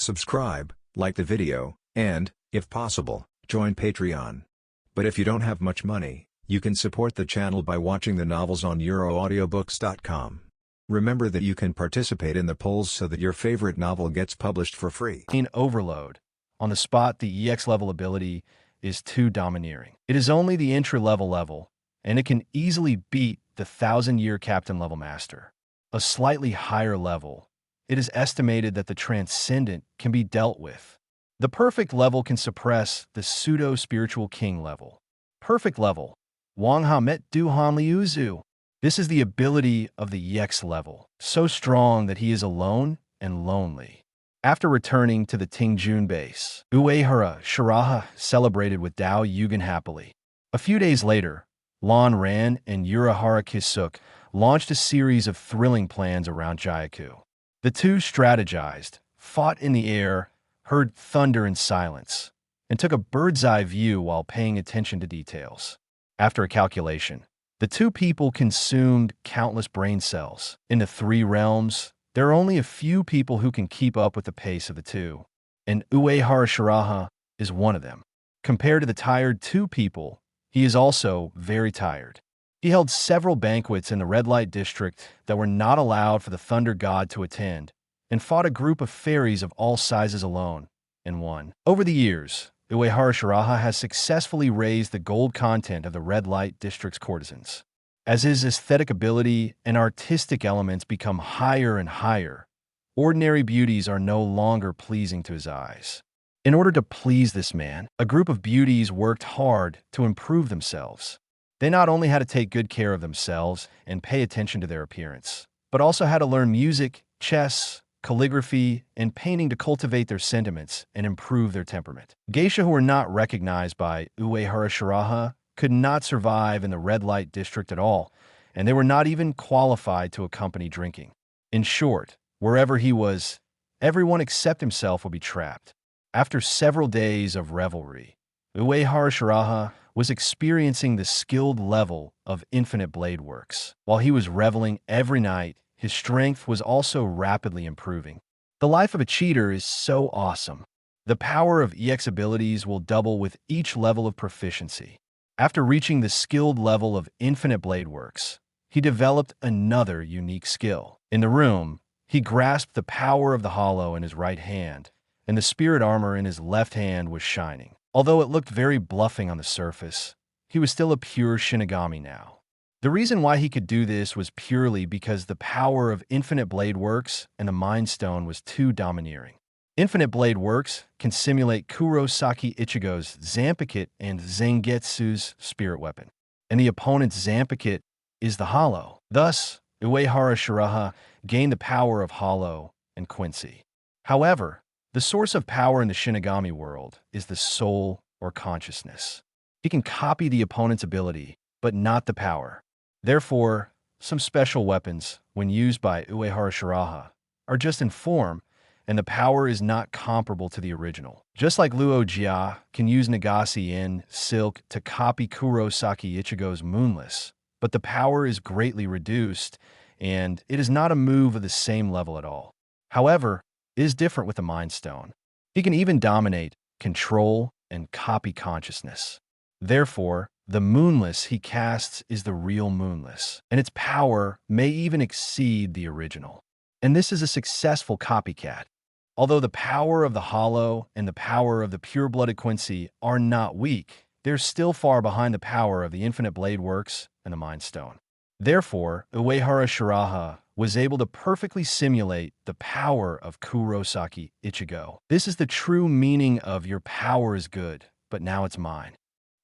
subscribe, like the video, and, if possible, join Patreon. But if you don't have much money, you can support the channel by watching the novels on euroaudiobooks.com. Remember that you can participate in the polls so that your favorite novel gets published for free. In Overload, on the spot, the EX level ability is too domineering. It is only the intra-level level, and it can easily beat the 1000-year Captain level master. A slightly higher level, it is estimated that the Transcendent can be dealt with. The Perfect level can suppress the pseudo-spiritual king level. Perfect level, Wang Hamet Du Han Liuzu. This is the ability of the EX level, so strong that he is alone and lonely. After returning to the Tingjun base, Uehara Shiraha celebrated with Dao Yugen happily. A few days later, Lan Ran and Uehara Kisuk launched a series of thrilling plans around Jayaku. The two strategized, fought in the air, heard thunder in silence, and took a bird's-eye view while paying attention to details. After a calculation, the two people consumed countless brain cells. In the three realms, there are only a few people who can keep up with the pace of the two, and Uehara Shiraha is one of them. Compared to the tired two people, he is also very tired. He held several banquets in the red light district that were not allowed for the Thunder God to attend, and fought a group of fairies of all sizes alone, and won. Over the years, Uehara Shiraha has successfully raised the gold content of the red light district's courtesans. As his aesthetic ability and artistic elements become higher and higher, ordinary beauties are no longer pleasing to his eyes. In order to please this man, a group of beauties worked hard to improve themselves. They not only had to take good care of themselves and pay attention to their appearance, but also had to learn music, chess, calligraphy, and painting to cultivate their sentiments and improve their temperament. Geisha who were not recognized by Uehara Shiraha could not survive in the red light district at all, and they were not even qualified to accompany drinking. In short, wherever he was, everyone except himself would be trapped. After several days of revelry, Uehara Shiraha was experiencing the skilled level of infinite blade works. While he was reveling every night, his strength was also rapidly improving. The life of a cheater is so awesome. The power of EX abilities will double with each level of proficiency. After reaching the skilled level of infinite blade works, he developed another unique skill. In the room, he grasped the power of the hollow in his right hand, and the spirit armor in his left hand was shining. Although it looked very bluffing on the surface, he was still a pure Shinigami now. The reason why he could do this was purely because the power of Infinite Blade Works and the Mind Stone was too domineering. Infinite Blade Works can simulate Kurosaki Ichigo's Zanpakuto and Zangetsu's spirit weapon, and the opponent's Zanpakuto is the Hollow. Thus, Uehara Shiraha gained the power of Hollow and Quincy. However, the source of power in the Shinigami world is the soul or consciousness. He can copy the opponent's ability, but not the power. Therefore, some special weapons, when used by Uehara Shiraha, are just in form, and the power is not comparable to the original. Just like Luo Jia can use Nagase in Silk to copy Kurosaki Ichigo's Moonless, but the power is greatly reduced, and it is not a move of the same level at all. However, it is different with the Mind Stone. He can even dominate, control, and copy consciousness. Therefore, the Moonless he casts is the real Moonless, and its power may even exceed the original. And this is a successful copycat. Although the power of the Hollow and the power of the pure-blooded Quincy are not weak, they're still far behind the power of the Infinite Blade Works and the Mind Stone. Therefore, Uehara Shiraha was able to perfectly simulate the power of Kurosaki Ichigo. This is the true meaning of your power is good, but now it's mine.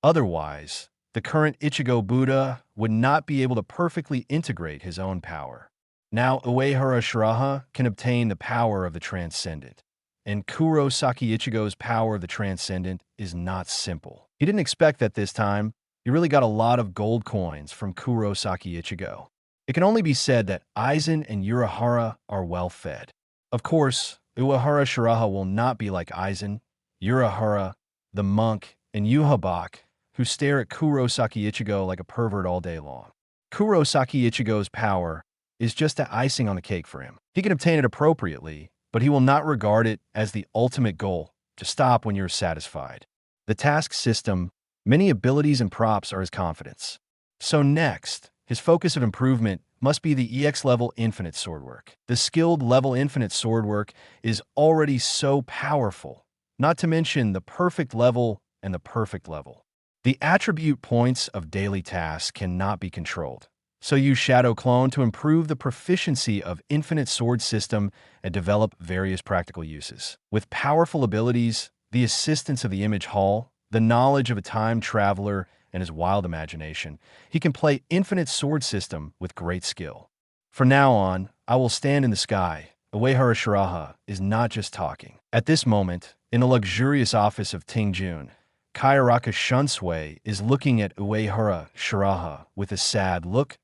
Otherwise, the current Ichigo Buddha would not be able to perfectly integrate his own power. Now Uehara Shiraha can obtain the power of the Transcendent, and Kurosaki Ichigo's power of the Transcendent is not simple. He didn't expect that this time. He really got a lot of gold coins from Kurosaki Ichigo. It can only be said that Aizen and Uehara are well fed. Of course, Uehara Shiraha will not be like Aizen, Uehara, the monk, and Yuhabak, who stare at Kurosaki Ichigo like a pervert all day long. Kurosaki Ichigo's power is just the icing on the cake for him. He can obtain it appropriately, but he will not regard it as the ultimate goal to stop when you're satisfied. The task system, many abilities and props are his confidence. So next, his focus of improvement must be the EX level infinite swordwork. The skilled level infinite swordwork is already so powerful, not to mention the perfect level and the perfect level. The attribute points of daily tasks cannot be controlled, so use Shadow Clone to improve the proficiency of infinite sword system and develop various practical uses. With powerful abilities, the assistance of the image hall, the knowledge of a time traveler, and his wild imagination, he can play infinite sword system with great skill. From now on, I will stand in the sky. Uehara Shiraha is not just talking. At this moment, in the luxurious office of Tingjun, Kayaraka Shunsui is looking at Uehara Shiraha with a sad look.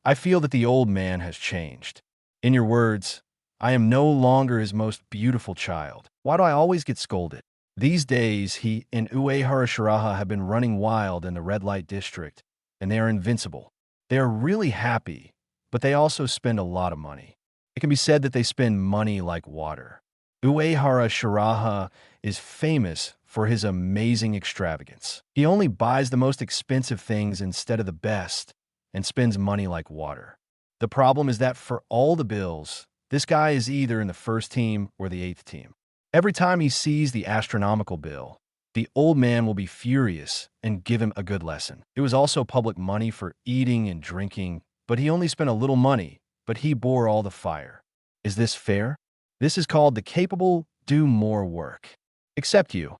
I feel that the old man has changed. In your words, I am no longer his most beautiful child. Why do I always get scolded? These days, he and Uehara Shiraha have been running wild in the red light district, and they are invincible. They are really happy, but they also spend a lot of money. It can be said that they spend money like water. Uehara Shiraha is famous for his amazing extravagance. He only buys the most expensive things instead of the best, and spends money like water. The problem is that for all the bills, this guy is either in the first team or the 8th team. Every time he sees the astronomical bill, the old man will be furious and give him a good lesson. It was also public money for eating and drinking, but he only spent a little money, but he bore all the fire. Is this fair? This is called the capable do more work. Except you,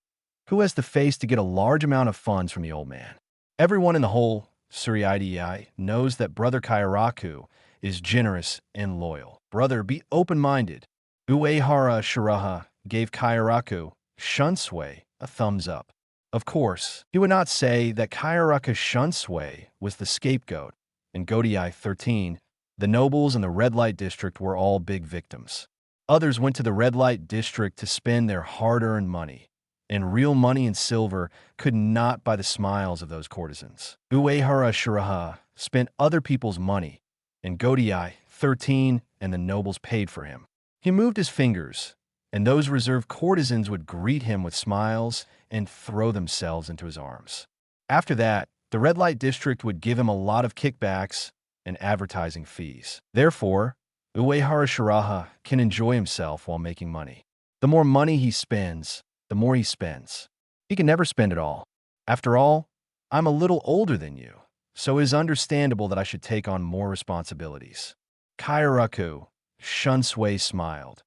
who has the face to get a large amount of funds from the old man. Everyone in the whole Suriidei knows that Brother Kairaku is generous and loyal. Brother, be open-minded. Uehara Shiraha gave Kairaku Shunsui a thumbs up. Of course, he would not say that Kairaku Shunsui was the scapegoat. In Godei 13, the nobles in the red light district were all big victims. Others went to the red light district to spend their hard-earned money, and real money and silver could not buy the smiles of those courtesans. Uehara Shiraha spent other people's money, and Godei 13 and the nobles paid for him. He moved his fingers, and those reserved courtesans would greet him with smiles and throw themselves into his arms. After that, the red light district would give him a lot of kickbacks and advertising fees. Therefore, Uehara Shiraha can enjoy himself while making money. The more money he spends, the more he spends. He can never spend it all. After all, I'm a little older than you, so it is understandable that I should take on more responsibilities. Kairaku Shunsui smiled.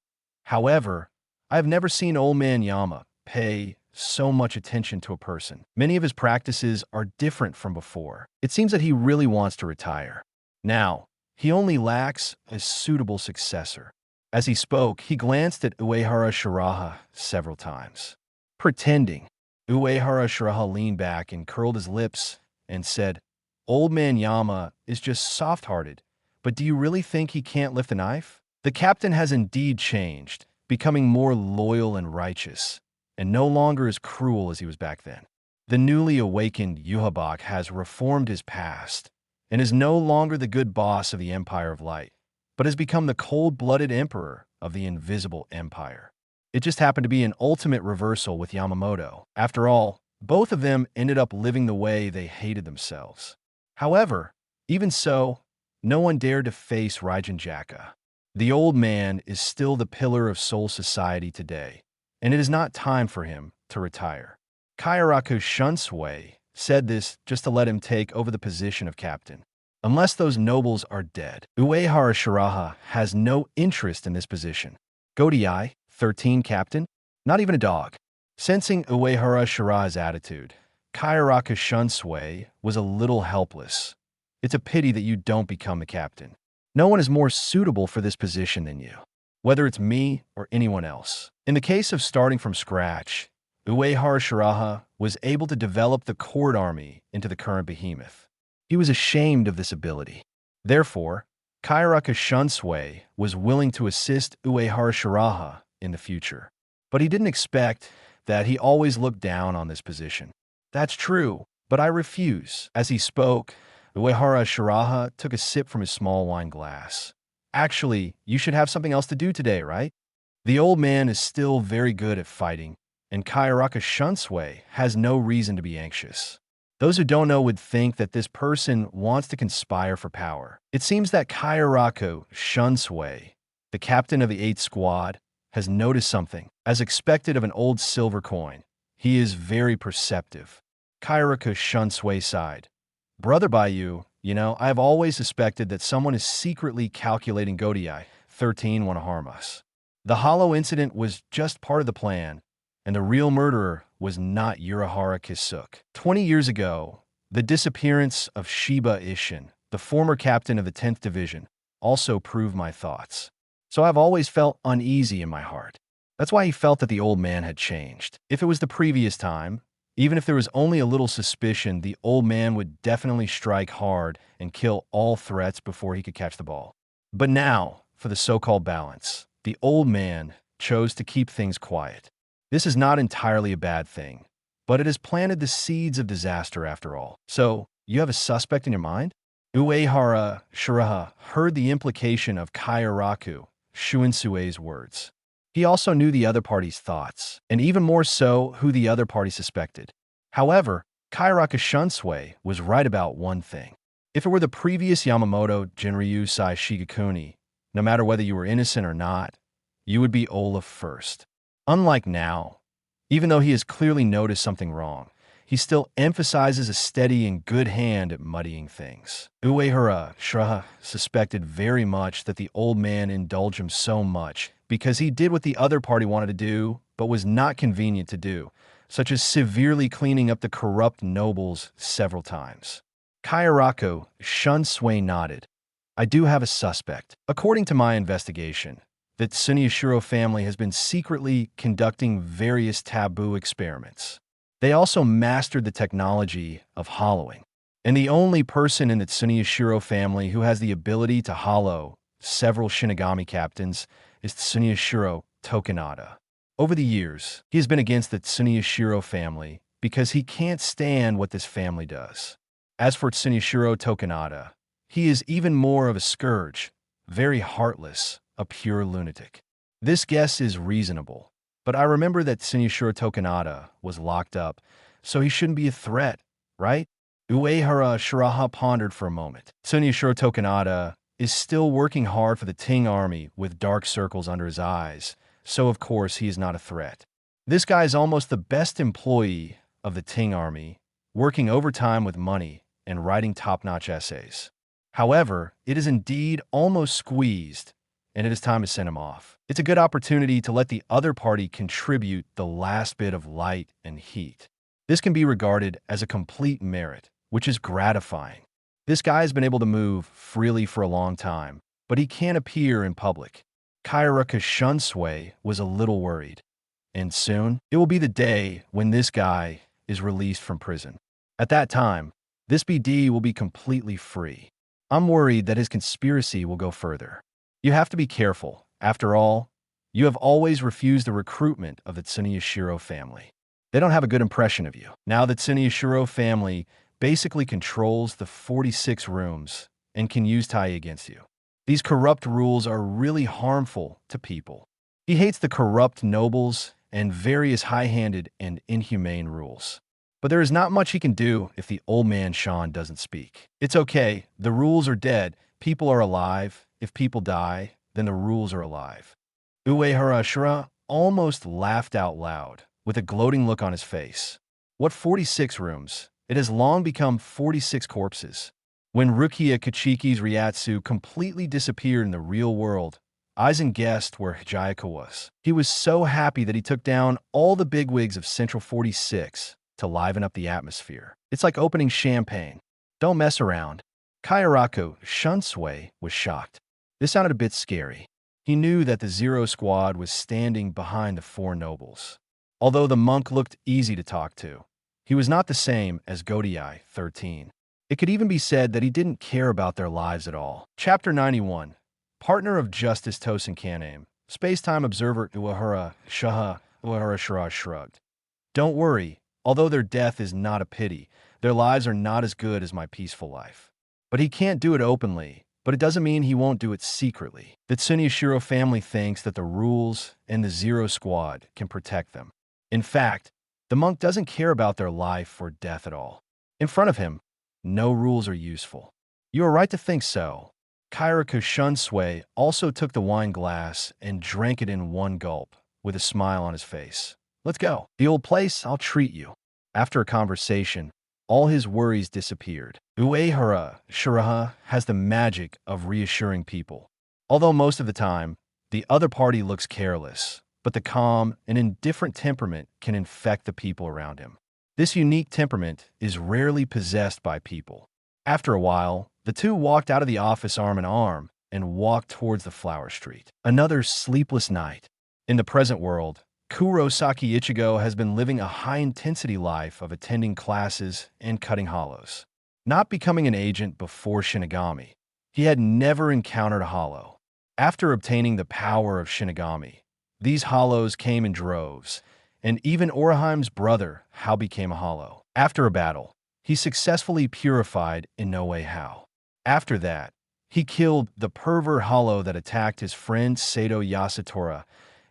However, I have never seen Old Man Yama pay so much attention to a person. Many of his practices are different from before. It seems that he really wants to retire. Now, he only lacks a suitable successor. As he spoke, he glanced at Uehara Shiraha several times. Pretending, Uehara Shiraha leaned back and curled his lips and said, Old Man Yama is just soft-hearted, but do you really think he can't lift a knife? The captain has indeed changed, becoming more loyal and righteous, and no longer as cruel as he was back then. The newly awakened Yuhabak has reformed his past, and is no longer the good boss of the Empire of Light, but has become the cold-blooded emperor of the Invisible Empire. It just happened to be an ultimate reversal with Yamamoto. After all, both of them ended up living the way they hated themselves. However, even so, no one dared to face Raijin Jaka. The old man is still the pillar of Soul Society today, and it is not time for him to retire. Kairaku Shunsui said this just to let him take over the position of captain. Unless those nobles are dead, Uehara Shiraha has no interest in this position. Godei 13 captain? Not even a dog. Sensing Uehara Shiraha's attitude, Kairaku Shunsui was a little helpless. It's a pity that you don't become the captain. No one is more suitable for this position than you, whether it's me or anyone else. In the case of starting from scratch, Uehara Shiraha was able to develop the court army into the current behemoth. He was ashamed of this ability. Therefore, Kairaku Shunsui was willing to assist Uehara Shiraha in the future. But he didn't expect that he always looked down on this position. That's true, but I refuse. As he spoke, Uehara Shiraha took a sip from his small wine glass. Actually, you should have something else to do today, right? The old man is still very good at fighting, and Kayaraka Shunsui has no reason to be anxious. Those who don't know would think that this person wants to conspire for power. It seems that Kayaraka Shunsui, the captain of the 8th Squad, has noticed something. As expected of an old silver coin, he is very perceptive. Kayaraka Shunsui sighed. Brother Bayu, I have always suspected that someone is secretly calculating Godai 13 want to harm us. The hollow incident was just part of the plan, and the real murderer was not Uehara Kisuk. 20 years ago, the disappearance of Shiba Ishin, the former captain of the 10th Division, also proved my thoughts. So I've always felt uneasy in my heart. That's why he felt that the old man had changed. If it was the previous time, even if there was only a little suspicion, the old man would definitely strike hard and kill all threats before he could catch the ball. But now, for the so-called balance, the old man chose to keep things quiet. This is not entirely a bad thing, but it has planted the seeds of disaster after all. So, you have a suspect in your mind? Uehara Shiraha heard the implication of Kayaraku Shuinsue's words. He also knew the other party's thoughts, and even more so who the other party suspected. However, Kayaraka Shunsui was right about one thing. If it were the previous Yamamoto Jinryu Sai Shigakuni, no matter whether you were innocent or not, you would be Olaf first. Unlike now, even though he has clearly noticed something wrong, he still emphasizes a steady and good hand at muddying things. Uehara Shiraha suspected very much that the old man indulged him so much because he did what the other party wanted to do, but was not convenient to do, such as severely cleaning up the corrupt nobles several times. Kayarako Shunsui nodded. I do have a suspect. According to my investigation, the Tsuneyashiro family has been secretly conducting various taboo experiments. They also mastered the technology of hollowing. And the only person in the Tsuneyashiro family who has the ability to hollow several Shinigami captains is Tsuneyashiro Tokunada. Over the years, he has been against the Tsuneyashiro family because he can't stand what this family does. As for Tsuneyashiro Tokunada, he is even more of a scourge, very heartless, a pure lunatic. This guess is reasonable, but I remember that Tsuneyashiro Tokunada was locked up, so he shouldn't be a threat, right? Uehara Shiraha pondered for a moment. Tsuneyashiro Tokunada is still working hard for the Ting army with dark circles under his eyes, so of course he is not a threat. This guy is almost the best employee of the Ting army, working overtime with money and writing top-notch essays. However, it is indeed almost squeezed, and it is time to send him off. It's a good opportunity to let the other party contribute the last bit of light and heat. This can be regarded as a complete merit, which is gratifying. This guy has been able to move freely for a long time, but he can't appear in public. Kayaraka Shunsui was a little worried. And soon, it will be the day when this guy is released from prison. At that time, this BD will be completely free. I'm worried that his conspiracy will go further. You have to be careful. After all, you have always refused the recruitment of the Tsuneyashiro family. They don't have a good impression of you. Now the Tsuneyashiro family basically controls the 46 rooms and can use Tai against you. These corrupt rules are really harmful to people. He hates the corrupt nobles and various high-handed and inhumane rules. But there is not much he can do if the old man Sean doesn't speak. It's okay, the rules are dead, people are alive. If people die, then the rules are alive. Uehara Shiraha almost laughed out loud, with a gloating look on his face. What 46 rooms? It has long become 46 corpses. When Rukia Kachiki's Ryatsu completely disappeared in the real world, Aizen guessed where Hijayaka was. He was so happy that he took down all the bigwigs of Central 46 to liven up the atmosphere. It's like opening champagne. Don't mess around. Kayarako Shunsui was shocked. This sounded a bit scary. He knew that the Zero Squad was standing behind the four nobles. Although the monk looked easy to talk to, he was not the same as Godai 13. It could even be said that he didn't care about their lives at all. Chapter 91. Partner of Justice Tosin Kaname. Space-time observer Uehara Shiraha shrugged. Don't worry, although their death is not a pity, their lives are not as good as my peaceful life. But he can't do it openly, but it doesn't mean he won't do it secretly. The Tsunyoshiro family thinks that the rules and the Zero Squad can protect them. In fact, the monk doesn't care about their life or death at all. In front of him, no rules are useful. You are right to think so. Kairaku Shunsui also took the wine glass and drank it in one gulp, with a smile on his face. Let's go. The old place, I'll treat you. After a conversation, all his worries disappeared. Uehara Shiraha has the magic of reassuring people. Although most of the time, the other party looks careless, but the calm and indifferent temperament can infect the people around him. This unique temperament is rarely possessed by people. After a while, the two walked out of the office arm in arm and walked towards the flower street. Another sleepless night. In the present world, Kurosaki Ichigo has been living a high-intensity life of attending classes and cutting hollows. Not becoming an agent before Shinigami, he had never encountered a hollow. After obtaining the power of Shinigami, these hollows came in droves, and even Oraheim's brother, Hao, became a hollow. After a battle, he successfully purified Inoue Hao. After that, he killed the pervert hollow that attacked his friend Sato Yasutora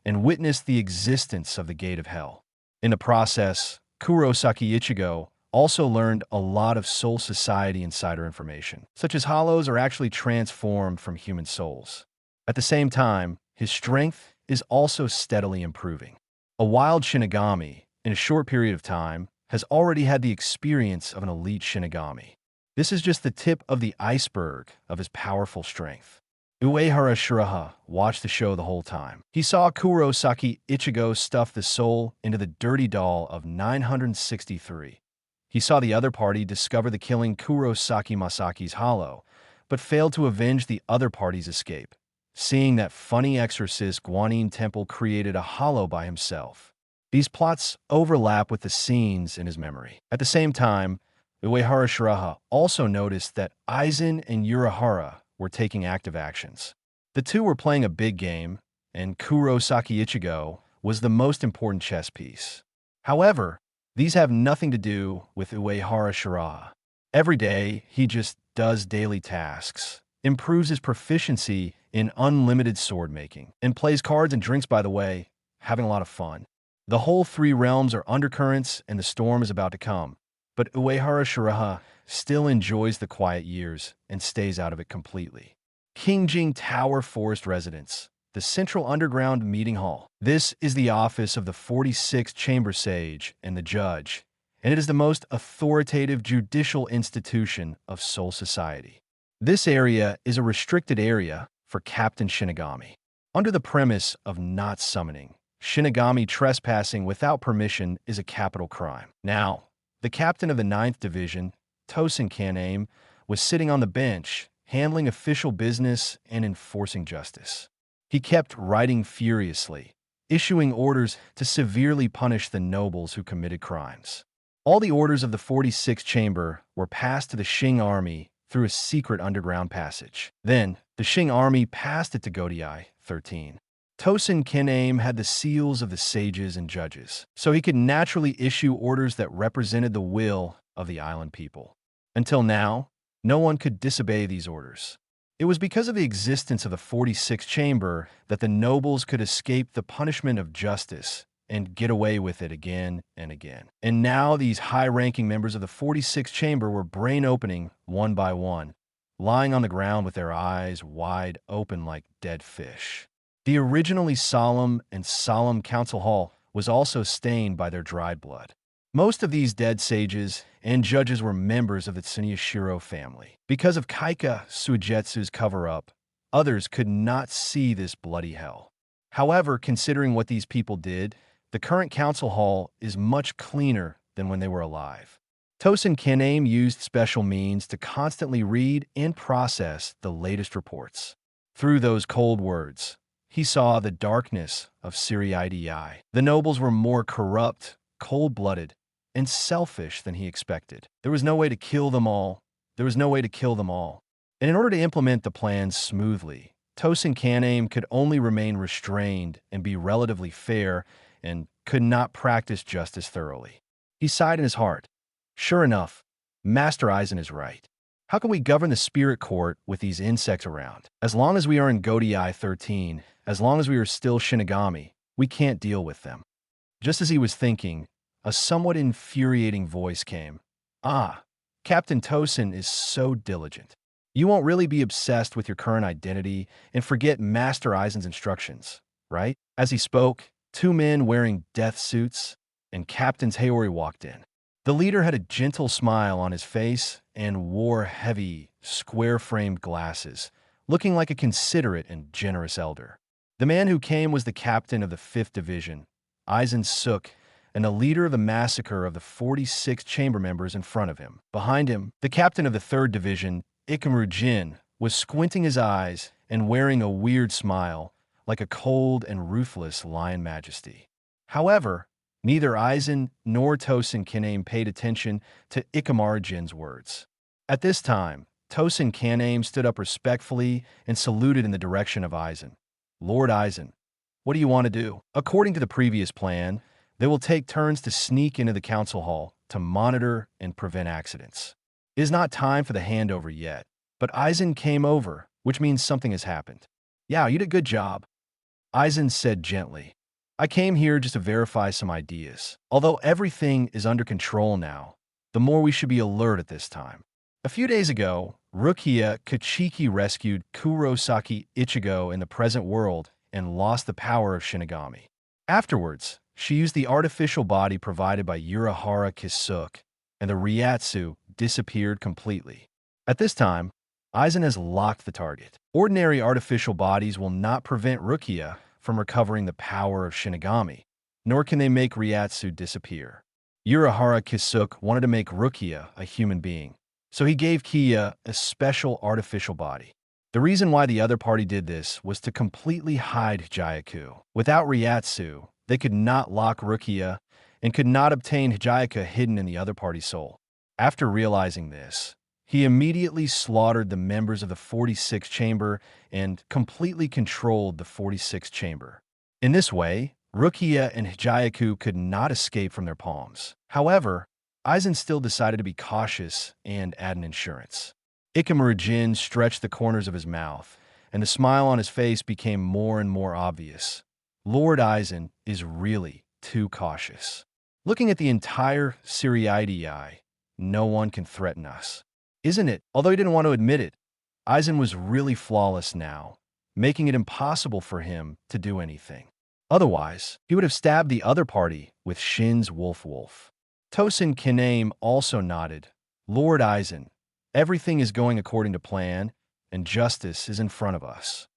and witnessed the existence of the Gate of Hell. In the process, Kurosaki Ichigo also learned a lot of Soul Society insider information, such as hollows are actually transformed from human souls. At the same time, his strength is also steadily improving. A wild Shinigami, in a short period of time, has already had the experience of an elite Shinigami. This is just the tip of the iceberg of his powerful strength. Uehara Shiraha watched the show the whole time. He saw Kurosaki Ichigo stuff the soul into the dirty doll of 963. He saw the other party discover the killing Kurosaki Masaki's hollow, but failed to avenge the other party's escape. Seeing that funny exorcist Guanyin Temple created a hollow by himself. These plots overlap with the scenes in his memory. At the same time, Uehara Shiraha also noticed that Aizen and Urahara were taking active actions. The two were playing a big game, and Kurosaki Ichigo was the most important chess piece. However, these have nothing to do with Uehara Shiraha. Every day, he just does daily tasks, improves his proficiency in unlimited sword making, and plays cards and drinks, by the way, having a lot of fun. The whole three realms are undercurrents and the storm is about to come, but Uehara Shiraha still enjoys the quiet years and stays out of it completely. Kingjing Tower Forest Residence, the central underground meeting hall. This is the office of the 46th Chamber Sage and the Judge, and it is the most authoritative judicial institution of Soul Society. This area is a restricted area for Captain Shinigami. Under the premise of not summoning, Shinigami trespassing without permission is a capital crime. Now, the captain of the 9th Division, Tosin Kaname, was sitting on the bench, handling official business and enforcing justice. He kept writing furiously, issuing orders to severely punish the nobles who committed crimes. All the orders of the 46th Chamber were passed to the Shing Army through a secret underground passage. Then, the Shing Army passed it to Godiai 13. Tosin Kaname had the seals of the sages and judges, so he could naturally issue orders that represented the will of the island people. Until now, no one could disobey these orders. It was because of the existence of the 46th Chamber that the nobles could escape the punishment of justice and get away with it again and again. And now these high-ranking members of the 46th Chamber were brain-opening one by one, lying on the ground with their eyes wide open like dead fish. The originally solemn council hall was also stained by their dried blood. Most of these dead sages and judges were members of the Tsunyoshiro family. Because of Kaika Suigetsu's cover-up, others could not see this bloody hell. However, considering what these people did, the current council hall is much cleaner than when they were alive. Tosin Kaname used special means to constantly read and process the latest reports. Through those cold words, he saw the darkness of Siriidei. The nobles were more corrupt, cold-blooded, and selfish than he expected. There was no way to kill them all. And in order to implement the plans smoothly, Tosin Kaname could only remain restrained and be relatively fair and could not practice justice thoroughly. He sighed in his heart. Sure enough, Master Aizen is right. How can we govern the spirit court with these insects around? As long as we are in Godei 13, as long as we are still Shinigami, we can't deal with them. Just as he was thinking, a somewhat infuriating voice came. Ah, Captain Tosin is so diligent. You won't really be obsessed with your current identity and forget Master Aizen's instructions, right? As he spoke, two men wearing death suits and Captain Haori walked in. The leader had a gentle smile on his face and wore heavy, square-framed glasses, looking like a considerate and generous elder. The man who came was the captain of the 5th Division, Aizen Suk, and the leader of the massacre of the 46 chamber members in front of him. Behind him, the captain of the 3rd Division, Ikeru Jin, was squinting his eyes and wearing a weird smile, like a cold and ruthless lion majesty. However, neither Aizen nor Tosin Kaname paid attention to Ikeru Jin's words. At this time, Tosin Kaname stood up respectfully and saluted in the direction of Aizen. Lord Aizen, what do you want to do? According to the previous plan, they will take turns to sneak into the council hall to monitor and prevent accidents. It is not time for the handover yet, but Aizen came over, which means something has happened. Yeah, you did a good job, Aizen said gently. I came here just to verify some ideas. Although everything is under control now, the more we should be alert at this time. A few days ago, Rukia Kachiki rescued Kurosaki Ichigo in the present world and lost the power of Shinigami. Afterwards, she used the artificial body provided by Uehara Shiraha, and the Ryatsu disappeared completely. At this time, Aizen has locked the target. Ordinary artificial bodies will not prevent Rukia from recovering the power of Shinigami, nor can they make Ryatsu disappear. Uehara Shiraha wanted to make Rukia a human being, so he gave Kia a special artificial body. The reason why the other party did this was to completely hide Hijayaku. Without Ryatsu, they could not lock Rukia and could not obtain Hijayaka hidden in the other party's soul. After realizing this, he immediately slaughtered the members of the 46th chamber and completely controlled the 46th chamber. In this way, Rukia and Hijayaku could not escape from their palms. However, Aizen still decided to be cautious and add an insurance. Ikeru Jin stretched the corners of his mouth, and the smile on his face became more and more obvious. Lord Aizen is really too cautious. Looking at the entire Siriidii, no one can threaten us. Isn't it? Although he didn't want to admit it, Aizen was really flawless now, making it impossible for him to do anything. Otherwise, he would have stabbed the other party with Shin's Wolf. Tosin Kaname also nodded. Lord Aizen, everything is going according to plan, and justice is in front of us.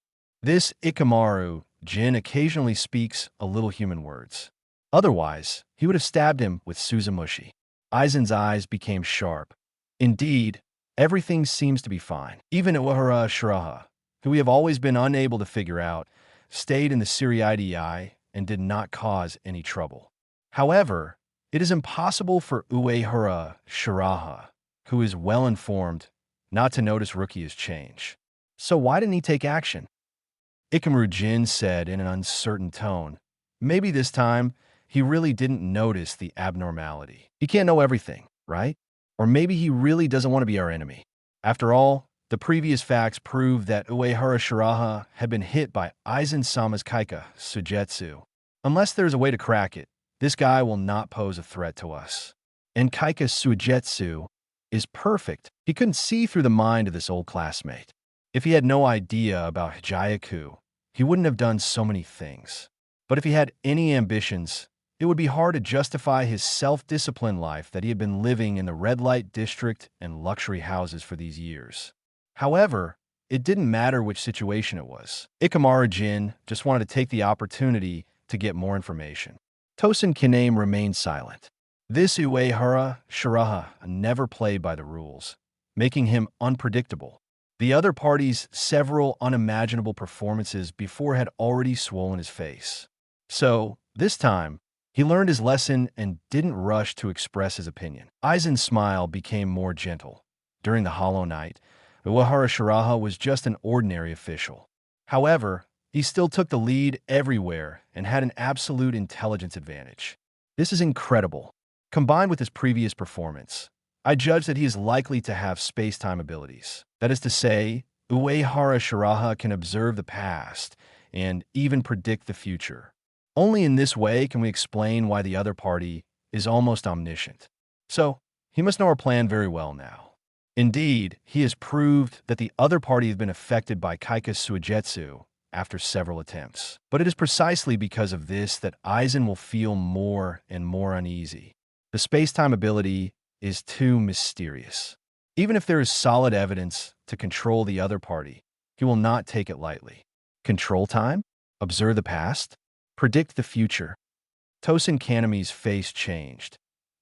This Ikeru Jin occasionally speaks a little human words. Otherwise, he would have stabbed him with Suzumushi. Aizen's eyes became sharp. Indeed, everything seems to be fine. Even Uehara Shiraha, who we have always been unable to figure out, stayed in the Siriidii and did not cause any trouble. However, it is impossible for Uehara Shiraha, who is well-informed, not to notice Rukia's change. So why didn't he take action? Ikeru Jin said in an uncertain tone. Maybe this time, he really didn't notice the abnormality. He can't know everything, right? Or maybe he really doesn't want to be our enemy. After all, the previous facts prove that Uehara Shiraha had been hit by Aizen-sama's Kaika Sujetsu. Unless there's a way to crack it, this guy will not pose a threat to us. And Kaika Sujetsu is perfect. He couldn't see through the mind of this old classmate. If he had no idea about Hijayaku, he wouldn't have done so many things. But if he had any ambitions, it would be hard to justify his self-disciplined life that he had been living in the red light district and luxury houses for these years. However, it didn't matter which situation it was. Ikeru Jin just wanted to take the opportunity to get more information. Tosin Kaname remained silent. This Uehara Shiraha never played by the rules, making him unpredictable. The other party's several unimaginable performances before had already swollen his face. So, this time, he learned his lesson and didn't rush to express his opinion. Aizen's smile became more gentle. During the Hollow Night, Uehara Shiraha was just an ordinary official. However, he still took the lead everywhere and had an absolute intelligence advantage. This is incredible. Combined with his previous performance, I judge that he is likely to have space-time abilities. That is to say, Uehara Shiraha can observe the past and even predict the future. Only in this way can we explain why the other party is almost omniscient. So, he must know our plan very well now. Indeed, he has proved that the other party has been affected by Kaika's Suigetsu after several attempts. But it is precisely because of this that Aizen will feel more and more uneasy. The space-time ability is too mysterious. Even if there is solid evidence to control the other party, he will not take it lightly. Control time? Observe the past? Predict the future? Tosin Kanemi's face changed.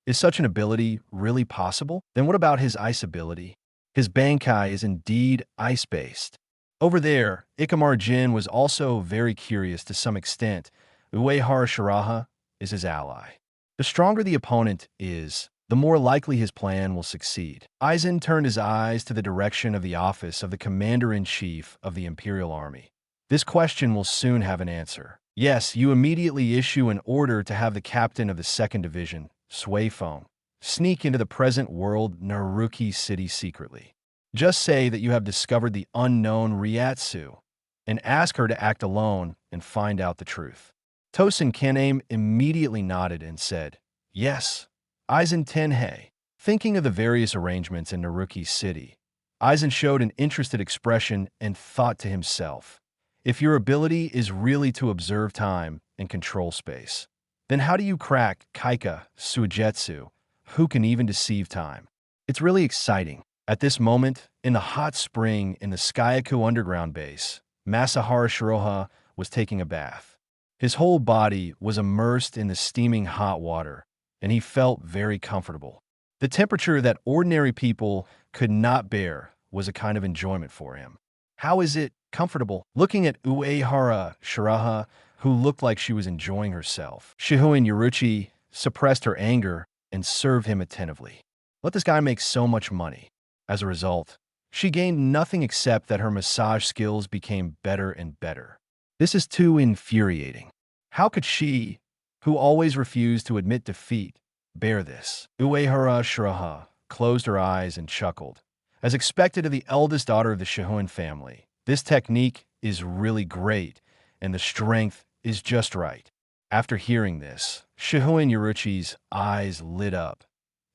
Is such an ability really possible? Then what about his ice ability? His Bankai is indeed ice-based. Over there, Ikamaru Jin was also very curious to some extent. Uehara Shiraha is his ally. The stronger the opponent is, the more likely his plan will succeed. Aizen turned his eyes to the direction of the office of the Commander-in-Chief of the Imperial Army. This question will soon have an answer. Yes, you immediately issue an order to have the captain of the 2nd Division, Suefeng, sneak into the present world Naruki City secretly. Just say that you have discovered the unknown Ryatsu, and ask her to act alone and find out the truth. Tosin Kaname immediately nodded and said, "Yes, Aizen Tenhei." Thinking of the various arrangements in Naruki City, Aizen showed an interested expression and thought to himself, if your ability is really to observe time and control space, then how do you crack Kaika Suigetsu, who can even deceive time? It's really exciting. At this moment, in the hot spring in the Skyaku underground base, Masahara Shiroha was taking a bath. His whole body was immersed in the steaming hot water, and he felt very comfortable. The temperature that ordinary people could not bear was a kind of enjoyment for him. How is it comfortable? Looking at Uehara Shiraha, who looked like she was enjoying herself, Shihoin Yoruchi suppressed her anger and served him attentively. Let this guy make so much money. As a result, she gained nothing except that her massage skills became better and better. This is too infuriating. How could she, who always refused to admit defeat, bear this? Uehara Shiraha closed her eyes and chuckled. As expected of the eldest daughter of the Shihoin family, this technique is really great, and the strength is just right. After hearing this, Shihoin Yoruchi's eyes lit up.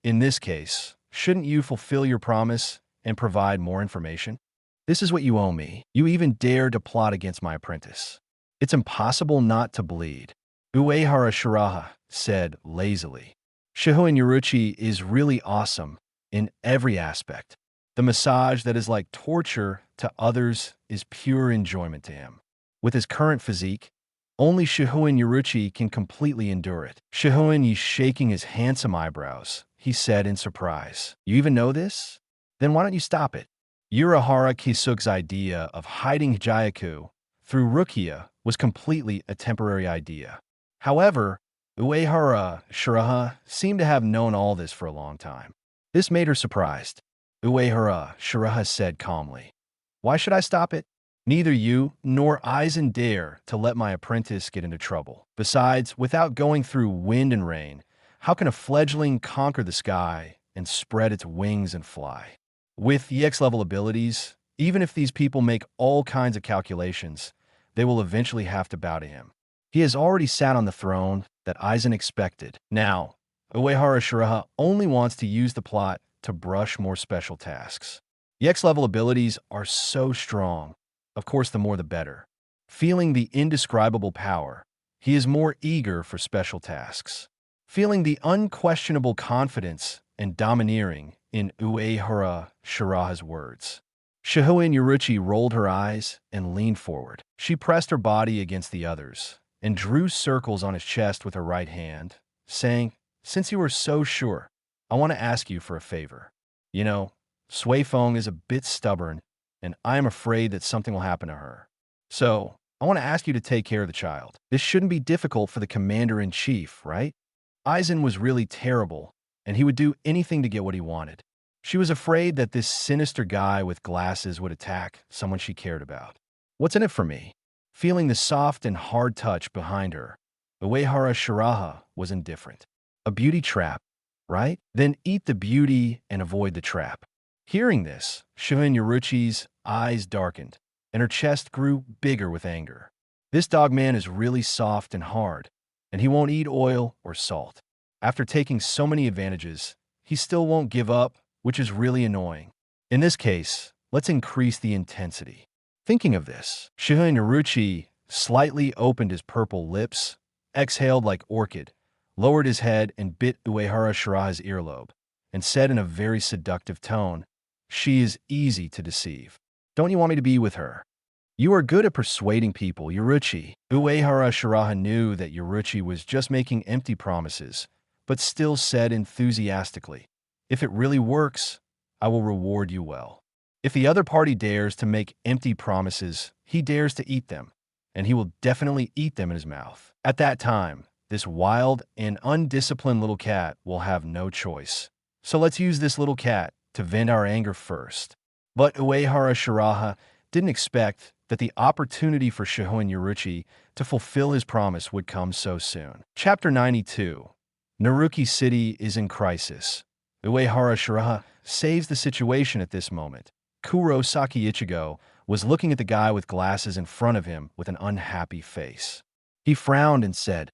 In this case, shouldn't you fulfill your promise and provide more information? This is what you owe me. You even dare to plot against my apprentice. It's impossible not to bleed, Uehara Shiraha said lazily. Shihoin Yoruchi is really awesome in every aspect. The massage that is like torture to others is pure enjoyment to him. With his current physique, only Shihoin Yoruchi can completely endure it. Shihoin is shaking his handsome eyebrows. He said in surprise, "You even know this? Then why don't you stop it?" Uehara Kisuk's idea of hiding Jayaku through Rukia was completely a temporary idea. However, Uehara Shiraha seemed to have known all this for a long time. This made her surprised. Uehara Shiraha said calmly, "Why should I stop it? Neither you nor Aizen dare to let my apprentice get into trouble. Besides, without going through wind and rain, how can a fledgling conquer the sky and spread its wings and fly? With EX-level abilities, even if these people make all kinds of calculations, they will eventually have to bow to him. He has already sat on the throne that Aizen expected. Now, Uehara Shiraha only wants to use the plot to brush more special tasks. EX-level abilities are so strong. Of course, the more the better. Feeling the indescribable power, he is more eager for special tasks. Feeling the unquestionable confidence and domineering in Uehara Shiraha's words. Shihoin Yoruchi rolled her eyes and leaned forward. She pressed her body against the others and drew circles on his chest with her right hand, saying, "Since you are so sure, I want to ask you for a favor. You know, Suefeng is a bit stubborn, and I am afraid that something will happen to her. So, I want to ask you to take care of the child. This shouldn't be difficult for the commander-in-chief, right?" Aizen was really terrible, and he would do anything to get what he wanted. She was afraid that this sinister guy with glasses would attack someone she cared about. "What's in it for me?" Feeling the soft and hard touch behind her, Uehara Shiraha was indifferent. A beauty trap. right? Then eat the beauty and avoid the trap. Hearing this, Shihoin Yoruchi's eyes darkened, and her chest grew bigger with anger. This dogman is really soft and hard, and he won't eat oil or salt. After taking so many advantages, he still won't give up, which is really annoying. In this case, let's increase the intensity. Thinking of this, Shihoin Yoruchi slightly opened his purple lips, exhaled like orchid, lowered his head and bit Uehara Shiraha's earlobe, and said in a very seductive tone, "She is easy to deceive. Don't you want me to be with her? You are good at persuading people, Yoruchi." Uehara Shiraha knew that Yoruchi was just making empty promises, but still said enthusiastically, "If it really works, I will reward you well." If the other party dares to make empty promises, he dares to eat them, and he will definitely eat them in his mouth. At that time, this wild and undisciplined little cat will have no choice. So let's use this little cat to vent our anger first. But Uehara Shiraha didn't expect that the opportunity for Shihoin Yoruchi to fulfill his promise would come so soon. Chapter 92. Naruki City is in crisis. Uehara Shiraha saves the situation at this moment. Kurosaki Ichigo was looking at the guy with glasses in front of him with an unhappy face. He frowned and said,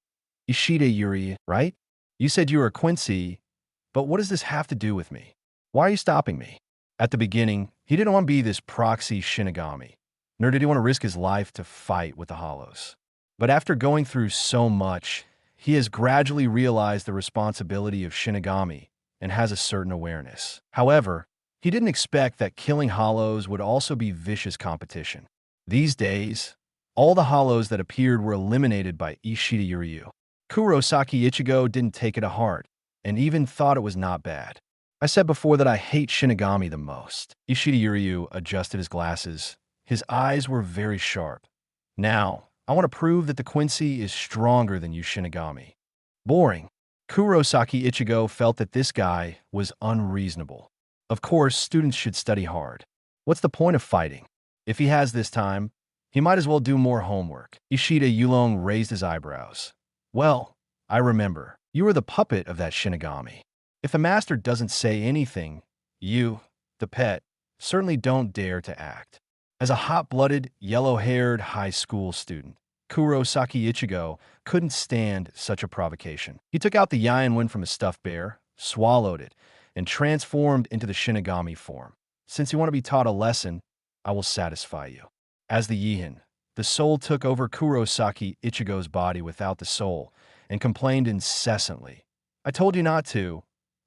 "Ishida Yuri, right? You said you were a Quincy, but what does this have to do with me? Why are you stopping me?" At the beginning, he didn't want to be this proxy Shinigami, nor did he want to risk his life to fight with the Hollows. But after going through so much, he has gradually realized the responsibility of Shinigami and has a certain awareness. However, he didn't expect that killing Hollows would also be vicious competition. These days, all the Hollows that appeared were eliminated by Ishida Yuryu. Kurosaki Ichigo didn't take it to heart, and even thought it was not bad. "I said before that I hate Shinigami the most." Ishida Yuryu adjusted his glasses. His eyes were very sharp. "Now, I want to prove that the Quincy is stronger than you Shinigami." Boring. Kurosaki Ichigo felt that this guy was unreasonable. Of course, students should study hard. What's the point of fighting? If he has this time, he might as well do more homework. Ishida Yulong raised his eyebrows. "Well, I remember. You were the puppet of that Shinigami. If the master doesn't say anything, you, the pet, certainly don't dare to act." As a hot-blooded, yellow-haired high school student, Kurosaki Ichigo couldn't stand such a provocation. He took out the Yainwen from a stuffed bear, swallowed it, and transformed into the Shinigami form. "Since you want to be taught a lesson, I will satisfy you." As the Yihin, the soul took over Kurosaki Ichigo's body without the soul and complained incessantly. "I told you not to,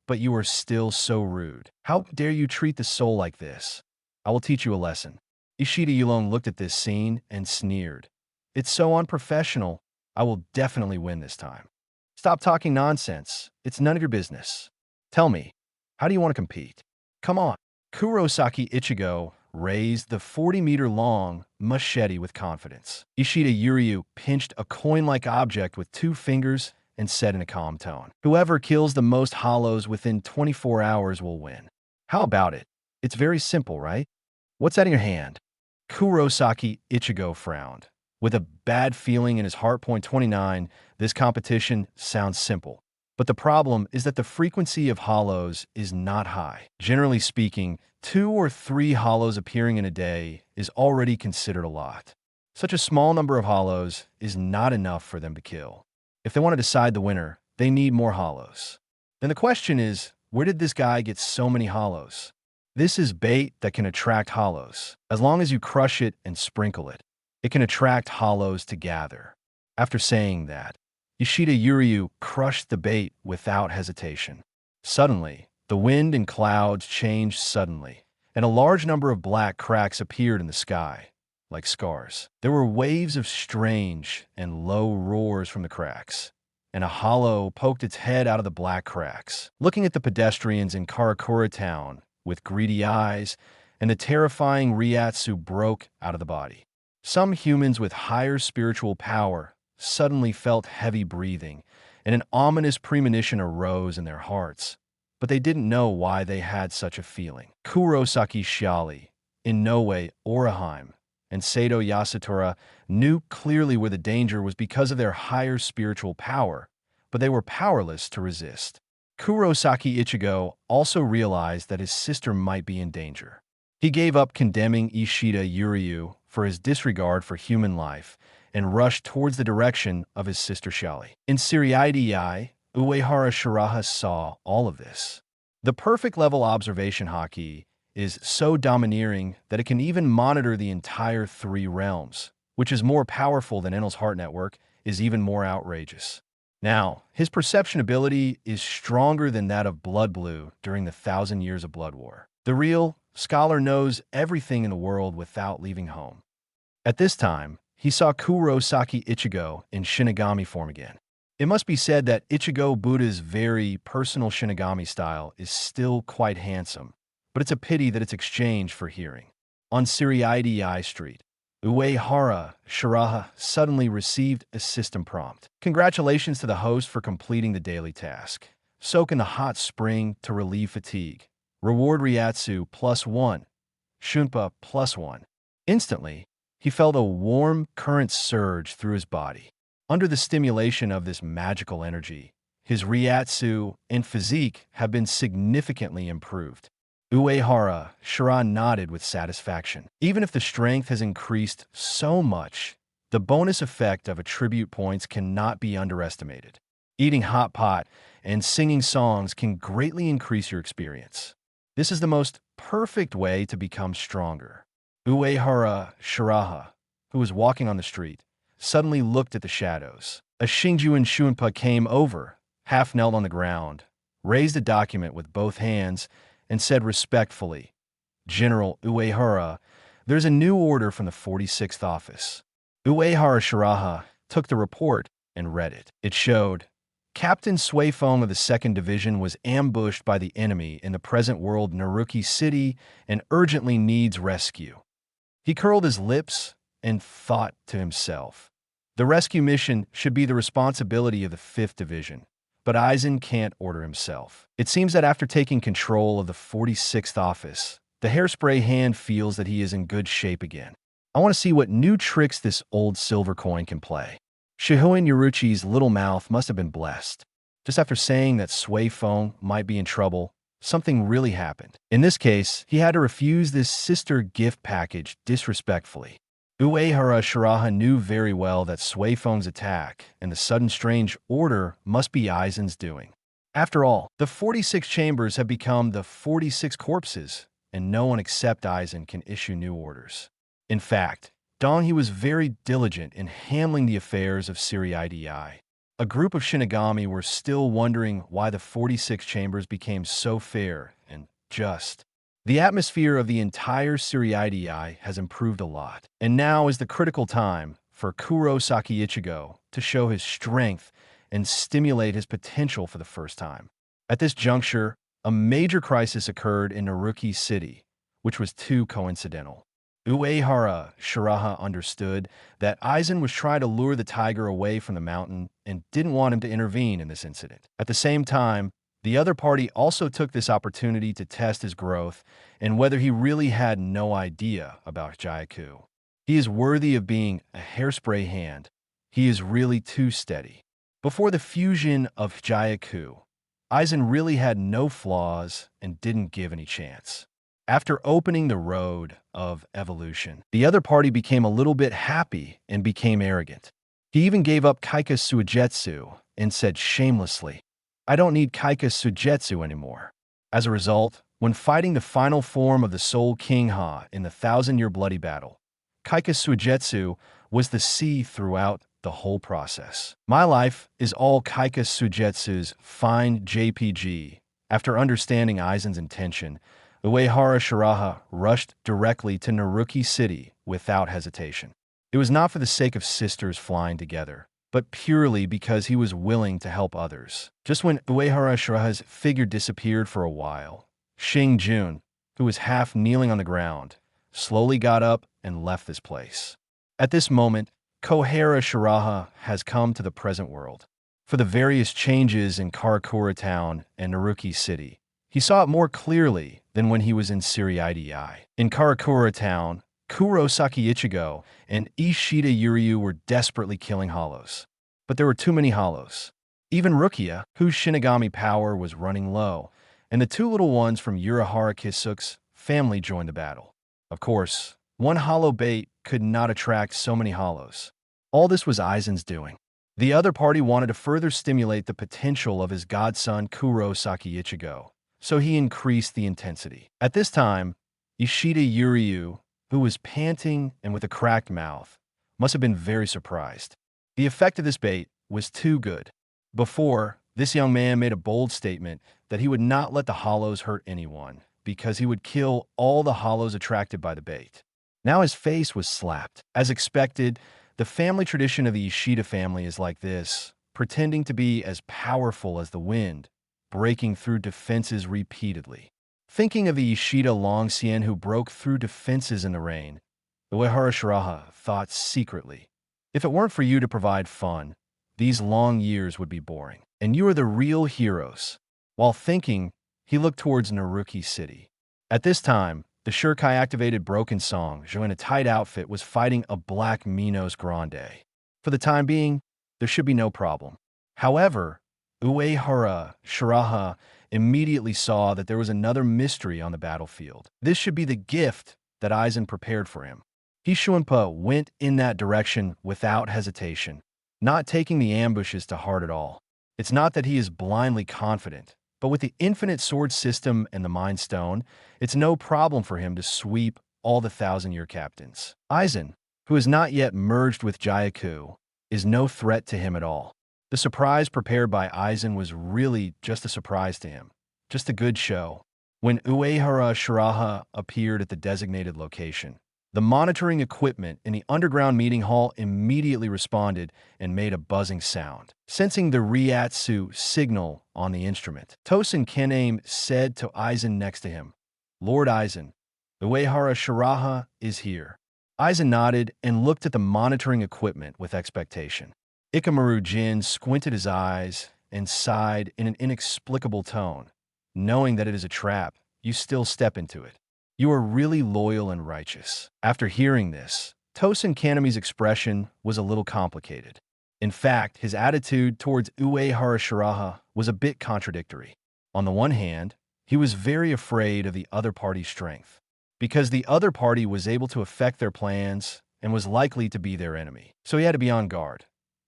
but you are still so rude. How dare you treat the soul like this? I will teach you a lesson." Ishida Yulong looked at this scene and sneered. "It's so unprofessional. I will definitely win this time." "Stop talking nonsense. It's none of your business. Tell me, how do you want to compete? Come on." Kurosaki Ichigo raised the 40-meter-long machete with confidence. Ishida Yuryu pinched a coin-like object with 2 fingers and said in a calm tone, "Whoever kills the most Hollows within 24 hours will win." "How about it? It's very simple, right? What's that in your hand?" Kurosaki Ichigo frowned. With a bad feeling in his heart. 29, this competition sounds simple. But the problem is that the frequency of Hollows is not high. Generally speaking, 2 or 3 Hollows appearing in a day is already considered a lot. Such a small number of Hollows is not enough for them to kill. If they want to decide the winner, they need more Hollows. Then the question is, where did this guy get so many Hollows? This is bait that can attract Hollows. As long as you crush it and sprinkle it, it can attract Hollows to gather. After saying that, Ishida Yuryu crushed the bait without hesitation. Suddenly, the wind and clouds changed suddenly, and a large number of black cracks appeared in the sky, like scars. There were waves of strange and low roars from the cracks, and a Hollow poked its head out of the black cracks, looking at the pedestrians in Karakura town with greedy eyes, and the terrifying Ryatsu broke out of the body. Some humans with higher spiritual power suddenly felt heavy breathing, and an ominous premonition arose in their hearts, but they didn't know why they had such a feeling. Kurosaki Shiali, Inoue Oraheim, and Sato Yasutora knew clearly where the danger was because of their higher spiritual power, but they were powerless to resist. Kurosaki Ichigo also realized that his sister might be in danger. He gave up condemning Ishida Yuryu for his disregard for human life and rushed towards the direction of his sister Shali. In Seriaidii, Uehara Shiraha saw all of this. The perfect level observation haki is so domineering that it can even monitor the entire three realms, which is more powerful than Enel's heart network, is even more outrageous. Now, his perception ability is stronger than that of Blood Blue during the 1,000 Years of Blood War. The real scholar knows everything in the world without leaving home. At this time, he saw Kurosaki Ichigo in Shinigami form again. It must be said that Ichigo Buddha's very personal Shinigami style is still quite handsome, but it's a pity that it's exchanged for hearing. On Seriaidii Street, Uehara Shiraha suddenly received a system prompt. Congratulations to the host for completing the daily task. Soak in the hot spring to relieve fatigue. Reward Ryatsu +1. Shunpa +1. Instantly, he felt a warm current surge through his body. Under the stimulation of this magical energy, his Ryatsu and physique have been significantly improved. Uehara Shiraha nodded with satisfaction. Even if the strength has increased so much, the bonus effect of attribute points cannot be underestimated. Eating hot pot and singing songs can greatly increase your experience. This is the most perfect way to become stronger. Uehara Shiraha, who was walking on the street, suddenly looked at the shadows. A Shingjuan Shunpa came over, half knelt on the ground, raised a document with both hands, and said respectfully, "General Uehara, there's a new order from the 46th office." Uehara Shiraha took the report and read it. It showed, Captain Suifeng of the 2nd Division was ambushed by the enemy in the present world Naruki City and urgently needs rescue. He curled his lips and thought to himself, the rescue mission should be the responsibility of the 5th Division. But Aizen can't order himself. It seems that after taking control of the 46th office, the hairspray hand feels that he is in good shape again. I want to see what new tricks this old silver coin can play. Shihoin Yoruchi's little mouth must have been blessed. Just after saying that Suifeng might be in trouble, something really happened. In this case, he had to refuse this sister gift package disrespectfully. Uehara Shiraha knew very well that Suifeng's attack and the sudden strange order must be Aizen's doing. After all, the 46 chambers have become the 46 corpses, and no one except Aizen can issue new orders. In fact, Donghe was very diligent in handling the affairs of Seriaidii. A group of Shinigami were still wondering why the 46 chambers became so fair and just. The atmosphere of the entire Seriaidii has improved a lot, and now is the critical time for Kurosaki Ichigo to show his strength and stimulate his potential for the first time. At this juncture, a major crisis occurred in Naruki City, which was too coincidental. Uehara Shiraha understood that Aizen was trying to lure the tiger away from the mountain and didn't want him to intervene in this incident. At the same time, the other party also took this opportunity to test his growth and whether he really had no idea about Jayaku. He is worthy of being a hairspray hand. He is really too steady. Before the fusion of Jayaku, Aizen really had no flaws and didn't give any chance. After opening the road of evolution, the other party became a little bit happy and became arrogant. He even gave up Kaika Suigetsu and said shamelessly, "I don't need Kaika Suigetsu anymore." As a result, when fighting the final form of the Soul King Ha in the 1,000-year bloody battle, Kaika Suigetsu was the C throughout the whole process. My life is all Kaika Suigetsu's fine JPG. After understanding Aizen's intention, Uehara Shiraha rushed directly to Naruki City without hesitation. It was not for the sake of sisters flying together, but purely because he was willing to help others. Just when Uehara Shiraha's figure disappeared for a while, Xing Jun, who was half kneeling on the ground, slowly got up and left this place. At this moment, Uehara Shiraha has come to the present world. For the various changes in Karakura Town and Naruki City, he saw it more clearly than when he was in Seriaidii. In Karakura Town, Kurosaki Ichigo and Ishida Yuryu were desperately killing hollows. But there were too many hollows. Even Rukia, whose Shinigami power was running low, and the two little ones from Uehara Shiraha's family joined the battle. Of course, one hollow bait could not attract so many hollows. All this was Aizen's doing. The other party wanted to further stimulate the potential of his godson Kuro Ichigo, so he increased the intensity. At this time, Ishida Yuryu, who was panting and with a cracked mouth, must have been very surprised. The effect of this bait was too good. Before, this young man made a bold statement that he would not let the hollows hurt anyone, because he would kill all the hollows attracted by the bait. Now his face was slapped. As expected, the family tradition of the Ishida family is like this, pretending to be as powerful as the wind, breaking through defenses repeatedly. Thinking of the Ishida Longxian who broke through defenses in the rain, the Uehara Shiraha thought secretly, if it weren't for you to provide fun, these long years would be boring, and you are the real heroes. While thinking, he looked towards Naruki City. At this time, the Shurikai-activated Broken Song, in a tight outfit, was fighting a black Minos Grande. For the time being, there should be no problem. However, Uehara Shiraha immediately saw that there was another mystery on the battlefield. This should be the gift that Aizen prepared for him. Hishuinpa went in that direction without hesitation, not taking the ambushes to heart at all. It's not that he is blindly confident, but with the infinite sword system and the Mind Stone, it's no problem for him to sweep all the thousand-year captains. Aizen, who is not yet merged with Jayaku, is no threat to him at all. The surprise prepared by Aizen was really just a surprise to him, just a good show. When Uehara Shiraha appeared at the designated location, the monitoring equipment in the underground meeting hall immediately responded and made a buzzing sound. Sensing the Ryatsu signal on the instrument, Tosen Kename said to Aizen next to him, "Lord Aizen, Uehara Shiraha is here." Aizen nodded and looked at the monitoring equipment with expectation. Ikamaru Jin squinted his eyes and sighed in an inexplicable tone. Knowing that it is a trap, you still step into it. You are really loyal and righteous. After hearing this, Tosen Kaname's expression was a little complicated. In fact, his attitude towards Uehara Shiraha was a bit contradictory. On the one hand, he was very afraid of the other party's strength, because the other party was able to affect their plans and was likely to be their enemy, so he had to be on guard.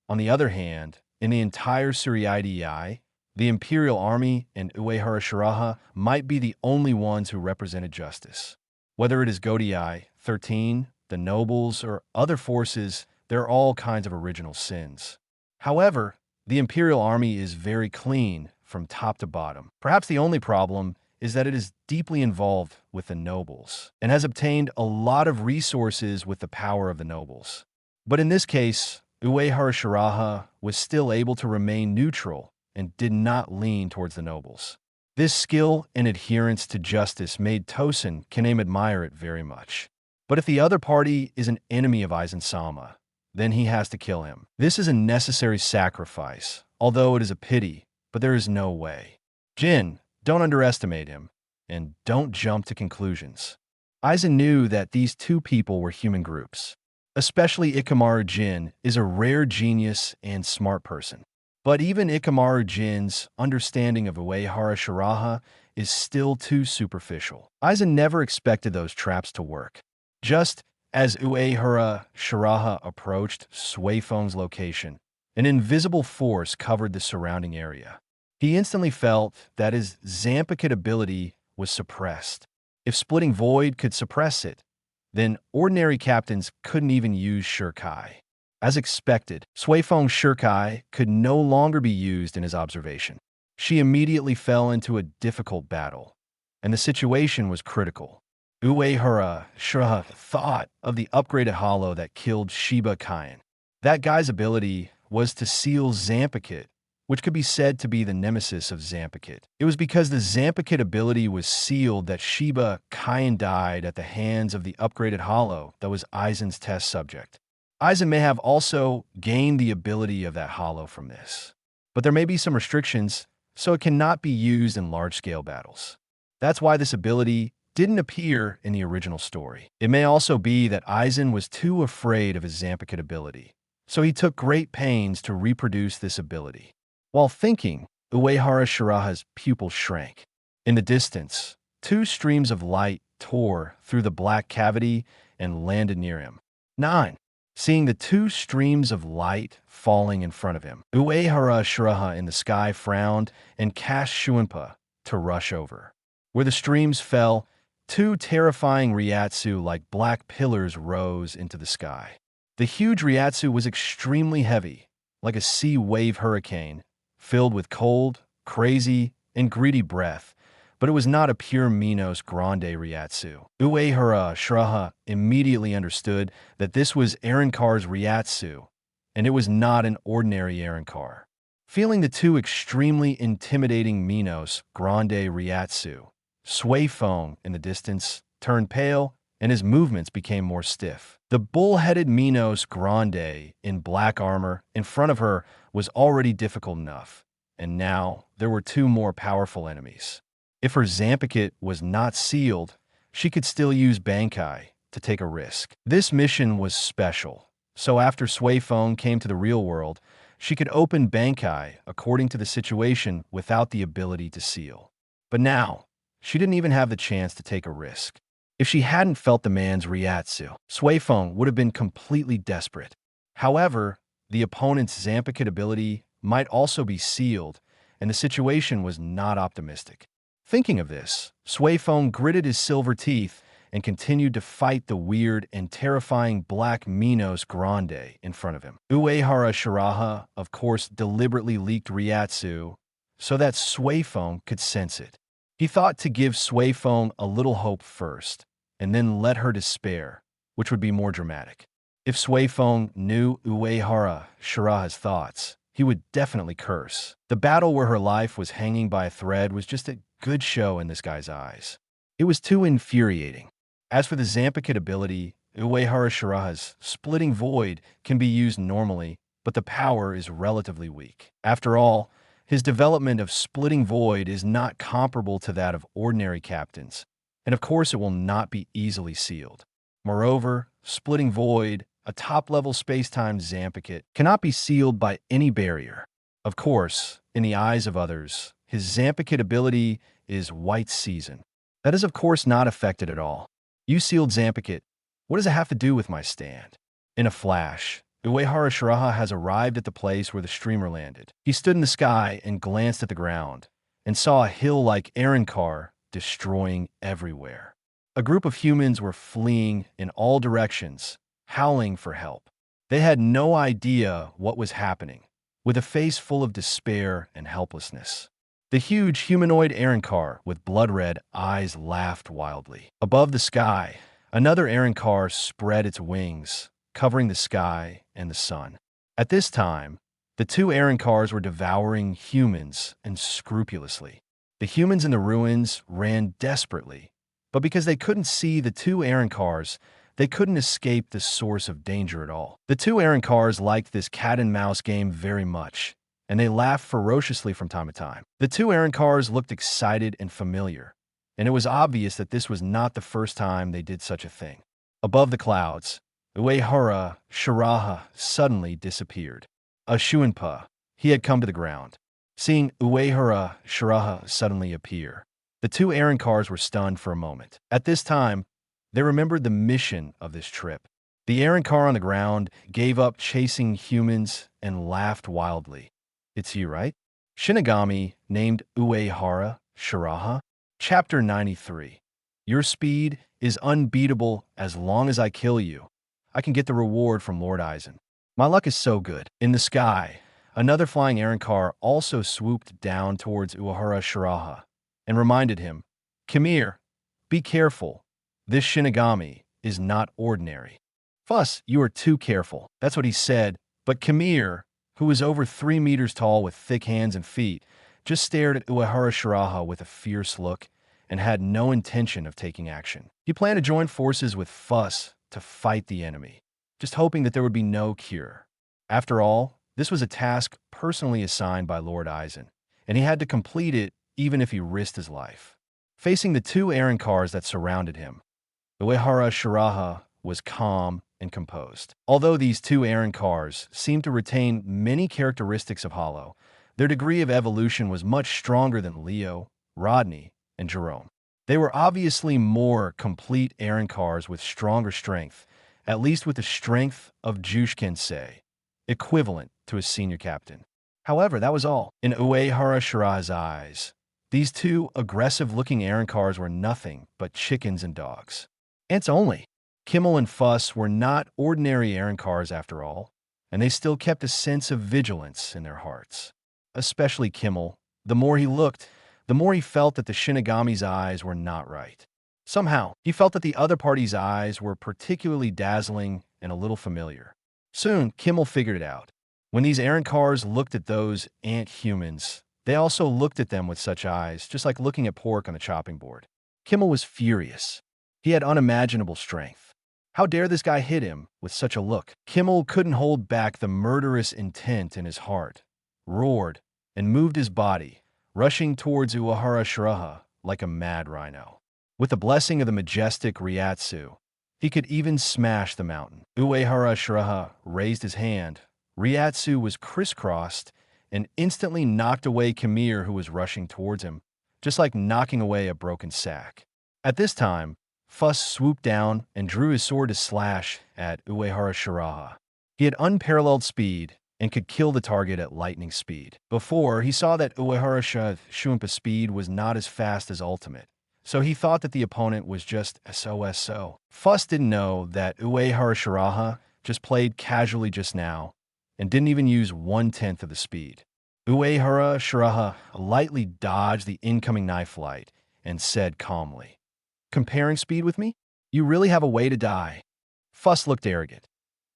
On the other hand, in the entire Suryaidei, the Imperial Army and Uehara Shiraha might be the only ones who represented justice. Whether it is Godei, 13, the nobles, or other forces, there are all kinds of original sins. However, the Imperial Army is very clean from top to bottom. Perhaps the only problem is that it is deeply involved with the nobles and has obtained a lot of resources with the power of the nobles. But in this case, Uehara Shiraha was still able to remain neutral and did not lean towards the nobles. This skill and adherence to justice made Tosen Kaname admire it very much. But if the other party is an enemy of Aizen-sama, then he has to kill him. This is a necessary sacrifice, although it is a pity, but there is no way. Jin, don't underestimate him, and don't jump to conclusions. Aizen knew that these two people were human groups. Especially Ikamaru Jin is a rare genius and smart person. But even Ikamaru Jin's understanding of Uehara Shiraha is still too superficial. Aizen never expected those traps to work. Just as Uehara Shiraha approached Suifeng's location, an invisible force covered the surrounding area. He instantly felt that his Zanpakuto ability was suppressed. If Splitting Void could suppress it, then ordinary captains couldn't even use Shurikai. As expected, Suifeng's Shurikai could no longer be used in his observation. She immediately fell into a difficult battle, and the situation was critical. Uehara Shiraha thought of the upgraded hollow that killed Shiba Kaien. That guy's ability was to seal Zanpakuto, which could be said to be the nemesis of Zanpakuto. It was because the Zanpakuto ability was sealed that Shiba Kaien died at the hands of the upgraded hollow that was Aizen's test subject. Aizen may have also gained the ability of that hollow from this, but there may be some restrictions, so it cannot be used in large-scale battles. That's why this ability didn't appear in the original story. It may also be that Aizen was too afraid of his Zanpakuto ability, so he took great pains to reproduce this ability. While thinking, Uehara Shiraha's pupil shrank. In the distance, two streams of light tore through the black cavity and landed near him. 9. Seeing the two streams of light falling in front of him, Uehara Shiraha in the sky frowned and cast Shuinpa to rush over. Where the streams fell, two terrifying Ryatsu like black pillars rose into the sky. The huge Ryatsu was extremely heavy, like a sea wave hurricane, filled with cold, crazy, and greedy breath, but it was not a pure Minos Grande Ryatsu. Uehara Shiraha immediately understood that this was Arrancar's Ryatsu, and it was not an ordinary Arrancar. Feeling the two extremely intimidating Minos Grande Ryatsu, Suefeng in the distance turned pale, and his movements became more stiff. The bull-headed Minos Grande in black armor in front of her was already difficult enough, and now there were two more powerful enemies. If her Zampicut was not sealed, she could still use Bankai to take a risk. This mission was special, so after Suefeng came to the real world, she could open Bankai according to the situation without the ability to seal. But now, she didn't even have the chance to take a risk. If she hadn't felt the man's Ryatsu, Suefeng would have been completely desperate. However, the opponent's Zampicut ability might also be sealed, and the situation was not optimistic. Thinking of this, Suefeng gritted his silver teeth and continued to fight the weird and terrifying black Minos Grande in front of him. Uehara Shiraha, of course, deliberately leaked Ryatsu so that Suefeng could sense it. He thought to give Suefeng a little hope first, and then let her despair, which would be more dramatic. If Suefeng knew Uehara Shiraha's thoughts, he would definitely curse. The battle where her life was hanging by a thread was just a good show in this guy's eyes. It was too infuriating. As for the Zampicut ability, Uehara Shiraha's Splitting Void can be used normally, but the power is relatively weak. After all, his development of Splitting Void is not comparable to that of ordinary captains, and of course it will not be easily sealed. Moreover, Splitting Void, a top-level space-time Zampicut, cannot be sealed by any barrier. Of course, in the eyes of others, his Zampicut ability is White Season. That is of course not affected at all. You sealed Zampicut. What does it have to do with my stand? In a flash, Uehara Shiraha has arrived at the place where the streamer landed. He stood in the sky and glanced at the ground, and saw a hill like Arrancar destroying everywhere. A group of humans were fleeing in all directions, howling for help. They had no idea what was happening, with a face full of despair and helplessness. The huge humanoid Arrancar with blood-red eyes laughed wildly. Above the sky, another Arrancar spread its wings, covering the sky and the sun. At this time, the two Arrancars were devouring humans unscrupulously. The humans in the ruins ran desperately, but because they couldn't see the two Arrancars, they couldn't escape the source of danger at all. The two Arrancars liked this cat-and-mouse game very much, and they laughed ferociously from time to time. The two Arrancars looked excited and familiar, and it was obvious that this was not the first time they did such a thing. Above the clouds, Uehara Shiraha suddenly disappeared. A Shuinpa, he had come to the ground. Seeing Uehara Shiraha suddenly appear, the two Arrancars were stunned for a moment. At this time, they remembered the mission of this trip. The Arrancar on the ground gave up chasing humans and laughed wildly. It's you, right? Shinigami, named Uehara Shiraha. Chapter 93. Your speed is unbeatable as long as I kill you. I can get the reward from Lord Aizen. My luck is so good. In the sky, another flying Arrancar also swooped down towards Uehara Shiraha and reminded him, "Come here. Be careful. This Shinigami is not ordinary." "Fuss, you are too careful." That's what he said, but Kamir, who was over 3 meters tall with thick hands and feet, just stared at Uehara Shiraha with a fierce look and had no intention of taking action. He planned to join forces with Fuss to fight the enemy, just hoping that there would be no cure. After all, this was a task personally assigned by Lord Aizen, and he had to complete it even if he risked his life. Facing the two Arrancars that surrounded him, Uehara Shiraha was calm and composed. Although these two Arrancars seemed to retain many characteristics of Hollow, Their degree of evolution was much stronger than Leo, Rodney, and Jerome. They were obviously more complete Aaron cars with stronger strength, at least with the strength of Jushkensei, equivalent to a senior captain. However, that was all. In Uehara Shiraha's eyes, these two aggressive-looking Aaron cars were nothing but chickens and dogs. Ants only. Kimmel and Fuss were not ordinary Aaron cars after all, and they still kept a sense of vigilance in their hearts. Especially Kimmel. The more he looked, the more he felt that the Shinigami's eyes were not right. Somehow, he felt that the other party's eyes were particularly dazzling and a little familiar. Soon, Kimmel figured it out. When these Aaron cars looked at those ant humans, they also looked at them with such eyes, just like looking at pork on the chopping board. Kimmel was furious. He had unimaginable strength. How dare this guy hit him with such a look? Kimmel couldn't hold back the murderous intent in his heart, roared, and moved his body, rushing towards Uehara Shiraha like a mad rhino. With the blessing of the majestic Ryatsu, he could even smash the mountain. Uehara Shiraha raised his hand. Ryatsu was crisscrossed and instantly knocked away Khmer, who was rushing towards him, just like knocking away a broken sack. At this time, Fuss swooped down and drew his sword to slash at Uehara Shiraha. He had unparalleled speed and could kill the target at lightning speed. Before, he saw that Uehara Shiraha's speed was not as fast as Ultimate, so he thought that the opponent was just SOSO. Fuss didn't know that Uehara Shiraha just played casually just now and didn't even use 1/10 of the speed. Uehara Shiraha lightly dodged the incoming knife flight and said calmly, "Comparing speed with me? You really have a way to die." Fuss looked arrogant.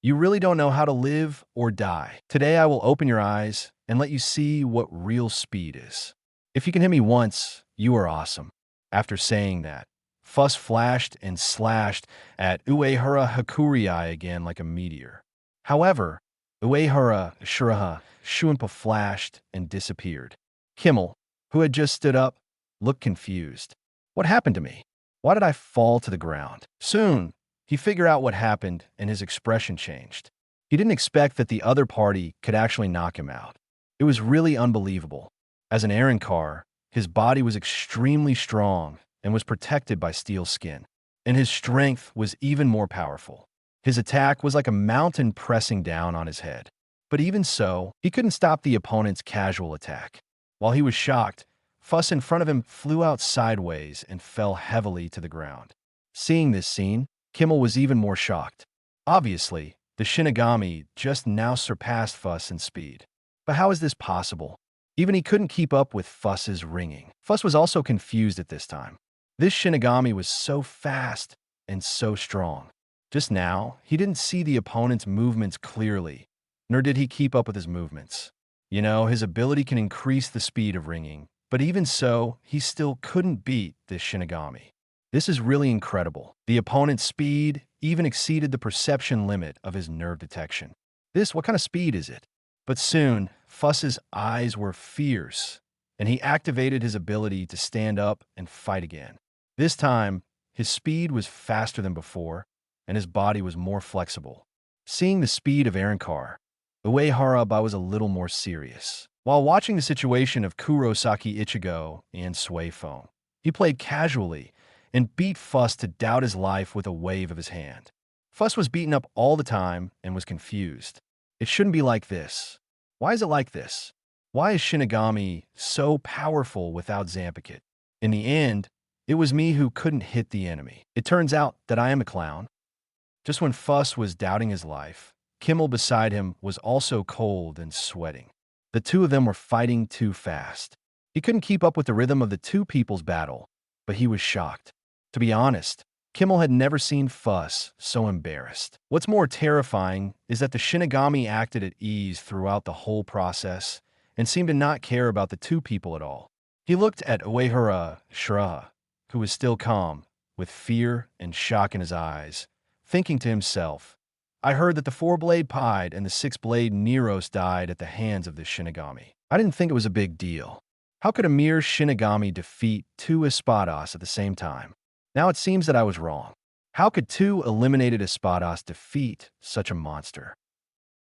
"You really don't know how to live or die. Today I will open your eyes and let you see what real speed is. If you can hit me once, you are awesome." After saying that, Fuss flashed and slashed at Uehara Hakuryai again like a meteor. However, Uehara Shiraha Shuimpa flashed and disappeared. Kimmel, who had just stood up, looked confused. What happened to me? Why did I fall to the ground? Soon, he figured out what happened and his expression changed. He didn't expect that the other party could actually knock him out. It was really unbelievable. As an Aaron car, his body was extremely strong and was protected by steel skin, and his strength was even more powerful. His attack was like a mountain pressing down on his head. But even so, he couldn't stop the opponent's casual attack. While he was shocked, Fuss in front of him flew out sideways and fell heavily to the ground. Seeing this scene, Kimmel was even more shocked. Obviously, the Shinigami just now surpassed Fuss in speed. But how is this possible? Even he couldn't keep up with Fuss's ringing. Fuss was also confused at this time. This Shinigami was so fast and so strong. Just now, he didn't see the opponent's movements clearly, nor did he keep up with his movements. You know, his ability can increase the speed of ringing, but even so, he still couldn't beat this Shinigami. This is really incredible. The opponent's speed even exceeded the perception limit of his nerve detection. What kind of speed is it? But soon, Fuss's eyes were fierce, and he activated his ability to stand up and fight again. This time, his speed was faster than before, and his body was more flexible. Seeing the speed of Aaron Carr, Uehara was a little more serious. While watching the situation of Kurosaki Ichigo and Suefone, he played casually and beat Fuss to doubt his life with a wave of his hand. Fuss was beaten up all the time and was confused. It shouldn't be like this. Why is it like this? Why is Shinigami so powerful without Zanpakuto? In the end, it was me who couldn't hit the enemy. It turns out that I am a clown. Just when Fuss was doubting his life, Kimmel beside him was also cold and sweating. The two of them were fighting too fast. He couldn't keep up with the rhythm of the two people's battle, but he was shocked. To be honest, Kimmel had never seen Fuss so embarrassed. What's more terrifying is that the Shinigami acted at ease throughout the whole process and seemed to not care about the two people at all. He looked at Uehara Shiraha, who was still calm, with fear and shock in his eyes, thinking to himself, I heard that the 4-blade Pied and the 6-blade Neros died at the hands of this Shinigami. I didn't think it was a big deal. How could a mere Shinigami defeat 2 Espadas at the same time? Now it seems that I was wrong. How could 2 eliminated Espadas defeat such a monster?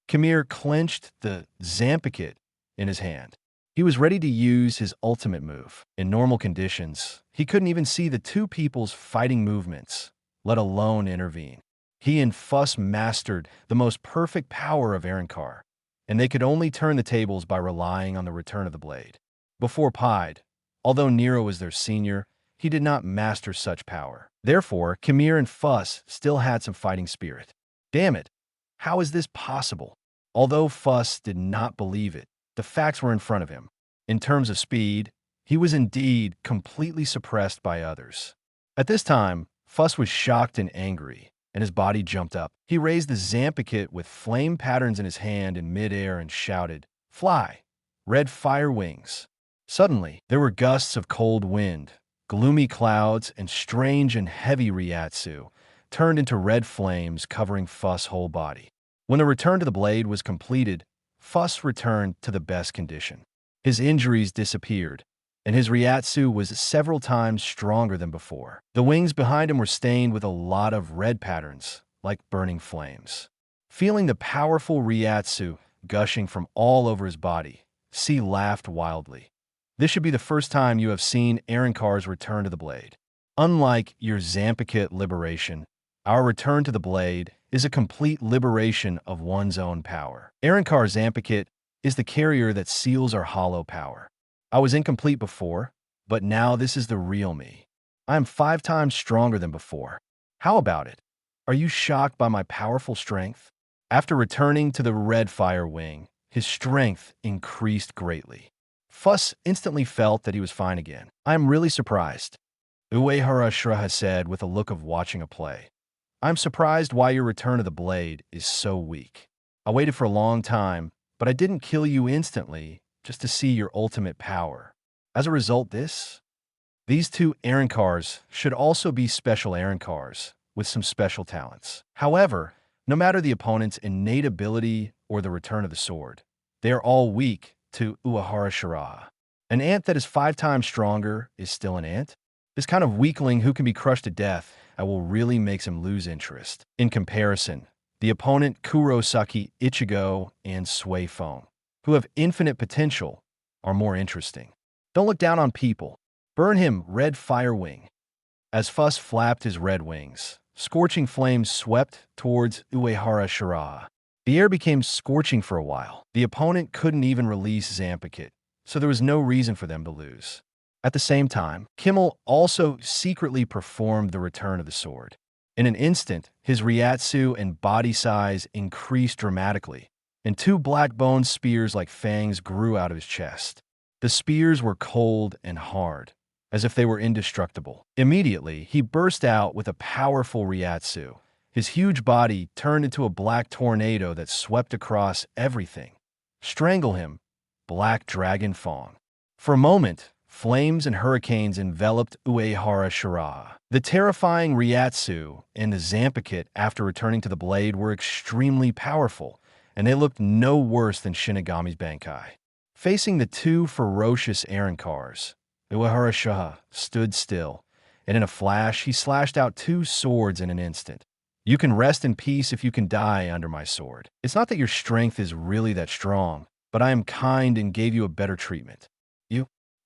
Khmer clenched the Zanpakuto in his hand. He was ready to use his ultimate move. In normal conditions, he couldn't even see the two people's fighting movements, let alone intervene. He and Fuss mastered the most perfect power of Arrancar, and they could only turn the tables by relying on the return of the blade. Before Pied, although Nero was their senior, he did not master such power. Therefore, Khmer and Fuss still had some fighting spirit. Damn it, how is this possible? Although Fuss did not believe it, the facts were in front of him. In terms of speed, he was indeed completely suppressed by others. At this time, Fuss was shocked and angry, and his body jumped up. He raised the Zampakit with flame patterns in his hand in midair and shouted, "Fly, red fire wings." Suddenly, there were gusts of cold wind, gloomy clouds, and strange and heavy Ryatsu turned into red flames covering Fuss' whole body. When the return to the blade was completed, Fuss returned to the best condition. His injuries disappeared, and his Ryatsu was several times stronger than before. The wings behind him were stained with a lot of red patterns, like burning flames. Feeling the powerful Ryatsu gushing from all over his body, C laughed wildly. This should be the first time you have seen Arrancar's return to the blade. Unlike your Zampakit liberation, our return to the blade is a complete liberation of one's own power. Arrancar Zampakit is the carrier that seals our hollow power. I was incomplete before, but now this is the real me. I am 5 times stronger than before. How about it? Are you shocked by my powerful strength? After returning to the red fire wing, his strength increased greatly. Fuss instantly felt that he was fine again. I am really surprised, Uehara Shiraha said with a look of watching a play. I'm surprised why your return to the blade is so weak. I waited for a long time, but I didn't kill you instantly just to see your ultimate power. As a result, these 2 Arrancars should also be special Arrancars with some special talents. However, no matter the opponent's innate ability or the return of the sword, they are all weak to Uehara Shiraha. An ant that is 5 times stronger is still an ant. This kind of weakling who can be crushed to death will really makes him lose interest. In comparison, the opponent Kurosaki, Ichigo, and Suifeng, who have infinite potential, are more interesting. Don't look down on people. Burn him, red fire wing. As Fuss flapped his red wings, scorching flames swept towards Uehara Shiraha. The air became scorching for a while. The opponent couldn't even release Zampakit, so there was no reason for them to lose. At the same time, Kimmel also secretly performed the return of the sword. In an instant, his Ryatsu and body size increased dramatically, and 2 black bone spears like fangs grew out of his chest. The spears were cold and hard, as if they were indestructible. Immediately, he burst out with a powerful Ryatsu. His huge body turned into a black tornado that swept across everything. Strangle him, Black Dragon Fong. For a moment, flames and hurricanes enveloped Uehara Shiraha. The terrifying Ryatsu and the Zampakit after returning to the blade were extremely powerful, and they looked no worse than Shinigami's Bankai. Facing the 2 ferocious Arrancars, Uehara Shiraha stood still, and in a flash he slashed out 2 swords in an instant. You can rest in peace if you can die under my sword. It's not that your strength is really that strong, but I am kind and gave you a better treatment.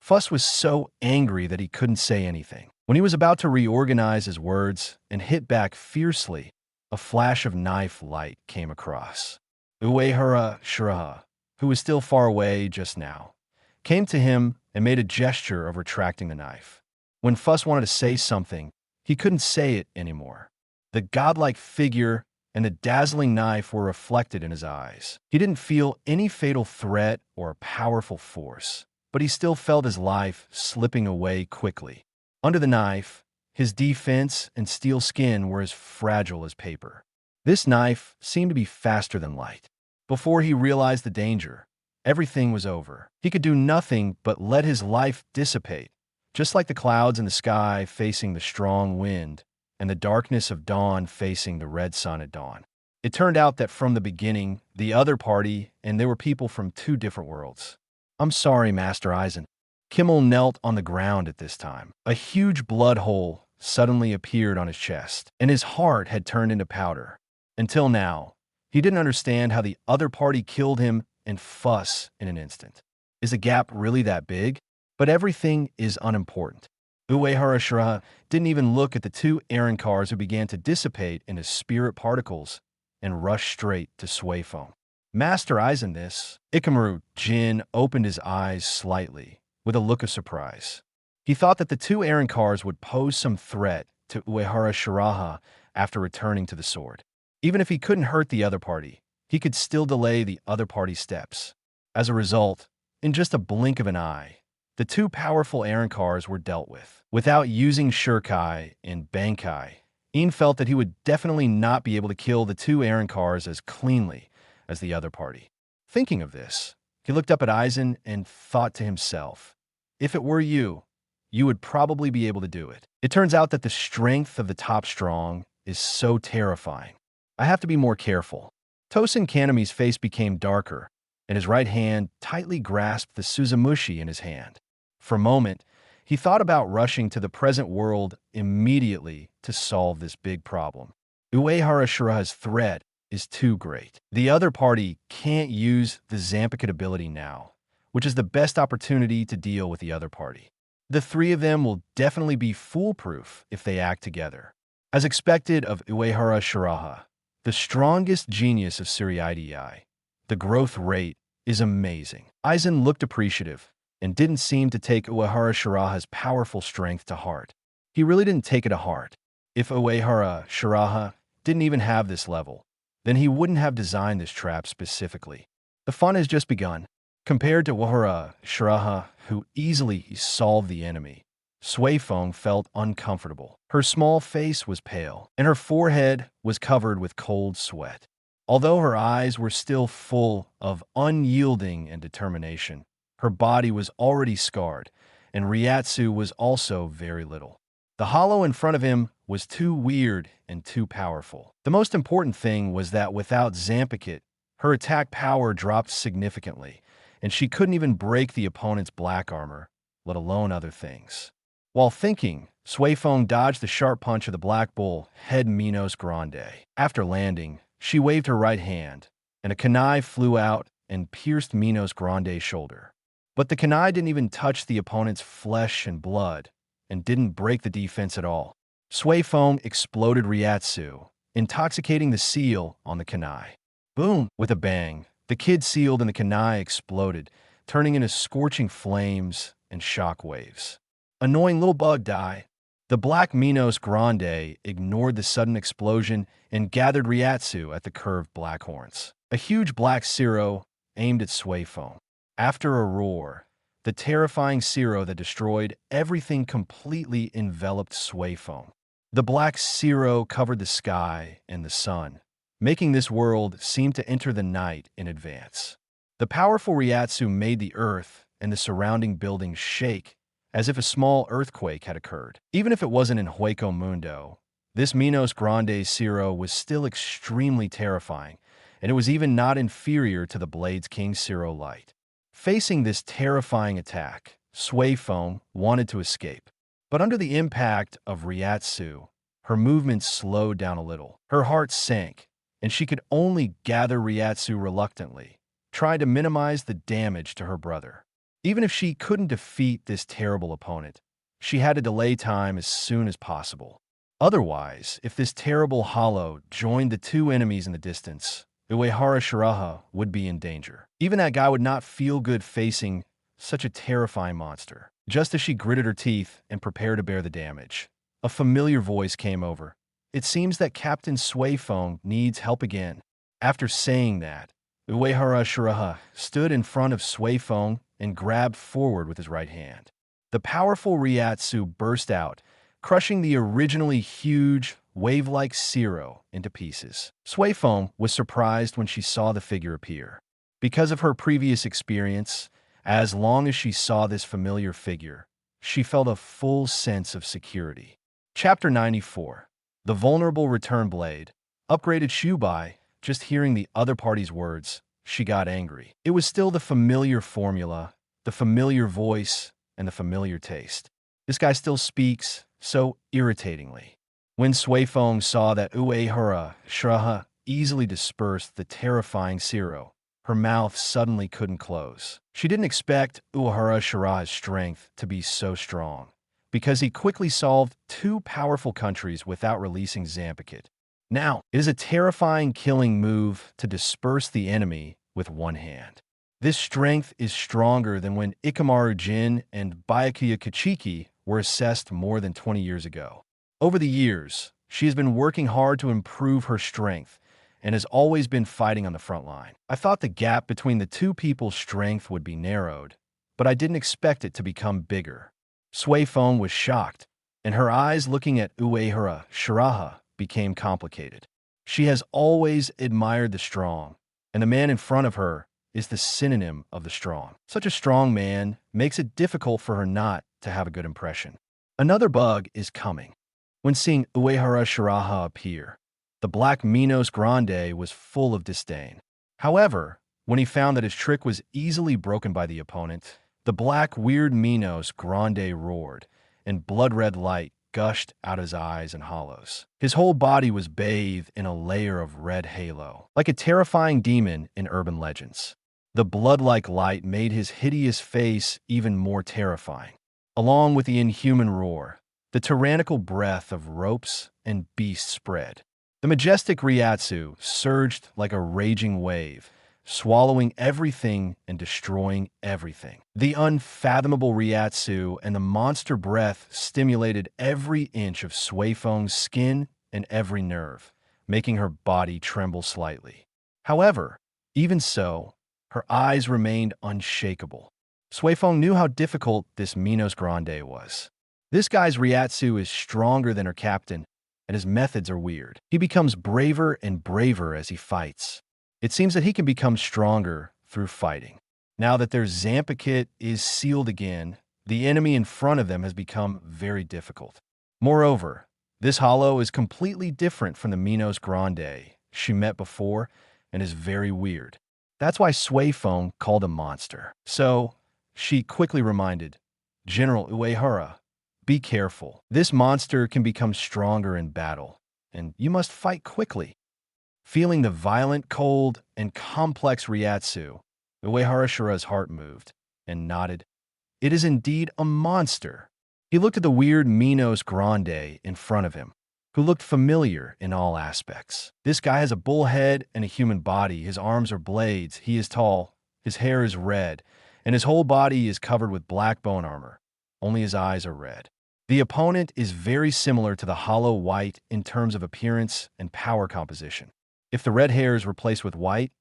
Fuss was so angry that he couldn't say anything. When he was about to reorganize his words and hit back fiercely, a flash of knife light came across. Uehara Shiraha, who was still far away just now, came to him and made a gesture of retracting the knife. When Fuss wanted to say something, he couldn't say it anymore. The godlike figure and the dazzling knife were reflected in his eyes. He didn't feel any fatal threat or powerful force, but he still felt his life slipping away quickly. Under the knife, his defense and steel skin were as fragile as paper. This knife seemed to be faster than light. Before he realized the danger, everything was over. He could do nothing but let his life dissipate, just like the clouds in the sky facing the strong wind and the darkness of dawn facing the red sun at dawn. It turned out that from the beginning, the other party and there were people from 2 different worlds. I'm sorry, Master Eisen. Kimmel knelt on the ground at this time. A huge blood hole suddenly appeared on his chest, and his heart had turned into powder. Until now, he didn't understand how the other party killed him and Fuss in an instant. Is the gap really that big? But everything is unimportant. Uehara Shiraha didn't even look at the two errand cars who began to dissipate into spirit particles and rush straight to Suefeng. Master eyes in this, Ikamaru Jin opened his eyes slightly, with a look of surprise. He thought that the two errand cars would pose some threat to Uehara Shiraha after returning to the sword. Even if he couldn't hurt the other party, he could still delay the other party's steps. As a result, in just a blink of an eye, the two powerful errand cars were dealt with. Without using Shurkai and Bankai, Ian felt that he would definitely not be able to kill the two errand cars as cleanly as the other party. Thinking of this, he looked up at Aizen and thought to himself, if it were you, you would probably be able to do it. It turns out that the strength of the top strong is so terrifying. I have to be more careful. Tosin Kanami's face became darker, and his right hand tightly grasped the Suzumushi in his hand. For a moment, he thought about rushing to the present world immediately to solve this big problem. Uehara Shiraha's threat is too great. The other party can't use the Zampicut ability now, which is the best opportunity to deal with the other party. The three of them will definitely be foolproof if they act together. As expected of Uehara Shiraha, the strongest genius of Suriidei, the growth rate is amazing. Aizen looked appreciative and didn't seem to take Uehara Shiraha's powerful strength to heart. He really didn't take it to heart. If Uehara Shiraha didn't even have this level, then he wouldn't have designed this trap specifically. The fun has just begun. Compared to Uehara Shiraha, who easily solved the enemy, Suefeng felt uncomfortable. Her small face was pale, and her forehead was covered with cold sweat. Although her eyes were still full of unyielding and determination, her body was already scarred, and Ryatsu was also very little. The hollow in front of him was too weird and too powerful. The most important thing was that without Zampicut, her attack power dropped significantly, and she couldn't even break the opponent's black armor, let alone other things. While thinking, Suefeng dodged the sharp punch of the Black Bull, head Minos Grande. After landing, she waved her right hand, and a kunai flew out and pierced Minos Grande's shoulder. But the kunai didn't even touch the opponent's flesh and blood, and didn't break the defense at all. Suefeng exploded Ryatsu, intoxicating the seal on the kunai. Boom! With a bang, the kid sealed in the kunai exploded, turning into scorching flames and shock waves. Annoying little bug die. The black Minos Grande ignored the sudden explosion and gathered Ryatsu at the curved black horns. A huge black Siro aimed at Suefeng. After a roar, the terrifying Siro that destroyed everything completely enveloped Suefeng. The black Siro covered the sky and the sun, making this world seem to enter the night in advance. The powerful Ryatsu made the earth and the surrounding buildings shake as if a small earthquake had occurred. Even if it wasn't in Hueco Mundo, this Minos Grande Siro was still extremely terrifying, and it was even not inferior to the Blades King Siro Light. Facing this terrifying attack, Suefeng wanted to escape. But under the impact of Ryatsu, her movements slowed down a little. Her heart sank, and she could only gather Ryatsu reluctantly, trying to minimize the damage to her brother. Even if she couldn't defeat this terrible opponent, she had to delay time as soon as possible. Otherwise, if this terrible hollow joined the two enemies in the distance, Uehara Shiraha would be in danger. Even that guy would not feel good facing such a terrifying monster. Just as she gritted her teeth and prepared to bear the damage, a familiar voice came over. It seems that Captain Suefeng needs help again. After saying that, Uehara Shiraha stood in front of Suefeng and grabbed forward with his right hand. The powerful Ryatsu burst out, crushing the originally huge, wave-like Siro into pieces. Suefeng was surprised when she saw the figure appear. Because of her previous experience, as long as she saw this familiar figure, she felt a full sense of security. Chapter 94. The Vulnerable Return Blade. Upgraded Shubai. Just hearing the other party's words, she got angry. It was still the familiar formula, the familiar voice, and the familiar taste. This guy still speaks so irritatingly. When Suefeng saw that Uehara Shiraha easily dispersed the terrifying Siro, her mouth suddenly couldn't close. She didn't expect Uehara Shiraha's strength to be so strong, because he quickly solved two powerful countries without releasing Zampicut. Now, it is a terrifying killing move to disperse the enemy with one hand. This strength is stronger than when Ikamaru Jin and Byakuya Kachiki were assessed more than 20 years ago. Over the years, she has been working hard to improve her strength and has always been fighting on the front line. I thought the gap between the two people's strength would be narrowed, but I didn't expect it to become bigger. Suifeng was shocked, and her eyes looking at Uehara Shiraha became complicated. She has always admired the strong, and the man in front of her is the synonym of the strong. Such a strong man makes it difficult for her not to have a good impression. Another bug is coming. When seeing Uehara Shiraha appear, the black Minos Grande was full of disdain. However, when he found that his trick was easily broken by the opponent, the black weird Minos Grande roared, and blood-red light gushed out his eyes and hollows. His whole body was bathed in a layer of red halo, like a terrifying demon in urban legends. The blood-like light made his hideous face even more terrifying. Along with the inhuman roar, the tyrannical breath of ropes and beasts spread. The majestic Ryatsu surged like a raging wave, swallowing everything and destroying everything. The unfathomable Ryatsu and the monster breath stimulated every inch of Suifeng's skin and every nerve, making her body tremble slightly. However, even so, her eyes remained unshakable. Suifeng knew how difficult this Minos Grande was. This guy's Ryatsu is stronger than her captain, and his methods are weird. He becomes braver and braver as he fights. It seems that he can become stronger through fighting. Now that their Zampicut is sealed again, the enemy in front of them has become very difficult. Moreover, this hollow is completely different from the Minos Grande she met before and is very weird. That's why Suifeng called him monster. So, she quickly reminded, General Uehara, be careful. This monster can become stronger in battle, and you must fight quickly. Feeling the violent, cold, and complex Ryatsu, Uehara Shiraha's heart moved and nodded. It is indeed a monster. He looked at the weird Minos Grande in front of him, who looked familiar in all aspects. This guy has a bull head and a human body. His arms are blades. He is tall. His hair is red, and his whole body is covered with black bone armor. Only his eyes are red. The opponent is very similar to the hollow white in terms of appearance and power composition. If the red hair is replaced with white,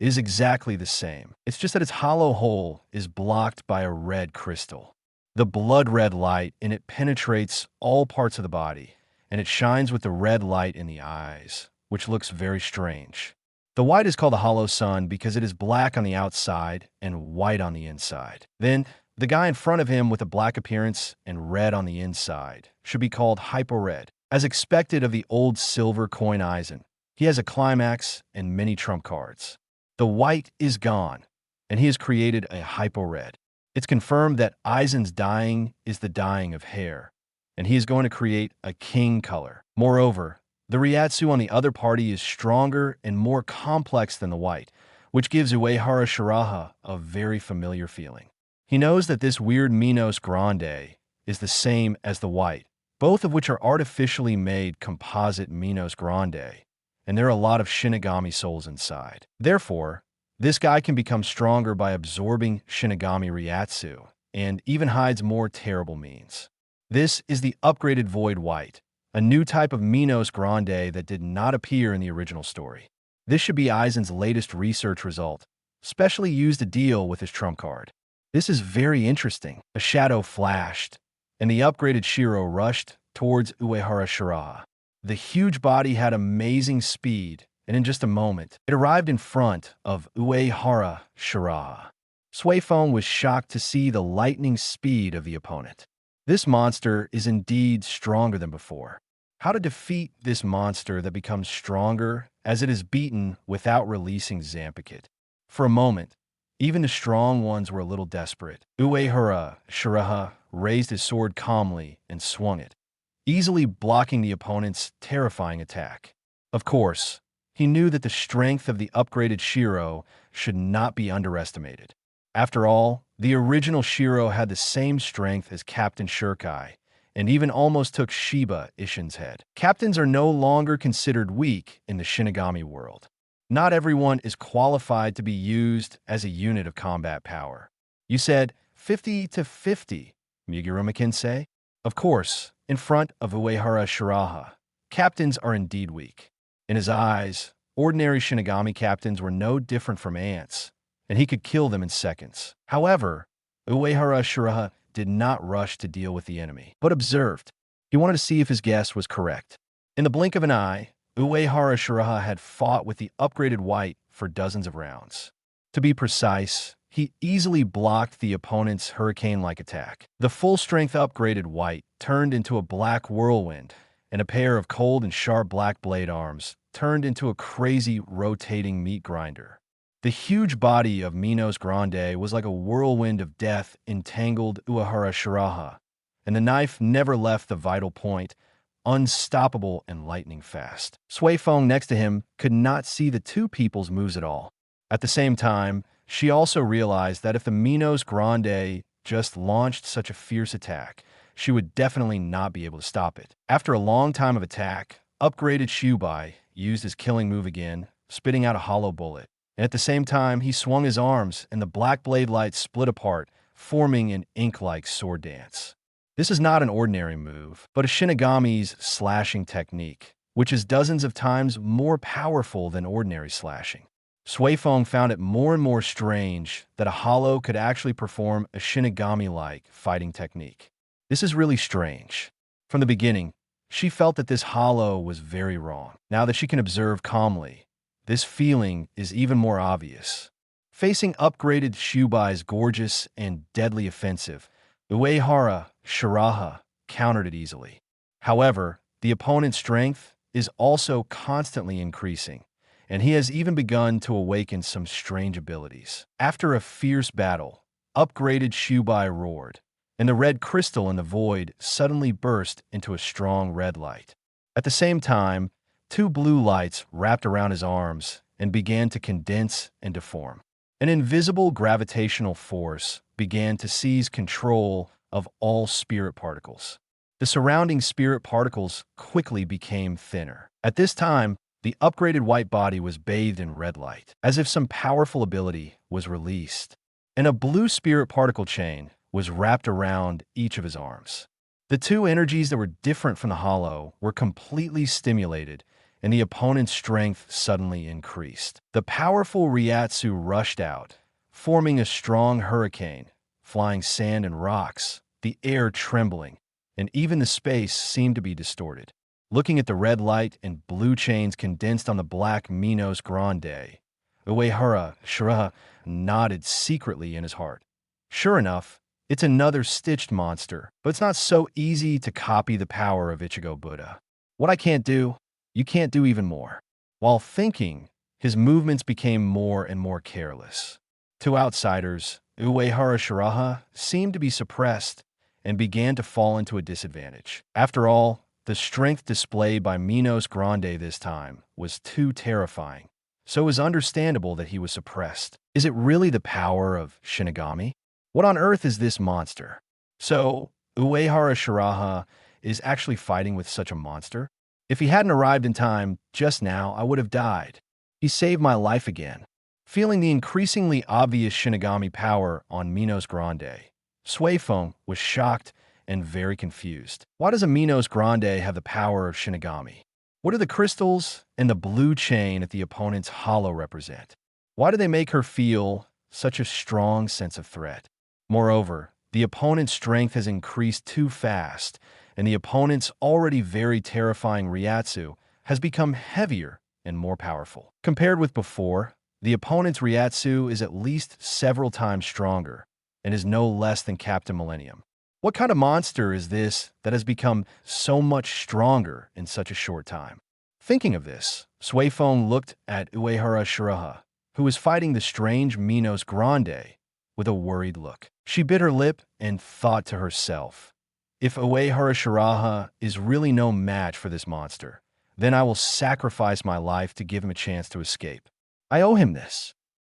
it is exactly the same. It's just that its hollow hole is blocked by a red crystal. The blood-red light in it penetrates all parts of the body, and it shines with the red light in the eyes, which looks very strange. The white is called the hollow sun because it is black on the outside and white on the inside. Then, the guy in front of him with a black appearance and red on the inside should be called hypo-red, as expected of the old silver coin Eisen. He has a climax and many trump cards. The white is gone, and he has created a hypo-red. It's confirmed that Eisen's dyeing is the dyeing of hair, and he is going to create a king color. Moreover, the Ryatsu on the other party is stronger and more complex than the white, which gives Uehara Shiraha a very familiar feeling. He knows that this weird Minos Grande is the same as the white, both of which are artificially made composite Minos Grande, and there are a lot of Shinigami souls inside. Therefore, this guy can become stronger by absorbing Shinigami Ryatsu, and even hides more terrible means. This is the upgraded Void White, a new type of Minos Grande that did not appear in the original story. This should be Eisen's latest research result, specially used to deal with his trump card. This is very interesting. A shadow flashed, and the upgraded Shiro rushed towards Uehara Shiraha. The huge body had amazing speed, and in just a moment, it arrived in front of Uehara Shiraha. Suifeng was shocked to see the lightning speed of the opponent. This monster is indeed stronger than before. How to defeat this monster that becomes stronger as it is beaten without releasing Zampicut? For a moment, even the strong ones were a little desperate. Uehara Shiraha raised his sword calmly and swung it, easily blocking the opponent's terrifying attack. Of course, he knew that the strength of the upgraded Shiro should not be underestimated. After all, the original Shiro had the same strength as Captain Shirkai, and even almost took Shiba Ishin's head. Captains are no longer considered weak in the Shinigami world. Not everyone is qualified to be used as a unit of combat power. You said 50 to 50, Miguruma-kin. Of course, in front of Uehara Shiraha, captains are indeed weak. In his eyes, ordinary Shinigami captains were no different from ants, and he could kill them in seconds. However, Uehara Shiraha did not rush to deal with the enemy, but observed. He wanted to see if his guess was correct. In the blink of an eye, Uehara Shiraha had fought with the upgraded white for dozens of rounds. To be precise, he easily blocked the opponent's hurricane-like attack. The full-strength upgraded white turned into a black whirlwind, and a pair of cold and sharp black blade arms turned into a crazy rotating meat grinder. The huge body of Minos Grande was like a whirlwind of death entangled Uehara Shiraha, and the knife never left the vital point, unstoppable and lightning fast. Sui Feng next to him could not see the two people's moves at all. At the same time, she also realized that if the Minos Grande just launched such a fierce attack, she would definitely not be able to stop it. After a long time of attack, upgraded Shubai used his killing move again, spitting out a hollow bullet. And at the same time, he swung his arms, and the black blade light split apart, forming an ink-like sword dance. This is not an ordinary move, but a Shinigami's slashing technique, which is dozens of times more powerful than ordinary slashing. Sui Feng found it more and more strange that a hollow could actually perform a Shinigami-like fighting technique. This is really strange. From the beginning, she felt that this hollow was very wrong. Now that she can observe calmly, this feeling is even more obvious. Facing upgraded Shubai's gorgeous and deadly offensive, Uehara Shiraha countered it easily. However, the opponent's strength is also constantly increasing, and he has even begun to awaken some strange abilities. After a fierce battle, upgraded Shubai roared, and the red crystal in the void suddenly burst into a strong red light. At the same time, two blue lights wrapped around his arms and began to condense and deform. An invisible gravitational force began to seize control of all spirit particles. The surrounding spirit particles quickly became thinner. At this time, the upgraded white body was bathed in red light, as if some powerful ability was released, and a blue spirit particle chain was wrapped around each of his arms. The two energies that were different from the hollow were completely stimulated, and the opponent's strength suddenly increased. The powerful Ryatsu rushed out, forming a strong hurricane, flying sand and rocks, the air trembling, and even the space seemed to be distorted. Looking at the red light and blue chains condensed on the black Minos Grande, Uehara Shiraha nodded secretly in his heart. Sure enough, it's another stitched monster, but it's not so easy to copy the power of Ichigo Buddha. What I can't do, you can't do even more. While thinking, his movements became more and more careless. To outsiders, Uehara Shiraha seemed to be suppressed and began to fall into a disadvantage. After all, the strength displayed by Minos Grande this time was too terrifying, so it was understandable that he was suppressed. Is it really the power of Shinigami? What on earth is this monster? So, Uehara Shiraha is actually fighting with such a monster? If he hadn't arrived in time just now, I would have died. He saved my life again. Feeling the increasingly obvious Shinigami power on Minos Grande, Sui Feng was shocked and very confused. Why does a Minos Grande have the power of Shinigami? What do the crystals and the blue chain at the opponent's hollow represent? Why do they make her feel such a strong sense of threat? Moreover, the opponent's strength has increased too fast, and the opponent's already very terrifying Ryatsu has become heavier and more powerful. Compared with before, the opponent's Ryatsu is at least several times stronger and is no less than Captain Millennium. What kind of monster is this that has become so much stronger in such a short time? Thinking of this, Sui Feng looked at Uehara Shiraha, who was fighting the strange Minos Grande, with a worried look. She bit her lip and thought to herself, if Uehara Shiraha is really no match for this monster, then I will sacrifice my life to give him a chance to escape. I owe him this.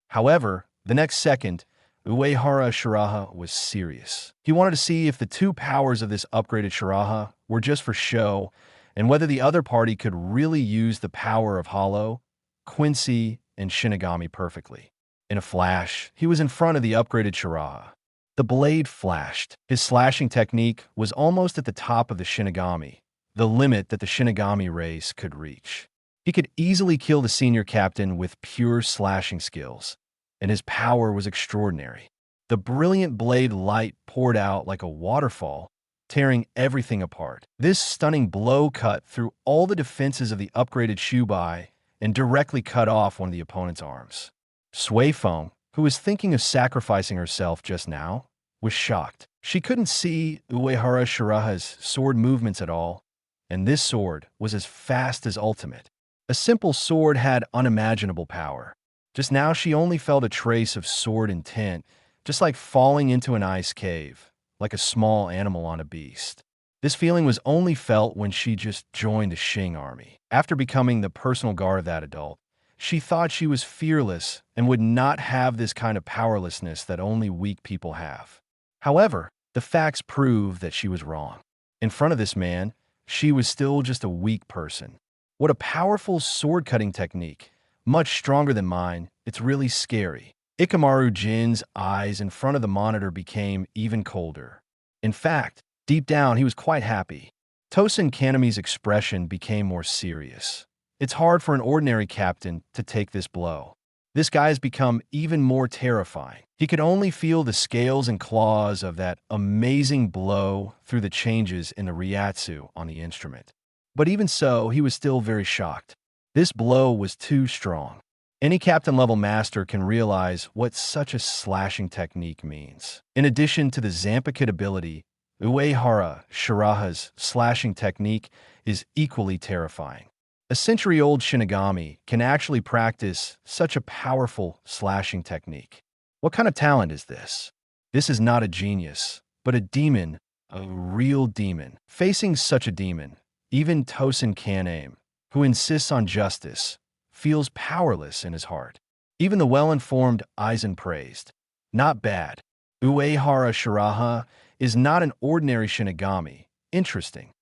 However, the next second, Uehara Shiraha was serious. He wanted to see if the two powers of this upgraded Shiraha were just for show, and whether the other party could really use the power of Hollow, Quincy, and Shinigami perfectly. In a flash, he was in front of the upgraded Shiraha. The blade flashed. His slashing technique was almost at the top of the Shinigami, the limit that the Shinigami race could reach. He could easily kill the senior captain with pure slashing skills, and his power was extraordinary. The brilliant blade light poured out like a waterfall, tearing everything apart. This stunning blow cut through all the defenses of the upgraded Shubai and directly cut off one of the opponent's arms. Suefeng, who was thinking of sacrificing herself just now, was shocked. She couldn't see Uehara Shiraha's sword movements at all, and this sword was as fast as ultimate. A simple sword had unimaginable power. Just now she only felt a trace of sword intent, just like falling into an ice cave, like a small animal on a beast. This feeling was only felt when she just joined the Shing army. After becoming the personal guard of that adult, she thought she was fearless and would not have this kind of powerlessness that only weak people have. However, the facts prove that she was wrong. In front of this man, she was still just a weak person. What a powerful sword-cutting technique. Much stronger than mine. It's really scary. Ikamaru Jin's eyes in front of the monitor became even colder. In fact, deep down, he was quite happy. Tosin Kanemi's expression became more serious. It's hard for an ordinary captain to take this blow. This guy has become even more terrifying. He could only feel the scales and claws of that amazing blow through the changes in the Ryatsu on the instrument. But even so, he was still very shocked. This blow was too strong. Any captain-level master can realize what such a slashing technique means. In addition to the Zanpakuto ability, Uehara Shiraha's slashing technique is equally terrifying. A century-old Shinigami can actually practice such a powerful slashing technique. What kind of talent is this? This is not a genius, but a demon, a real demon. Facing such a demon, even Tosin Kaname, who insists on justice, feels powerless in his heart. Even the well-informed Aizen praised. Not bad. Uehara Shiraha is not an ordinary Shinigami. Interesting.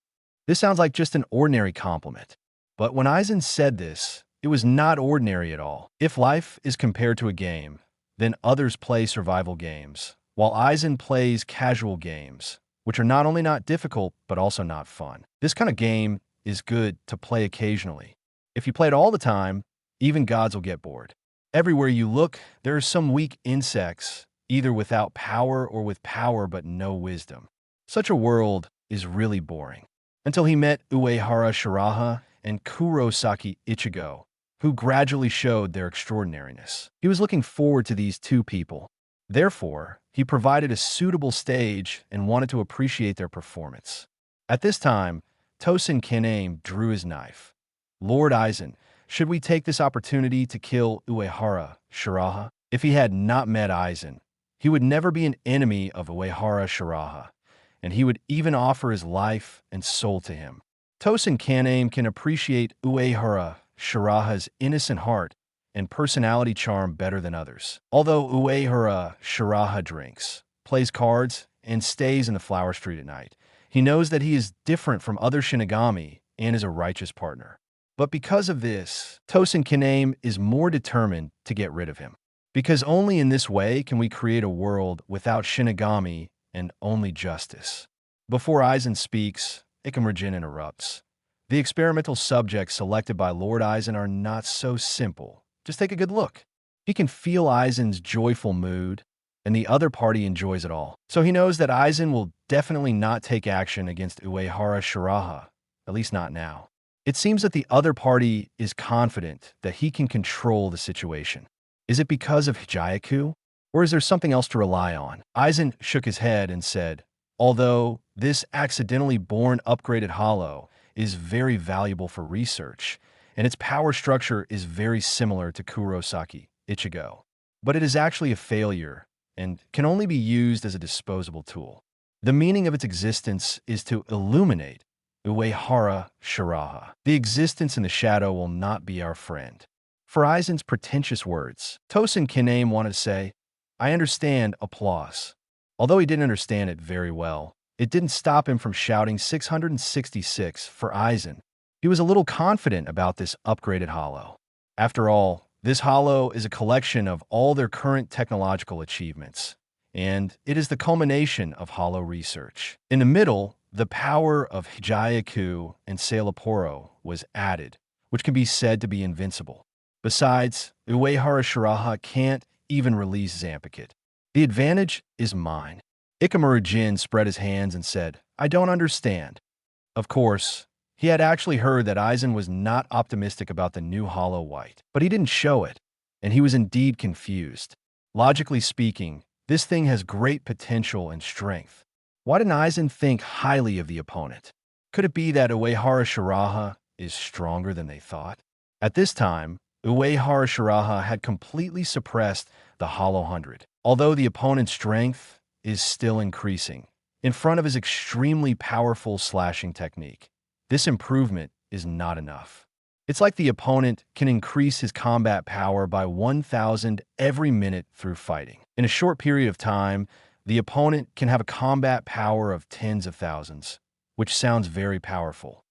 This sounds like just an ordinary compliment. But when Aizen said this, it was not ordinary at all. If life is compared to a game, then others play survival games, while Aizen plays casual games, which are not only not difficult, but also not fun. This kind of game is good to play occasionally. If you play it all the time, even gods will get bored. Everywhere you look, there are some weak insects, either without power or with power but no wisdom. Such a world is really boring. Until he met Uehara Shiraha and Kurosaki Ichigo, who gradually showed their extraordinariness. He was looking forward to these two people. Therefore, he provided a suitable stage and wanted to appreciate their performance. At this time, Tosin Kaname drew his knife. Lord Aizen, should we take this opportunity to kill Uehara Shiraha? If he had not met Aizen, he would never be an enemy of Uehara Shiraha, and he would even offer his life and soul to him. Tosin Kaname can appreciate Uehara Shiraha's innocent heart and personality charm better than others. Although Uehara Shiraha drinks, plays cards, and stays in the Flower Street at night, he knows that he is different from other Shinigami and is a righteous partner. But because of this, Tosin Kaname is more determined to get rid of him. Because only in this way can we create a world without Shinigami and only justice. Before Aizen speaks, Ikamaru interrupts. The experimental subjects selected by Lord Aizen are not so simple. Just take a good look. He can feel Aizen's joyful mood, and the other party enjoys it all. So he knows that Aizen will definitely not take action against Uehara Shiraha, at least not now. It seems that the other party is confident that he can control the situation. Is it because of Hijayaku, or is there something else to rely on? Aizen shook his head and said, although this accidentally born upgraded hollow is very valuable for research, and its power structure is very similar to Kurosaki Ichigo, but it is actually a failure and can only be used as a disposable tool. The meaning of its existence is to illuminate Uehara Shiraha. The existence in the shadow will not be our friend. For Aizen's pretentious words, Tosin Kiname wanted to say, I understand applause. Although he didn't understand it very well, it didn't stop him from shouting 666 for Aizen. He was a little confident about this upgraded hollow. After all, this hollow is a collection of all their current technological achievements, and it is the culmination of hollow research. In the middle, the power of Hijayaku and Sailaporo was added, which can be said to be invincible. Besides, Uehara Shiraha can't even release Zampicut. The advantage is mine. Ikamaru Jin spread his hands and said, I don't understand. Of course, he had actually heard that Aizen was not optimistic about the new Hollow White, but he didn't show it, and he was indeed confused. Logically speaking, this thing has great potential and strength. Why didn't Aizen think highly of the opponent? Could it be that Uehara Shiraha is stronger than they thought? At this time, Uehara Shiraha had completely suppressed the Hollow 100, although the opponent's strength is still increasing. In front of his extremely powerful slashing technique, this improvement is not enough. It's like the opponent can increase his combat power by 1,000 every minute through fighting. In a short period of time, the opponent can have a combat power of tens of thousands, which sounds very powerful.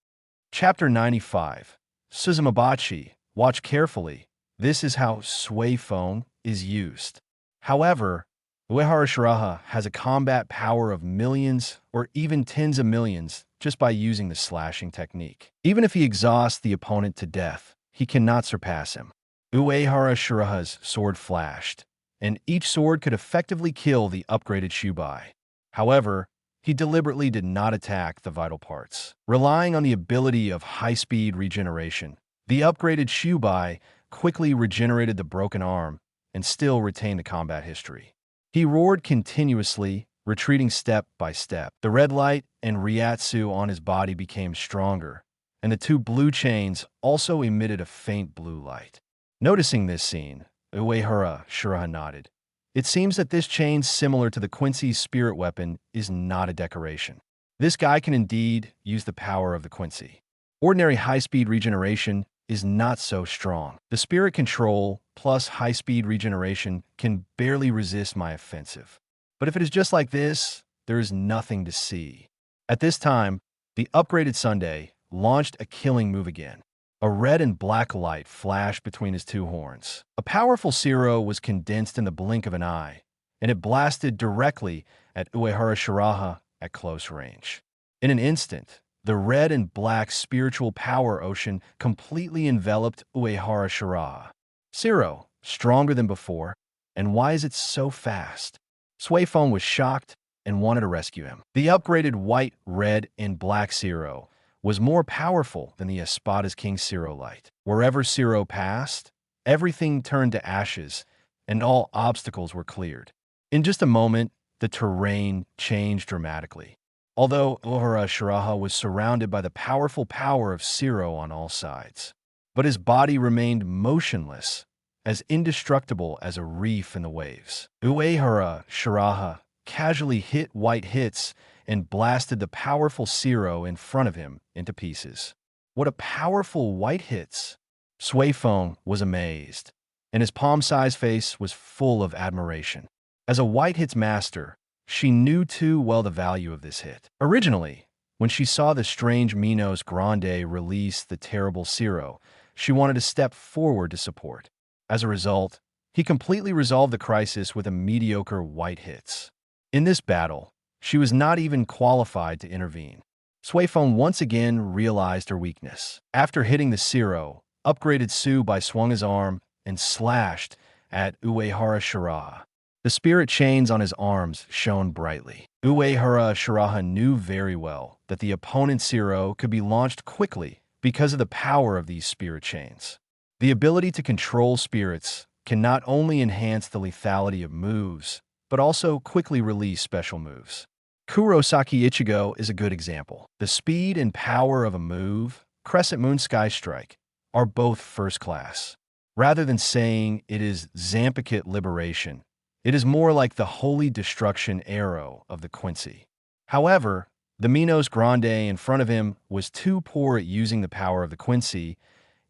Chapter 95. Suzumabachi. Watch carefully. This is how Sway Phone is used. However, Uehara Shiraha has a combat power of millions or even tens of millions just by using the slashing technique. Even if he exhausts the opponent to death, he cannot surpass him. Uehara Shiraha's sword flashed, and each sword could effectively kill the upgraded Shubai. However, he deliberately did not attack the vital parts. Relying on the ability of high-speed regeneration, the upgraded Shubai quickly regenerated the broken arm and still retained the combat history. He roared continuously, retreating step by step. The red light and Ryatsu on his body became stronger, and the two blue chains also emitted a faint blue light. Noticing this scene, Uehara Shiraha nodded. It seems that this chain, similar to the Quincy's spirit weapon, is not a decoration. This guy can indeed use the power of the Quincy. Ordinary high-speed regeneration is not so strong. The spirit control plus high-speed regeneration can barely resist my offensive. But if it is just like this, there is nothing to see. At this time, the upgraded Sunday launched a killing move again. A red and black light flashed between his two horns. A powerful Zero was condensed in the blink of an eye, and it blasted directly at Uehara Shiraha at close range. In an instant, the red and black spiritual power ocean completely enveloped Uehara Shiraha. Zero, stronger than before, and why is it so fast? Suifeng was shocked and wanted to rescue him. The upgraded white, red, and black Zero was more powerful than the Espada's King Zero light. Wherever Zero passed, everything turned to ashes, and all obstacles were cleared. In just a moment, the terrain changed dramatically. Although Uehara Shiraha was surrounded by the powerful power of Zero on all sides, but his body remained motionless, as indestructible as a reef in the waves. Uehara Shiraha casually hit white hits and blasted the powerful Zero in front of him into pieces. What a powerful white hits! Suifeng was amazed, and his palm-sized face was full of admiration. As a white hits master, she knew too well the value of this hit. Originally, when she saw the strange Minos Grande release the terrible Zero, she wanted to step forward to support. As a result, he completely resolved the crisis with a mediocre white hits. In this battle, she was not even qualified to intervene. Suifeng once again realized her weakness. After hitting the Zero, upgraded Subai swung his arm and slashed at Uehara Shiraha. The spirit chains on his arms shone brightly. Uehara Shiraha knew very well that the opponent's Zero could be launched quickly because of the power of these spirit chains. The ability to control spirits can not only enhance the lethality of moves, but also quickly release special moves. Kurosaki Ichigo is a good example. The speed and power of a move, Crescent Moon Sky Strike, are both first class. Rather than saying it is Zampicut Liberation, it is more like the Holy Destruction Arrow of the Quincy. However, The Minos Grande in front of him was too poor at using the power of the Quincy,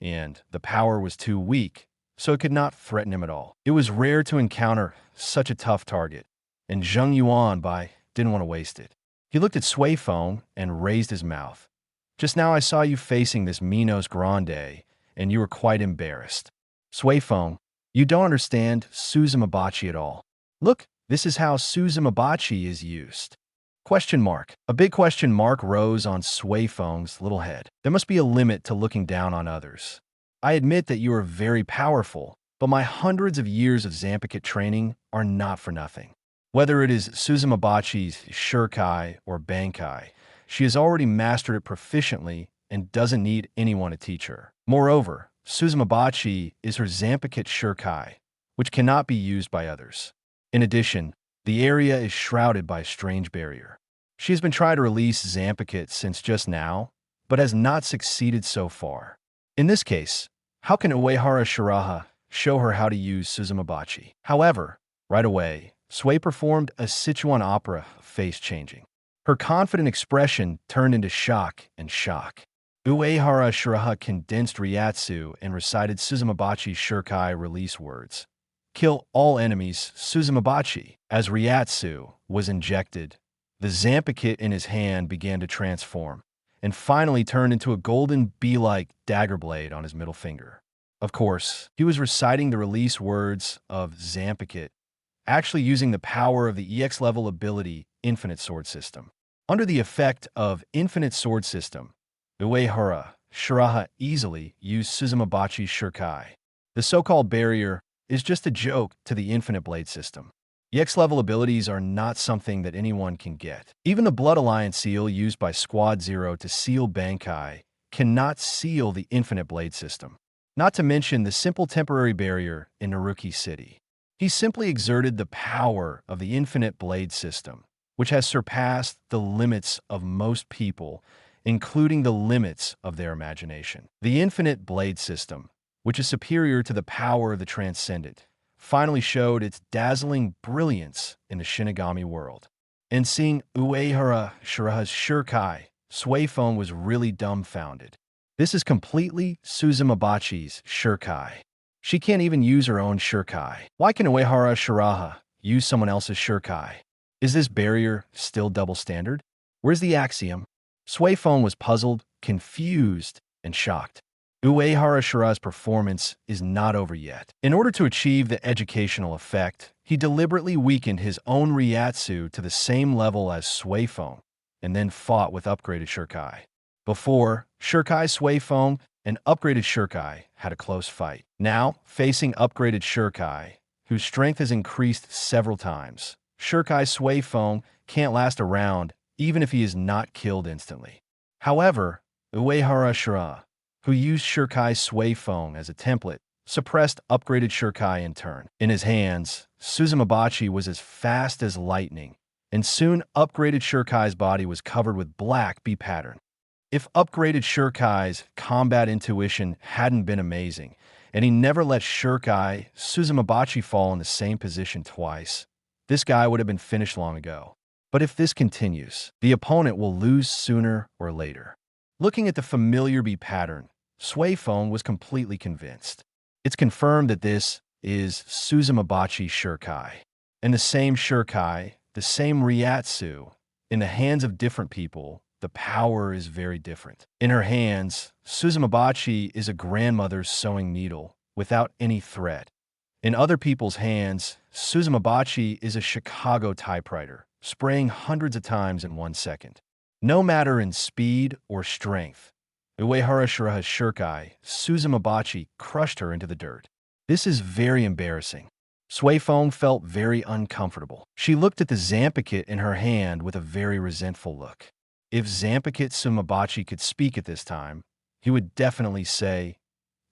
and the power was too weak, so it could not threaten him at all. It was rare to encounter such a tough target, and Zheng Yuan didn't want to waste it. He looked at Sui Feng and raised his mouth. Just now I saw you facing this Minos Grande, and you were quite embarrassed. Sui Feng, you don't understand Suzumabachi at all. Look, this is how Suzumabachi is used. Question mark. A big question mark rose on Sui Feng's little head. There must be a limit to looking down on others. I admit that you are very powerful, but my hundreds of years of Zanpakuto training are not for nothing. Whether it is Suzumabachi's Shirkai or Bankai, she has already mastered it proficiently and doesn't need anyone to teach her. Moreover, Suzumabachi is her Zanpakuto Shirkai, which cannot be used by others. In addition, the area is shrouded by a strange barrier. She has been trying to release Zanpakuto since just now, but has not succeeded so far. In this case, how can Uehara Shiraha show her how to use Suzumabachi? However, right away, Sui performed a Sichuan opera, face-changing. Her confident expression turned into shock and shock. Uehara Shiraha condensed Ryatsu and recited Suzumabachi's Shirkai release words. Kill all enemies, Suzumabachi. As Ryatsu was injected, the Zanpakuto in his hand began to transform, and finally turned into a golden bee-like dagger blade on his middle finger. Of course, he was reciting the release words of Zanpakuto, actually using the power of the EX level ability Infinite Sword System. Under the effect of Infinite Sword System, Uehara Shiraha easily used Suzumabachi's Shirkai. The so-called barrier is just a joke to the Infinite Blade System. EX level abilities are not something that anyone can get. Even the Blood Alliance seal used by Squad Zero to seal Bankai cannot seal the Infinite Blade System. Not to mention the simple temporary barrier in Naruki City. He simply exerted the power of the Infinite Blade System, which has surpassed the limits of most people, including the limits of their imagination. The Infinite Blade System, which is superior to the power of the Transcendent, finally showed its dazzling brilliance in the Shinigami world. And seeing Uehara Shiraha's Shirkai, Sui Feng was really dumbfounded. This is completely Suzumabachi's Shirkai. She can't even use her own Shirkai. Why can Uehara Shiraha use someone else's Shirkai? Is this barrier still double standard? Where's the axiom? Sui Feng was puzzled, confused, and shocked. Uehara Shiraha's performance is not over yet. In order to achieve the educational effect, he deliberately weakened his own Ryatsu to the same level as Sui Feng, and then fought with upgraded Shirkai. Before, Shirkai Sui Feng and upgraded Shirkai had a close fight. Now, facing upgraded Shirkai, whose strength has increased several times, Shirkai Sui Feng can't last a round even if he is not killed instantly. However, Uehara Shiraha, who used Shirkai Sui Feng as a template, suppressed upgraded Shirkai in turn. In his hands, Suzumabachi was as fast as lightning, and soon upgraded Shirkai's body was covered with black bee pattern. If upgraded Shirkai's combat intuition hadn't been amazing, and he never let Shirkai Suzumabachi fall in the same position twice, this guy would have been finished long ago. But if this continues, the opponent will lose sooner or later. Looking at the familiar bee pattern, Sui Feng was completely convinced. It's confirmed that this is Suzumabachi Shirkai. And the same Shirkai, the same Ryatsu, in the hands of different people, the power is very different. In her hands, Suzumabachi is a grandmother's sewing needle without any thread. In other people's hands, Suzumabachi is a Chicago typewriter, spraying hundreds of times in 1 second. No matter in speed or strength, Uehara Shiraha's Shirkai, Suzumabachi, crushed her into the dirt. This is very embarrassing. Sui Feng felt very uncomfortable. She looked at the Zanpakuto in her hand with a very resentful look. If Zanpakuto Suzumabachi could speak at this time, he would definitely say,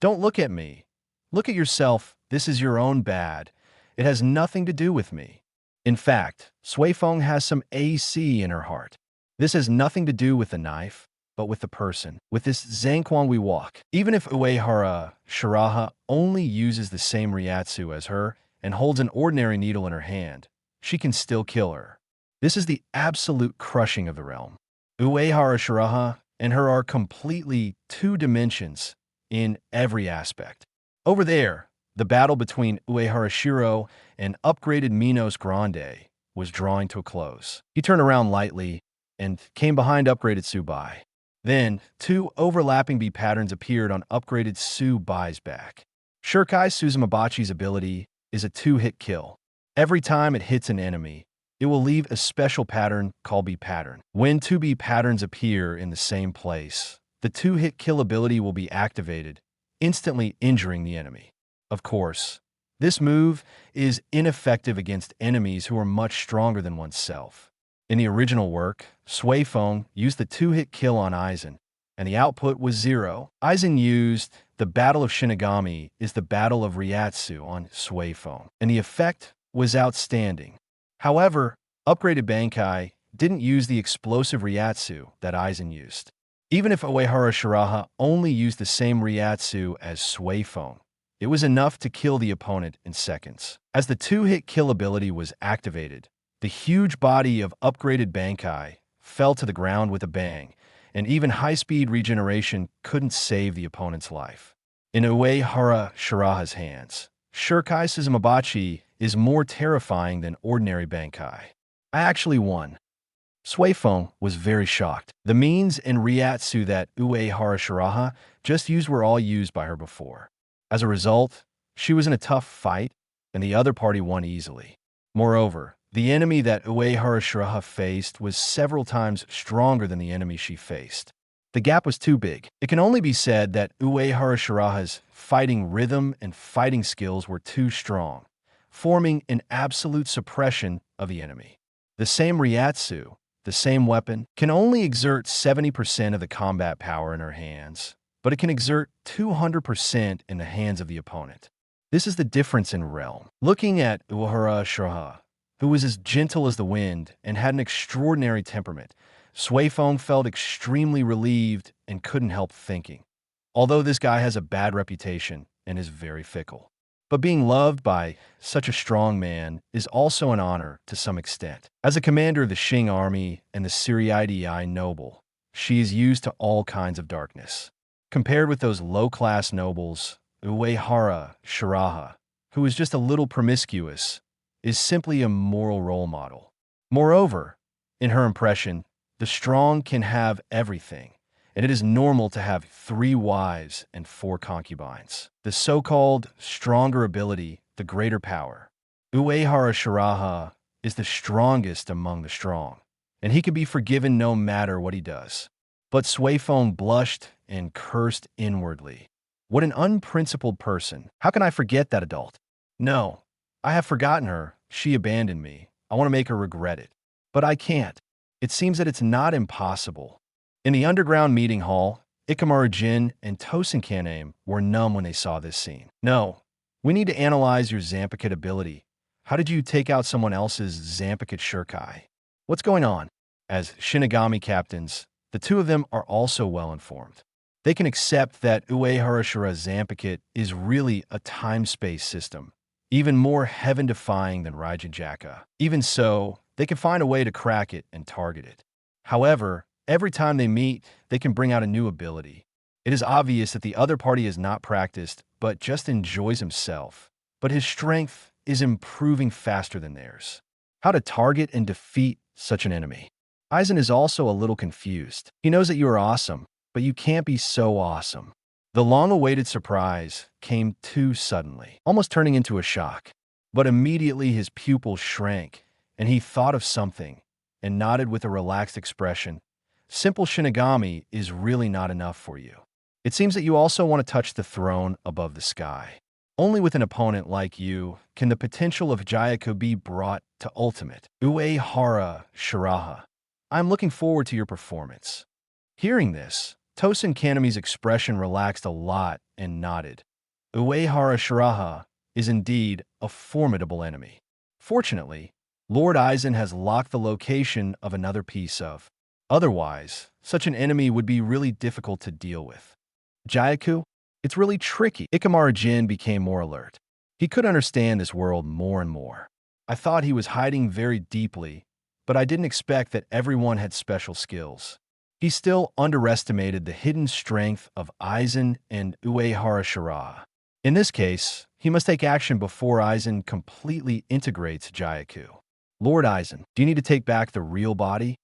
"Don't look at me. Look at yourself. This is your own bad. It has nothing to do with me." In fact, Sui Feng has some AC in her heart. This has nothing to do with the knife, but with the person. With this Zhangquan we walk. Even if Uehara Shiraha only uses the same Ryatsu as her and holds an ordinary needle in her hand, she can still kill her. This is the absolute crushing of the realm. Uehara Shiraha and her are completely two dimensions in every aspect. Over there, the battle between Uehara Shiraha and upgraded Minos Grande was drawing to a close. He turned around lightly and came behind upgraded Tsubai. Then, two overlapping B patterns appeared on upgraded Tsubai's back. Shirkai Suzumabachi's ability is a two-hit kill. Every time it hits an enemy, it will leave a special pattern called B pattern. When two B patterns appear in the same place, the two-hit kill ability will be activated, instantly injuring the enemy. Of course, this move is ineffective against enemies who are much stronger than oneself. In the original work, Suifeng used the two-hit kill on Aizen, and the output was 0. Aizen used the Battle of Shinigami is the Battle of Ryatsu on Suifeng, and the effect was outstanding. However, upgraded Bankai didn't use the explosive Ryatsu that Aizen used. Even if Uehara Shiraha only used the same Ryatsu as Suifeng, it was enough to kill the opponent in seconds. As the two-hit kill ability was activated, the huge body of upgraded Bankai fell to the ground with a bang, and even high-speed regeneration couldn't save the opponent's life. In Uehara Shiraha's hands, Shirkai Suzumabachi is more terrifying than ordinary Bankai. I actually won. Suifeng was very shocked. The means and Ryatsu that Uehara Shiraha just used were all used by her before. As a result, she was in a tough fight, and the other party won easily. Moreover, the enemy that Uehara Shiraha faced was several times stronger than the enemy she faced. The gap was too big. It can only be said that Uehara Shiraha's fighting rhythm and fighting skills were too strong, forming an absolute suppression of the enemy. The same Ryatsu, the same weapon, can only exert 70% of the combat power in her hands, but it can exert 200% in the hands of the opponent. This is the difference in realm. Looking at Uehara Shiraha, who was as gentle as the wind and had an extraordinary temperament, Suifeng felt extremely relieved and couldn't help thinking. Although this guy has a bad reputation and is very fickle, but being loved by such a strong man is also an honor to some extent. As a commander of the Xing army and the Siriidii noble, she is used to all kinds of darkness. Compared with those low-class nobles, Uehara Shiraha, who is just a little promiscuous, is simply a moral role model. Moreover, in her impression, the strong can have everything, and it is normal to have 3 wives and 4 concubines. The so-called stronger ability, the greater power. Uehara Shiraha is the strongest among the strong, and he can be forgiven no matter what he does. But Suifeng blushed and cursed inwardly. What an unprincipled person. How can I forget that adult? No, I have forgotten her. She abandoned me. I want to make her regret it. But I can't. It seems that it's not impossible. In the underground meeting hall, Ikamaru Jin and Tosen Kaname were numb when they saw this scene. No, we need to analyze your Zampakuto ability. How did you take out someone else's Zampakuto Shirkai? What's going on? As Shinigami captains, the two of them are also well informed. They can accept that Uehara Shiraha's Zampakuto is really a time-space system, even more heaven-defying than Raijin Jaka. Even so, they can find a way to crack it and target it. However, every time they meet, they can bring out a new ability. It is obvious that the other party is not practiced, but just enjoys himself. But his strength is improving faster than theirs. How to target and defeat such an enemy? Aizen is also a little confused. He knows that you are awesome, but you can't be so awesome. The long-awaited surprise came too suddenly, almost turning into a shock. But immediately his pupils shrank, and he thought of something, and nodded with a relaxed expression. Simple Shinigami is really not enough for you. It seems that you also want to touch the throne above the sky. Only with an opponent like you can the potential of Jayaku be brought to ultimate. Uehara Shiraha, I'm looking forward to your performance. Hearing this, Tosen Kaname's expression relaxed a lot and nodded. Uehara Shiraha is indeed a formidable enemy. Fortunately, Lord Aizen has locked the location of another piece of. Otherwise, such an enemy would be really difficult to deal with. Jayaku, it's really tricky. Ikamaru Jin became more alert. He could understand this world more and more. I thought he was hiding very deeply, but I didn't expect that everyone had special skills. He still underestimated the hidden strength of Aizen and Uehara Shiraha. In this case, he must take action before Aizen completely integrates Jayaku. Lord Aizen, do you need to take back the real body?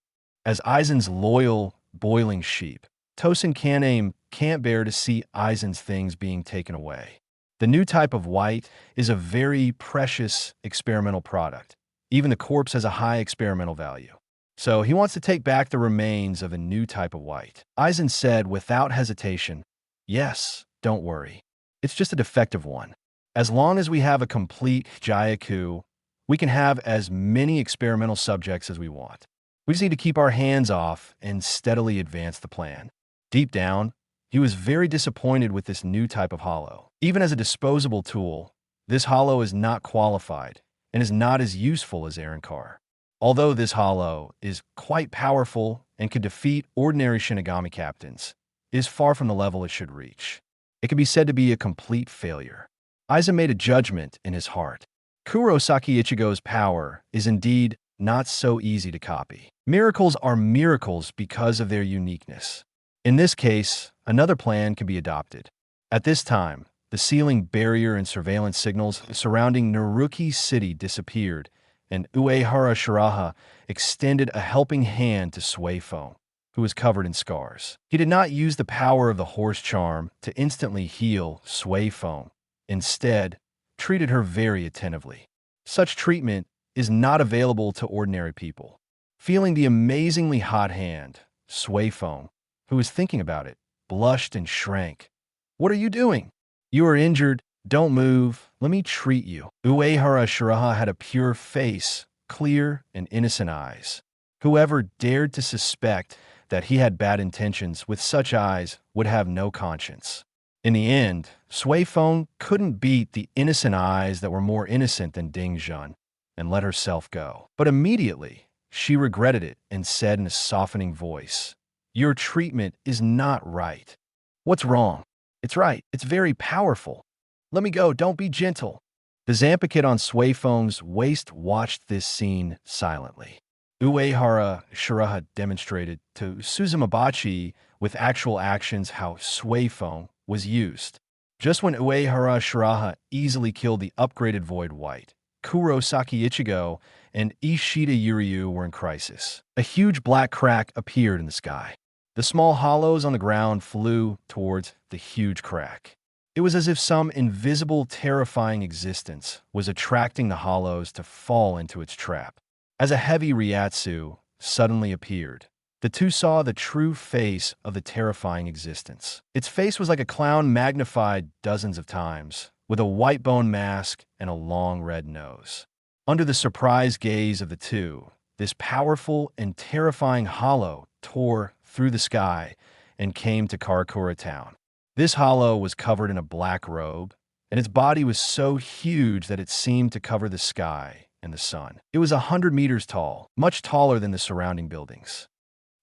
As Aizen's loyal, boiling sheep, Tosin Kaname can't bear to see Aizen's things being taken away. The new type of white is a very precious experimental product. Even the corpse has a high experimental value. So he wants to take back the remains of a new type of white. Aizen said without hesitation, "Yes, don't worry. It's just a defective one. As long as we have a complete Jayaku, we can have as many experimental subjects as we want. We just need to keep our hands off and steadily advance the plan." Deep down, he was very disappointed with this new type of hollow. Even as a disposable tool, this hollow is not qualified and is not as useful as Aaronkar. Although this hollow is quite powerful and could defeat ordinary Shinigami captains, it is far from the level it should reach. It can be said to be a complete failure. Aizen made a judgment in his heart. Kurosaki Ichigo's power is indeed not so easy to copy. Miracles are miracles because of their uniqueness. In this case, another plan can be adopted. At this time, the ceiling barrier and surveillance signals surrounding Naruki City disappeared, and Uehara Shiraha extended a helping hand to Suefeng, who was covered in scars. He did not use the power of the horse charm to instantly heal Suefeng. Instead, treated her very attentively. Such treatment is not available to ordinary people. Feeling the amazingly hot hand, Suefeng, who was thinking about it, blushed and shrank. "What are you doing? You are injured. Don't move. Let me treat you." Uehara Shiraha had a pure face, clear and innocent eyes. Whoever dared to suspect that he had bad intentions with such eyes would have no conscience. In the end, Suefeng couldn't beat the innocent eyes that were more innocent than Ding Zhun and let herself go. But immediately, she regretted it and said in a softening voice, "Your treatment is not right." "What's wrong?" "It's right. It's very powerful." "Let me go. Don't be gentle." The Zanpakuto on Suefeng's waist watched this scene silently. Uehara Shiraha demonstrated to Suzumabachi with actual actions how Suefeng was used. Just when Uehara Shiraha easily killed the upgraded Void White, Kurosaki Ichigo and Ishida Yuryu were in crisis. A huge black crack appeared in the sky. The small hollows on the ground flew towards the huge crack. It was as if some invisible, terrifying existence was attracting the hollows to fall into its trap. As a heavy Ryatsu suddenly appeared, the two saw the true face of the terrifying existence. Its face was like a clown magnified dozens of times, with a white bone mask and a long red nose. Under the surprised gaze of the two, this powerful and terrifying hollow tore through the sky and came to Karakura town. This hollow was covered in a black robe, and its body was so huge that it seemed to cover the sky and the sun. It was 100 meters tall, much taller than the surrounding buildings.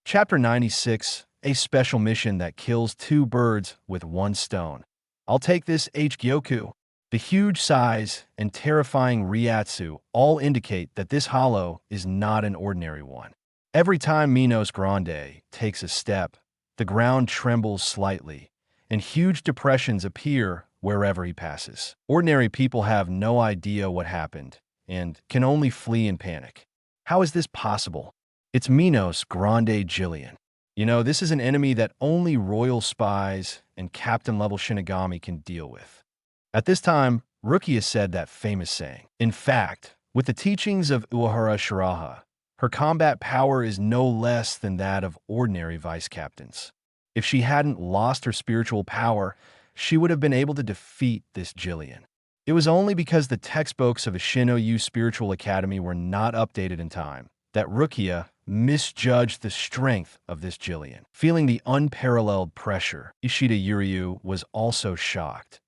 Chapter 96, a special mission that kills two birds with one stone. I'll take this H-Gyoku. The huge size and terrifying Ryatsu all indicate that this hollow is not an ordinary one. Every time Minos Grande takes a step, the ground trembles slightly, and huge depressions appear wherever he passes. Ordinary people have no idea what happened and can only flee in panic. How is this possible? It's Minos Grande Jillian. You know, this is an enemy that only royal spies and captain-level Shinigami can deal with. At this time, Rukia said that famous saying. In fact, with the teachings of Uehara Shiraha, her combat power is no less than that of ordinary vice captains. If she hadn't lost her spiritual power, she would have been able to defeat this Jillian. It was only because the textbooks of a Shinagawa Spiritual Academy were not updated in time that Rukia misjudged the strength of this Jillian. Feeling the unparalleled pressure, Ishida Yuryu was also shocked.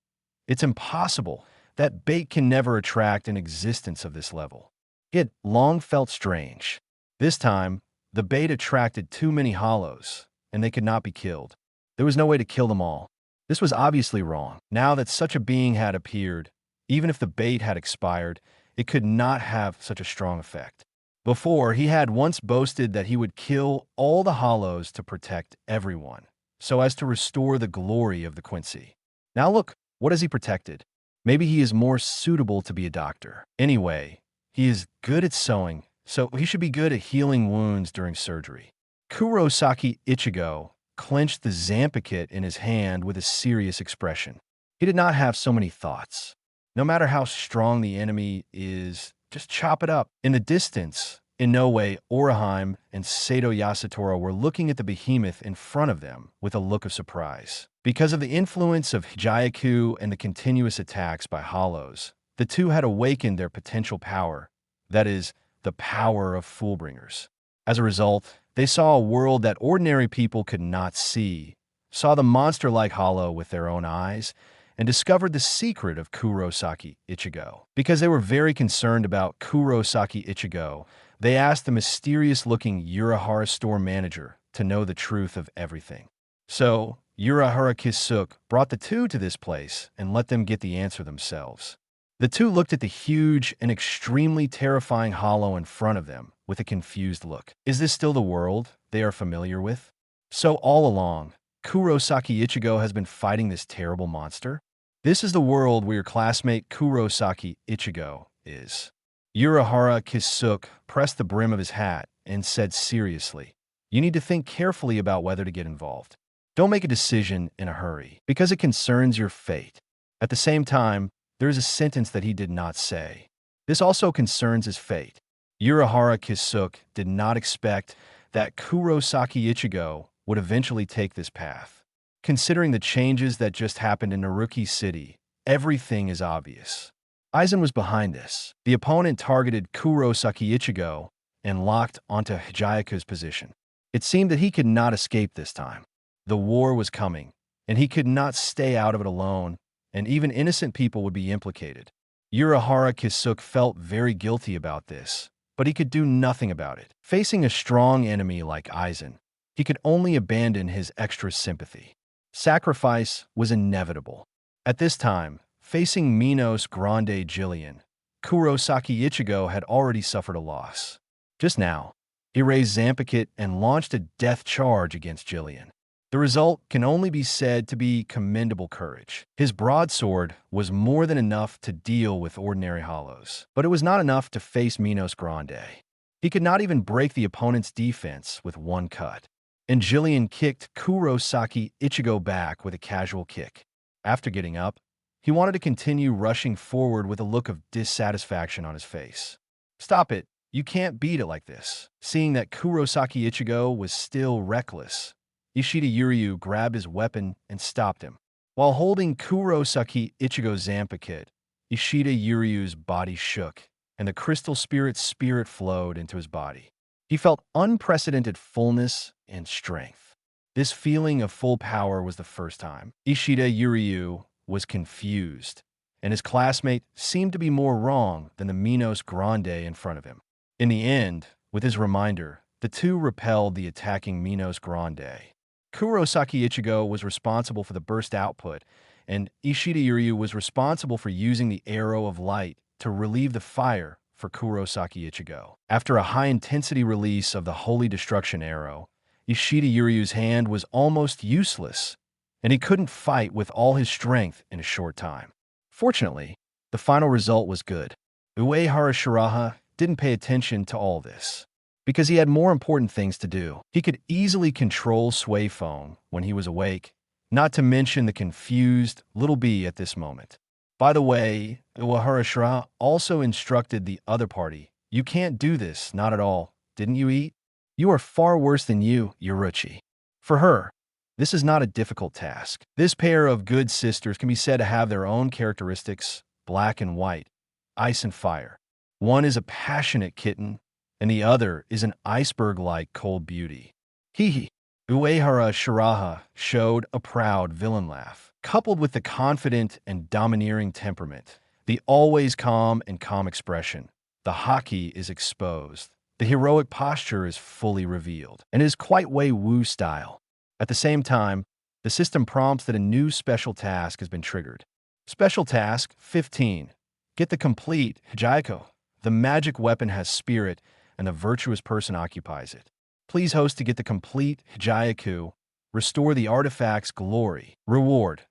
It's impossible. That bait can never attract an existence of this level. It long felt strange. This time, the bait attracted too many hollows, and they could not be killed. There was no way to kill them all. This was obviously wrong. Now that such a being had appeared, even if the bait had expired, it could not have such a strong effect. Before, he had once boasted that he would kill all the hollows to protect everyone, so as to restore the glory of the Quincy. Now look, what has he protected? Maybe he is more suitable to be a doctor. Anyway, he is good at sewing, so he should be good at healing wounds during surgery. Kurosaki Ichigo clenched the Zampakit in his hand with a serious expression. He did not have so many thoughts. No matter how strong the enemy is, just chop it up. In the distance, Inoue, Oraheim, and Sato Yasutora were looking at the behemoth in front of them with a look of surprise. Because of the influence of Hijayaku and the continuous attacks by hollows, the two had awakened their potential power, that is, the power of Foolbringers. As a result, they saw a world that ordinary people could not see, saw the monster-like hollow with their own eyes, and discovered the secret of Kurosaki Ichigo. Because they were very concerned about Kurosaki Ichigo, they asked the mysterious-looking Uehara store manager to know the truth of everything. So, Uehara Kisuk brought the two to this place and let them get the answer themselves. The two looked at the huge and extremely terrifying hollow in front of them with a confused look. Is this still the world they are familiar with? So all along, Kurosaki Ichigo has been fighting this terrible monster? This is the world where your classmate Kurosaki Ichigo is. Uehara Kisuk pressed the brim of his hat and said seriously, "You need to think carefully about whether to get involved. Don't make a decision in a hurry, because it concerns your fate." At the same time, there is a sentence that he did not say. This also concerns his fate. Uehara Kisuk did not expect that Kurosaki Ichigo would eventually take this path. Considering the changes that just happened in Naruki City, everything is obvious. Aizen was behind this. The opponent targeted Kurosaki Ichigo and locked onto Hijayaku's position. It seemed that he could not escape this time. The war was coming, and he could not stay out of it alone, and even innocent people would be implicated. Uehara Kisuk felt very guilty about this, but he could do nothing about it. Facing a strong enemy like Aizen, he could only abandon his extra sympathy. Sacrifice was inevitable. At this time, facing Minos Grande Jillian, Kurosaki Ichigo had already suffered a loss. Just now, he raised Zampakit and launched a death charge against Jillian. The result can only be said to be commendable courage. His broadsword was more than enough to deal with ordinary hollows, but it was not enough to face Minos Grande. He could not even break the opponent's defense with one cut. And Jillian kicked Kurosaki Ichigo back with a casual kick. After getting up, he wanted to continue rushing forward with a look of dissatisfaction on his face. "Stop it. You can't beat it like this." Seeing that Kurosaki Ichigo was still reckless, Ishida Yuryu grabbed his weapon and stopped him. While holding Kurosaki Ichigo's Zampakit, Ishida Yuryu's body shook, and the crystal spirit's spirit flowed into his body. He felt unprecedented fullness and strength. This feeling of full power was the first time. Ishida Yuryu was confused, and his classmate seemed to be more wrong than the Minos Grande in front of him. In the end, with his reminder, the two repelled the attacking Minos Grande. Kurosaki Ichigo was responsible for the burst output, and Ishida Yuryu was responsible for using the arrow of light to relieve the fire for Kurosaki Ichigo. After a high-intensity release of the Holy Destruction Arrow, Ishida Yuryu's hand was almost useless, and he couldn't fight with all his strength in a short time. Fortunately, the final result was good. Uehara Shiraha didn't pay attention to all this, because he had more important things to do. He could easily control Sway Phone when he was awake, not to mention the confused little bee at this moment. By the way, Uehara Shiraha also instructed the other party, "You can't do this, not at all. Didn't you eat? You are far worse than you, Yoruchi." For her, this is not a difficult task. This pair of good sisters can be said to have their own characteristics, black and white, ice and fire. One is a passionate kitten, and the other is an iceberg-like cold beauty. Hee. Uehara Shiraha showed a proud villain laugh. Coupled with the confident and domineering temperament, the always calm and calm expression, the haki is exposed. The heroic posture is fully revealed, and is quite Wei Wu style. At the same time, the system prompts that a new special task has been triggered. Special Task 15. Get the complete Hijaiko. The magic weapon has spirit, and the virtuous person occupies it. Please host to get the complete Hyaku, restore the artifact's glory, reward,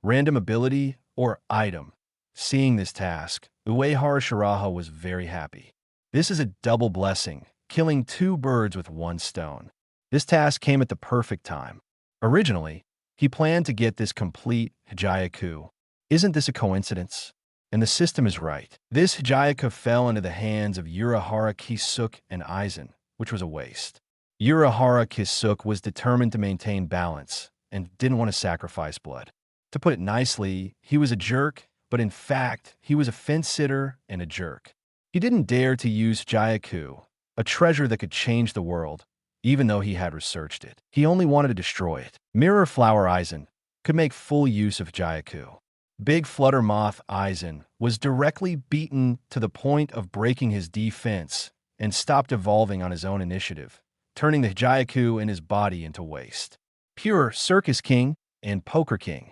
random ability, or item. Seeing this task, Uehara Shiraha was very happy. This is a double blessing, killing two birds with one stone. This task came at the perfect time. Originally, he planned to get this complete Hyaku. Isn't this a coincidence? And the system is right. This Hyaku fell into the hands of Uehara Shiraha and Aizen, which was a waste. Uehara Shiraha was determined to maintain balance and didn't want to sacrifice blood. To put it nicely, he was a jerk, but in fact, he was a fence-sitter and a jerk. He didn't dare to use Hyaku, a treasure that could change the world, even though he had researched it. He only wanted to destroy it. Mirror Flower Aizen could make full use of Hyaku. Big Flutter Moth Aizen was directly beaten to the point of breaking his defense and stopped evolving on his own initiative, turning the Hyaku in his body into waste. Pure Circus King and Poker King.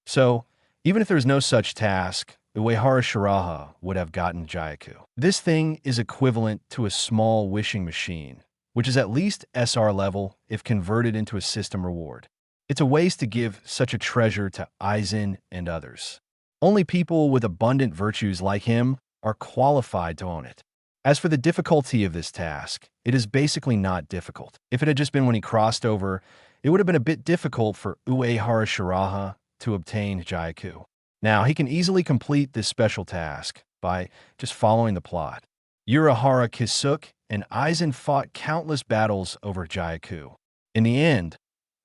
So, even if there was no such task, Uehara Shiraha would have gotten Hyaku. This thing is equivalent to a small wishing machine, which is at least SR level if converted into a system reward. It's a waste to give such a treasure to Aizen and others. Only people with abundant virtues like him are qualified to own it. As for the difficulty of this task, it is basically not difficult. If it had just been when he crossed over, it would have been a bit difficult for Uehara Shiraha to obtain Hyaku. Now, he can easily complete this special task by just following the plot. Uehara Shiraha and Aizen fought countless battles over Hyaku. In the end,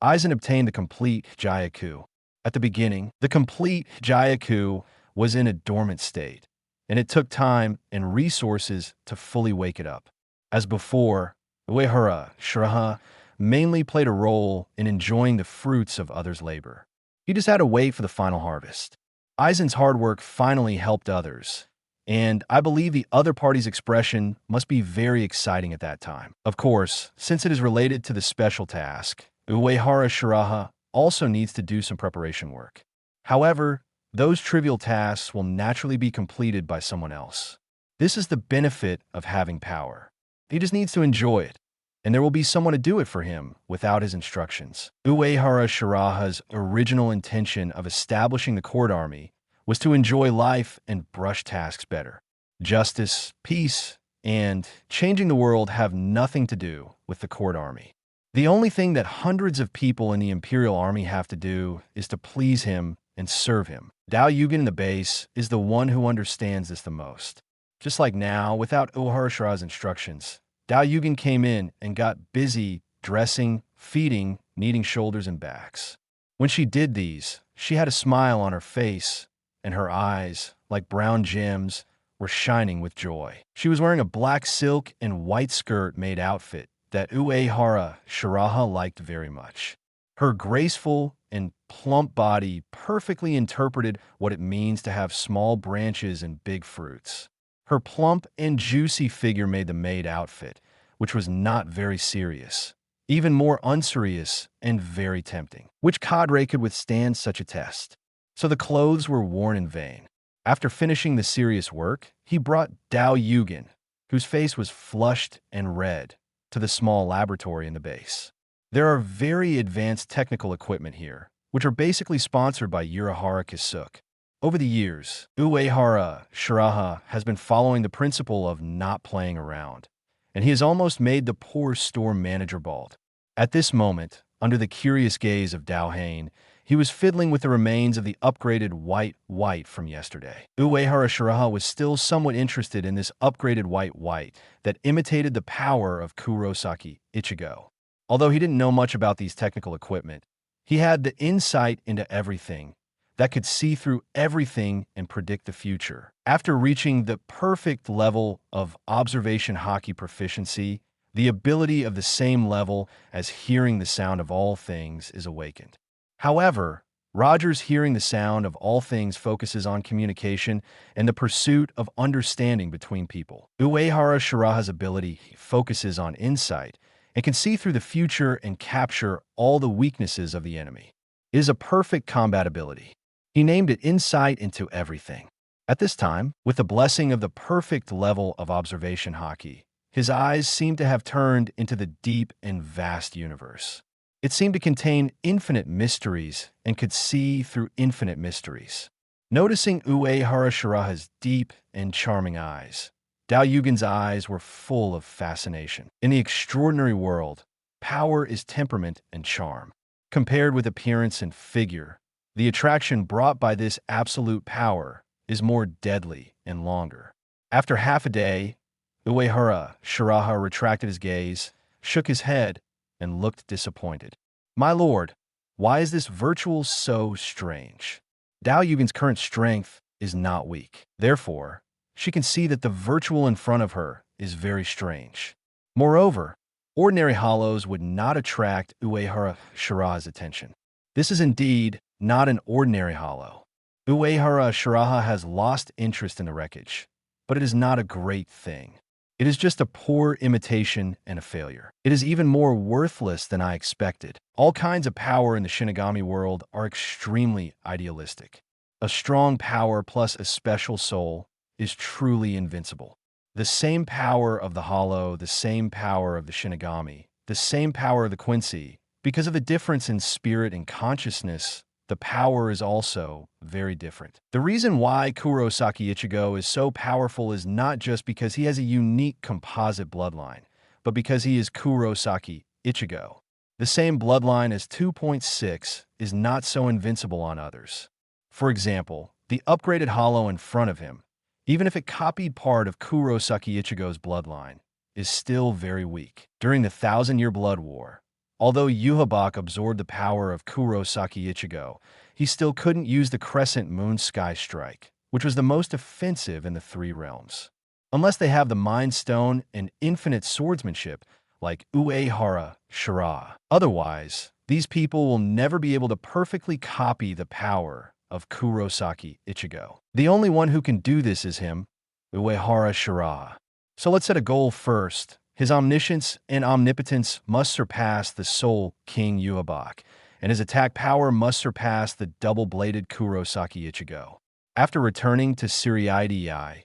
Aizen obtained the complete Hyaku. At the beginning, the complete Hyaku was in a dormant state, and it took time and resources to fully wake it up. As before, Uehara Shiraha mainly played a role in enjoying the fruits of others' labor. He just had to wait for the final harvest. Aizen's hard work finally helped others, and I believe the other party's expression must be very exciting at that time. Of course, since it is related to the special task, Uehara Shiraha also needs to do some preparation work. However, those trivial tasks will naturally be completed by someone else. This is the benefit of having power. He just needs to enjoy it, and there will be someone to do it for him without his instructions. Uehara Shiraha's original intention of establishing the court army was to enjoy life and brush tasks better. Justice, peace, and changing the world have nothing to do with the court army. The only thing that hundreds of people in the Imperial Army have to do is to please him and serve him. Dao Yugen in the base is the one who understands this the most. Just like now, without Uehara Shiraha's instructions, Dao Yugen came in and got busy dressing, feeding, kneading shoulders and backs. When she did these, she had a smile on her face, and her eyes, like brown gems, were shining with joy. She was wearing a black silk and white skirt-made outfit that Uehara Shiraha liked very much. Her graceful and plump body perfectly interpreted what it means to have small branches and big fruits. Her plump and juicy figure made the maid outfit, which was not very serious, even more unserious and very tempting. Which cadre could withstand such a test? So the clothes were worn in vain. After finishing the serious work, he brought Dao Yugen, whose face was flushed and red, to the small laboratory in the base. There are very advanced technical equipment here, which are basically sponsored by Uehara Shiraha. Over the years, Uehara Shiraha has been following the principle of not playing around, and he has almost made the poor store manager bald. At this moment, under the curious gaze of Dao Hain, he was fiddling with the remains of the upgraded white from yesterday. Uehara Shiraha was still somewhat interested in this upgraded white that imitated the power of Kurosaki Ichigo. Although he didn't know much about these technical equipment, he had the insight into everything that could see through everything and predict the future. After reaching the perfect level of observation hockey proficiency, the ability of the same level as hearing the sound of all things is awakened. However, Roger's hearing the sound of all things focuses on communication and the pursuit of understanding between people. Uehara Shiraha's ability focuses on insight and can see through the future and capture all the weaknesses of the enemy. It is a perfect combat ability. He named it Insight into Everything. At this time, with the blessing of the perfect level of observation hockey, His eyes seemed to have turned into the deep and vast universe. It seemed to contain infinite mysteries and could see through infinite mysteries. Noticing Uehara Shiraha's deep and charming eyes, Dao Yugen's eyes were full of fascination. In the extraordinary world, power is temperament and charm. Compared with appearance and figure, the attraction brought by this absolute power is more deadly and longer. After half a day, Uehara Shiraha retracted his gaze, shook his head, and looked disappointed. "My lord, why is this virtual so strange? Dao Yugen's current strength is not weak. Therefore, she can see that the virtual in front of her is very strange. Moreover, ordinary hollows would not attract Uehara Shiraha's attention. This is indeed not an ordinary hollow. Uehara Shiraha has lost interest in the wreckage, but it is not a great thing. It is just a poor imitation and a failure. It is even more worthless than I expected. All kinds of power in the Shinigami world are extremely idealistic. A strong power plus a special soul is truly invincible. The same power of the Hollow, the same power of the Shinigami, the same power of the Quincy. Because of the difference in spirit and consciousness, the power is also very different. The reason why Kurosaki Ichigo is so powerful is not just because he has a unique composite bloodline, but because he is Kurosaki Ichigo. The same bloodline as 2.6 is not so invincible on others. For example, the upgraded Hollow in front of him, even if it copied part of Kurosaki Ichigo's bloodline, is still very weak. During the 1,000-Year Blood War, although Yhwach absorbed the power of Kurosaki Ichigo, he still couldn't use the Crescent Moon Sky Strike, which was the most offensive in the three realms. Unless they have the Mind Stone and infinite swordsmanship like Uehara Shiraha. Otherwise, these people will never be able to perfectly copy the power of Kurosaki Ichigo. The only one who can do this is him, Uehara Shiraha. So let's set a goal first. His omniscience and omnipotence must surpass the Soul King Yhwach, and his attack power must surpass the double-bladed Kurosaki Ichigo. After returning to Siriidei,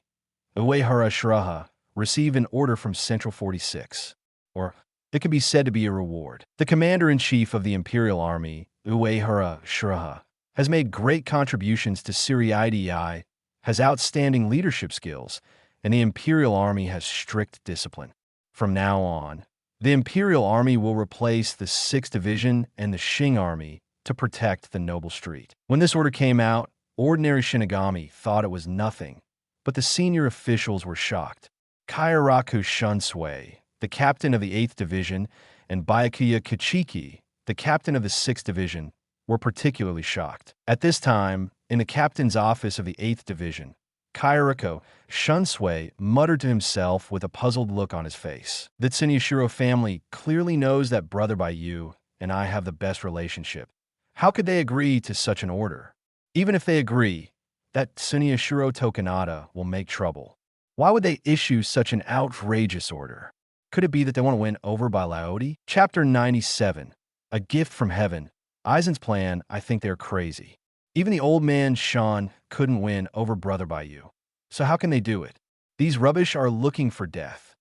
Uehara Shiraha received an order from Central 46, or it could be said to be a reward. The commander-in-chief of the Imperial Army, Uehara Shiraha, has made great contributions to Siriidei, has outstanding leadership skills, and the Imperial Army has strict discipline. From now on, the Imperial Army will replace the 6th Division and the Shing Army to protect the Noble Street. When this order came out, ordinary Shinigami thought it was nothing, but the senior officials were shocked. Kairaku Shunsui, the captain of the 8th Division, and Byakuya Kichiki, the captain of the 6th Division, were particularly shocked. At this time, in the captain's office of the 8th Division, Kairaku Shunsui muttered to himself with a puzzled look on his face. The Tsunoshiro family clearly knows that Brother by You and I have the best relationship. How could they agree to such an order? Even if they agree, that Tsunoshiro Tokunada will make trouble. Why would they issue such an outrageous order? Could it be that they want to win over by Laodi? Chapter 97. A Gift from Heaven. Aizen's plan, I think they're crazy. Even the old man Sean couldn't win over Brother by You. So how can they do it? These rubbish are looking for death.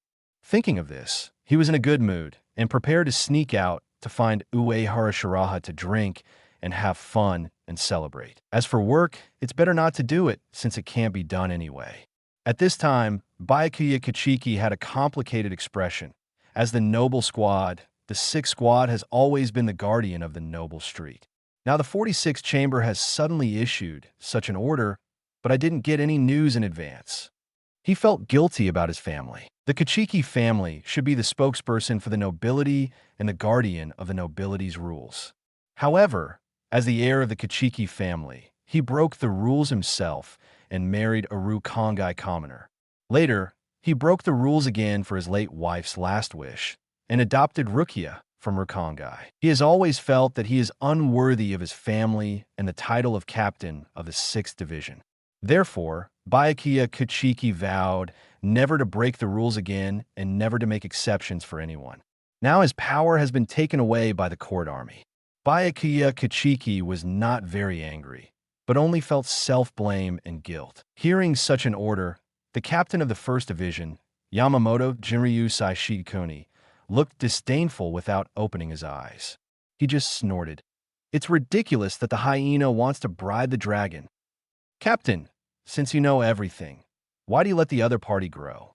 Thinking of this, he was in a good mood and prepared to sneak out to find Uehara Shiraha to drink and have fun and celebrate. As for work, it's better not to do it since it can't be done anyway. At this time, Byakuya Kichiki had a complicated expression. As the Noble Squad, the 6th Squad has always been the guardian of the Noble Street. Now the 46th Chamber has suddenly issued such an order, but I didn't get any news in advance. He felt guilty about his family. The Kichiki family should be the spokesperson for the nobility and the guardian of the nobility's rules. However, as the heir of the Kichiki family, he broke the rules himself and married a Rukongai commoner. Later, he broke the rules again for his late wife's last wish and adopted Rukia from Rukongai. He has always felt that he is unworthy of his family and the title of captain of the 6th Division. Therefore, Byakuya Kichiki vowed never to break the rules again and never to make exceptions for anyone. Now his power has been taken away by the court army. Byakuya Kichiki was not very angry, but only felt self-blame and guilt. Hearing such an order, the captain of the 1st Division, Yamamoto Jinryu Shigekuni looked disdainful without opening his eyes. He just snorted. It's ridiculous that the hyena wants to bribe the dragon. Captain, since you know everything, why do you let the other party grow?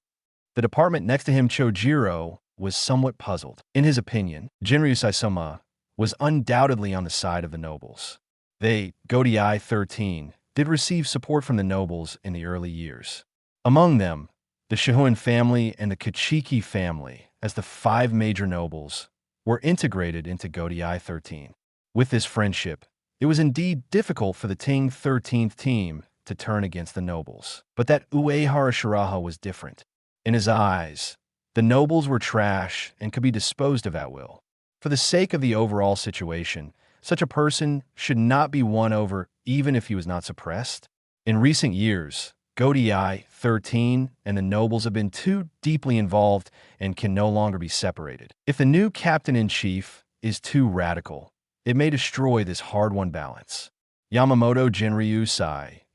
The department next to him, Chojiro, was somewhat puzzled. In his opinion, Jinryu Saisoma was undoubtedly on the side of the nobles. They, Godai 13, did receive support from the nobles in the early years. Among them, the Shihoin family and the Kachiki family, as the 5 major nobles, were integrated into Godai 13. With this friendship, it was indeed difficult for the Ting 13th team to turn against the nobles. But that Uehara Shiraha was different. In his eyes, the nobles were trash and could be disposed of at will. For the sake of the overall situation, such a person should not be won over even if he was not suppressed. In recent years, Godai 13 and the nobles have been too deeply involved and can no longer be separated. If the new captain-in-chief is too radical, it may destroy this hard-won balance. Yamamoto Jinryu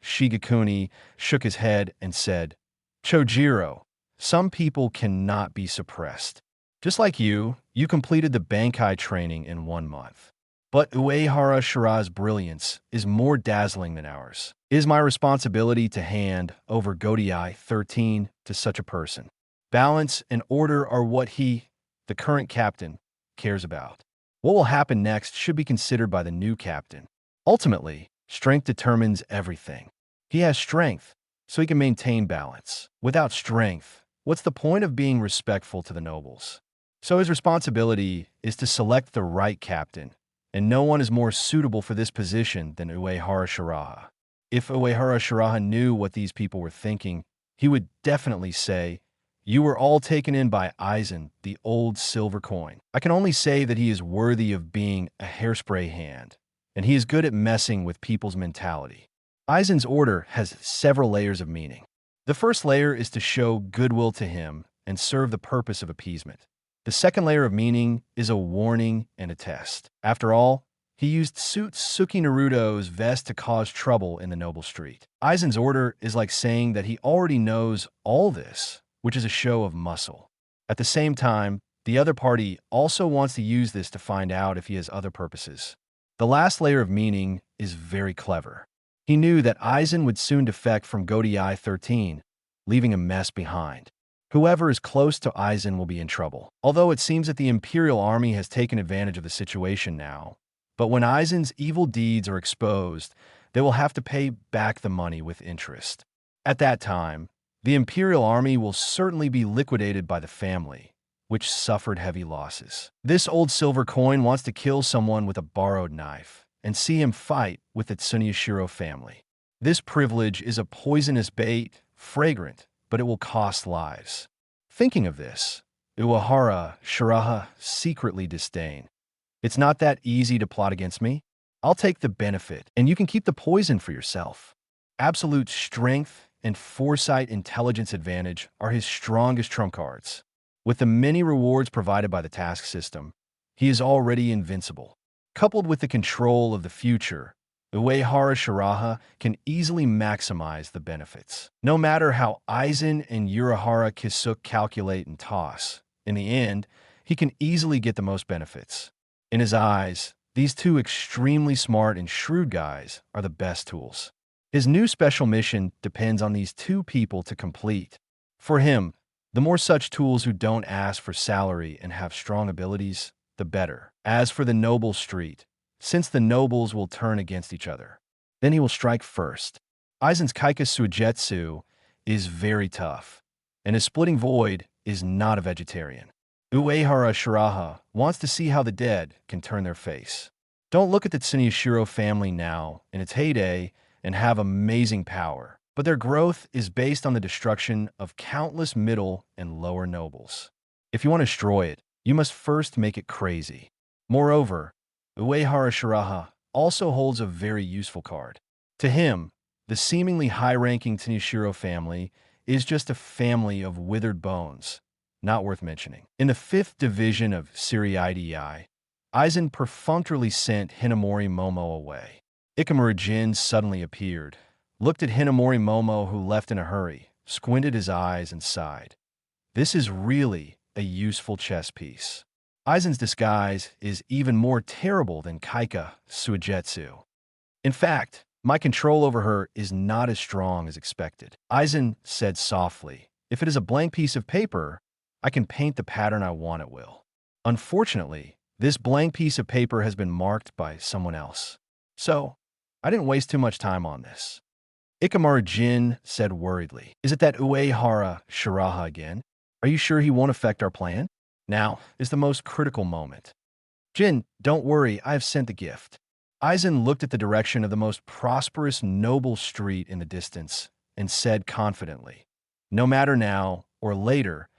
Shigekuni shook his head and said, Chojiro, some people cannot be suppressed. Just like you completed the Bankai training in 1 month. But Uehara Shiraha's brilliance is more dazzling than ours. It is my responsibility to hand over Godai 13 to such a person. Balance and order are what he, the current captain, cares about. What will happen next should be considered by the new captain. Ultimately, strength determines everything. He has strength, so he can maintain balance. Without strength, what's the point of being respectful to the nobles? So his responsibility is to select the right captain, and no one is more suitable for this position than Uehara Shiraha. If Uehara Shiraha knew what these people were thinking, he would definitely say, you were all taken in by Aizen, the old silver coin. I can only say that he is worthy of being a hairspray hand, and he is good at messing with people's mentality. Aizen's order has several layers of meaning. The first layer is to show goodwill to him and serve the purpose of appeasement. The second layer of meaning is a warning and a test. After all, he used Suki Naruto's vest to cause trouble in the noble street. Aizen's order is like saying that he already knows all this, which is a show of muscle. At the same time, the other party also wants to use this to find out if he has other purposes. The last layer of meaning is very clever. He knew that Aizen would soon defect from Godai 13, leaving a mess behind. Whoever is close to Aizen will be in trouble. Although it seems that the Imperial Army has taken advantage of the situation now, but when Aizen's evil deeds are exposed, they will have to pay back the money with interest. At that time, the Imperial Army will certainly be liquidated by the family, which suffered heavy losses. This old silver coin wants to kill someone with a borrowed knife and see him fight with the Tsuneshiro family. This privilege is a poisonous bait, fragrant, but it will cost lives. Thinking of this, Uehara Shiraha secretly disdained. It's not that easy to plot against me. I'll take the benefit, and you can keep the poison for yourself. Absolute strength and foresight intelligence advantage are his strongest trump cards. With the many rewards provided by the task system, he is already invincible. Coupled with the control of the future, Uehara Shiraha can easily maximize the benefits. No matter how Aizen and Uehara Kisuk calculate and toss, in the end, he can easily get the most benefits. In his eyes, these two extremely smart and shrewd guys are the best tools. His new special mission depends on these two people to complete. For him, the more such tools who don't ask for salary and have strong abilities, the better. As for the noble street, since the nobles will turn against each other, then he will strike first. Aizen's Kaika Suigetsu is very tough, and his splitting void is not a vegetarian. Uehara Shiraha wants to see how the dead can turn their face. Don't look at the Tsuneshiro family now in its heyday and have amazing power, but their growth is based on the destruction of countless middle and lower nobles. If you want to destroy it, you must first make it crazy. Moreover, Uehara Shiraha also holds a very useful card. To him, the seemingly high-ranking Tsuneshiro family is just a family of withered bones, not worth mentioning. In the 5th division of Siriidei, Aizen perfunctorily sent Hinamori Momo away. Ikamura Jin suddenly appeared, looked at Hinamori Momo, who left in a hurry, squinted his eyes and sighed. This is really a useful chess piece. Aizen's disguise is even more terrible than Kaika Suigetsu. In fact, my control over her is not as strong as expected. Aizen said softly, if it is a blank piece of paper, I can paint the pattern I want at will. Unfortunately, this blank piece of paper has been marked by someone else. So, I didn't waste too much time on this. Ikamaru Jin said worriedly, is it that Uehara Shiraha again? Are you sure he won't affect our plan? Now is the most critical moment. Jin, don't worry, I have sent the gift. Aizen looked at the direction of the most prosperous noble street in the distance and said confidently, no matter now or later,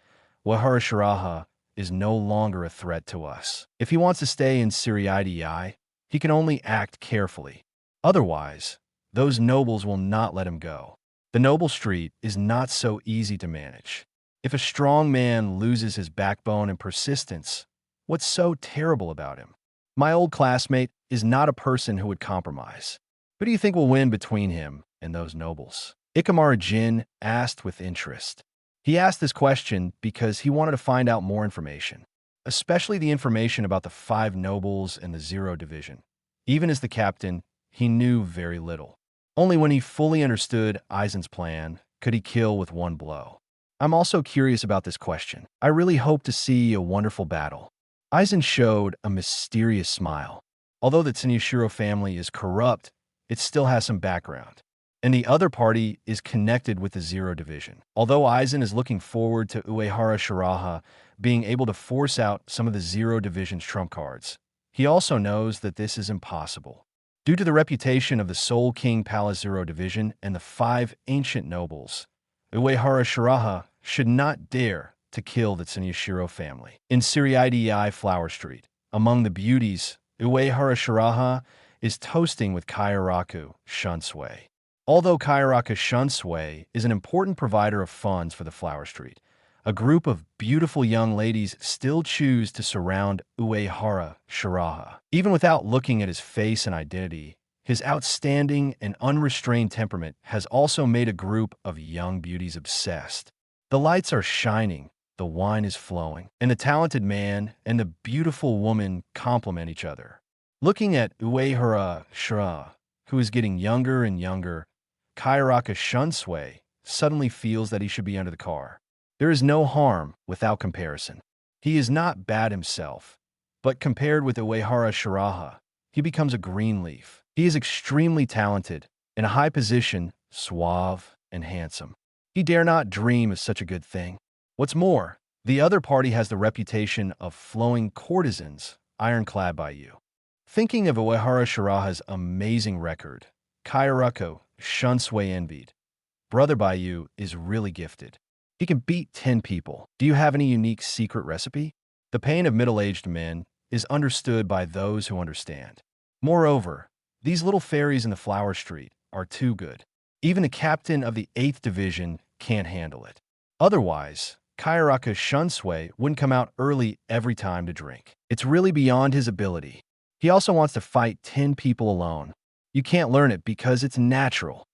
Uehara Shiraha is no longer a threat to us. If he wants to stay in Siriidii, he can only act carefully. Otherwise, those nobles will not let him go. The noble street is not so easy to manage. If a strong man loses his backbone and persistence, what's so terrible about him? My old classmate is not a person who would compromise. Who do you think will win between him and those nobles? Ikamaru Jin asked with interest. He asked this question because he wanted to find out more information, especially the information about the 5 nobles and the Zero Division. Even as the captain, he knew very little. Only when he fully understood Aizen's plan could he kill with one blow. I'm also curious about this question. I really hope to see a wonderful battle. Aizen showed a mysterious smile. Although the Tsunoshiro family is corrupt, it still has some background. And the other party is connected with the Zero Division. Although Aizen is looking forward to Uehara Shiraha being able to force out some of the Zero Division's trump cards, he also knows that this is impossible. Due to the reputation of the Soul King Palace Zero Division and the 5 ancient nobles, Uehara Shiraha should not dare to kill the Tsunoshiro family. In Siriidii Flower Street, among the beauties, Uehara Shiraha is toasting with Kairaku Shunsui. Although Kairaku Shunsui is an important provider of funds for the Flower Street, a group of beautiful young ladies still choose to surround Uehara Shiraha. Even without looking at his face and identity, his outstanding and unrestrained temperament has also made a group of young beauties obsessed. The lights are shining, the wine is flowing, and the talented man and the beautiful woman complement each other. Looking at Uehara Shiraha, who is getting younger and younger, Kairaku Shunsui suddenly feels that he should be under the car. There is no harm without comparison. He is not bad himself, but compared with Uehara Shiraha, he becomes a green leaf. He is extremely talented, in a high position, suave, and handsome. He dare not dream of such a good thing. What's more, the other party has the reputation of flowing courtesans, ironclad by you. Thinking of Uehara Shiraha's amazing record, Kairaku Shunsui envied. Brother Baiyu is really gifted. He can beat 10 people. Do you have any unique secret recipe? The pain of middle-aged men is understood by those who understand. Moreover, these little fairies in the Flower Street are too good. Even the captain of the 8th Division can't handle it. Otherwise, Kairaku Shunsui wouldn't come out early every time to drink. It's really beyond his ability. He also wants to fight 10 people alone. You can't learn it because it's natural.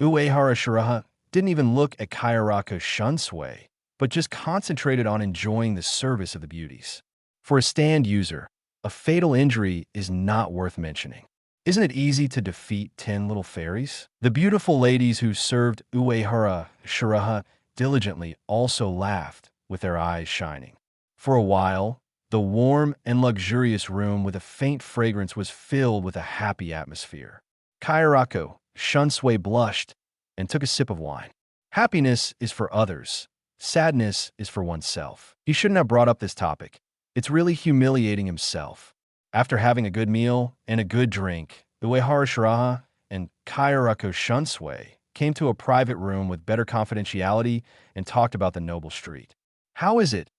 Uehara Shiraha didn't even look at Kairaku Shunsui, but just concentrated on enjoying the service of the beauties. For a stand user, a fatal injury is not worth mentioning. Isn't it easy to defeat 10 little fairies? The beautiful ladies who served Uehara Shiraha diligently also laughed with their eyes shining. For a while, the warm and luxurious room with a faint fragrance was filled with a happy atmosphere. Kairaku Shunsui blushed and took a sip of wine. Happiness is for others. Sadness is for oneself. He shouldn't have brought up this topic. It's really humiliating himself. After having a good meal and a good drink, Uehara Shiraha and Kairaku Shunsui came to a private room with better confidentiality and talked about the noble street. How is it?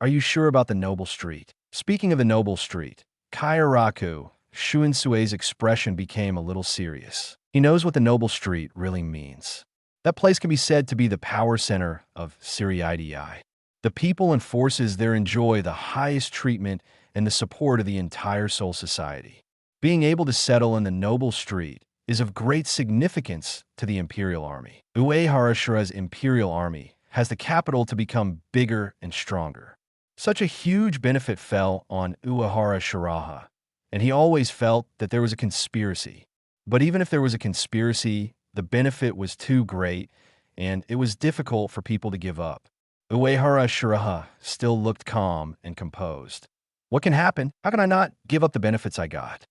Are you sure about the noble street? Speaking of the noble street, Kairaku Shuinsui's expression became a little serious. He knows what the noble street really means. That place can be said to be the power center of Siriidii. The people and forces there enjoy the highest treatment and the support of the entire Soul Society. Being able to settle in the noble street is of great significance to the Imperial Army. Uehara Shiraha's Imperial Army has the capital to become bigger and stronger. Such a huge benefit fell on Uehara Shiraha, and he always felt that there was a conspiracy. But even if there was a conspiracy, the benefit was too great, and it was difficult for people to give up. Uehara Shiraha still looked calm and composed. What can happen? How can I not give up the benefits I got?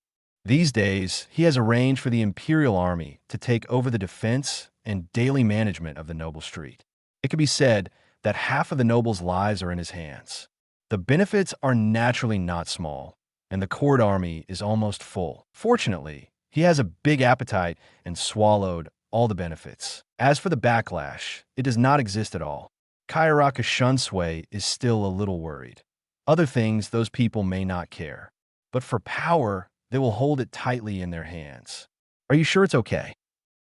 These days, he has arranged for the Imperial Army to take over the defense and daily management of the Noble Street. It could be said that half of the nobles' lives are in his hands. The benefits are naturally not small, and the court army is almost full. Fortunately, he has a big appetite and swallowed all the benefits. As for the backlash, it does not exist at all. Kayaraka Shunsui is still a little worried. Other things, those people may not care. But for power, they will hold it tightly in their hands. Are you sure it's okay?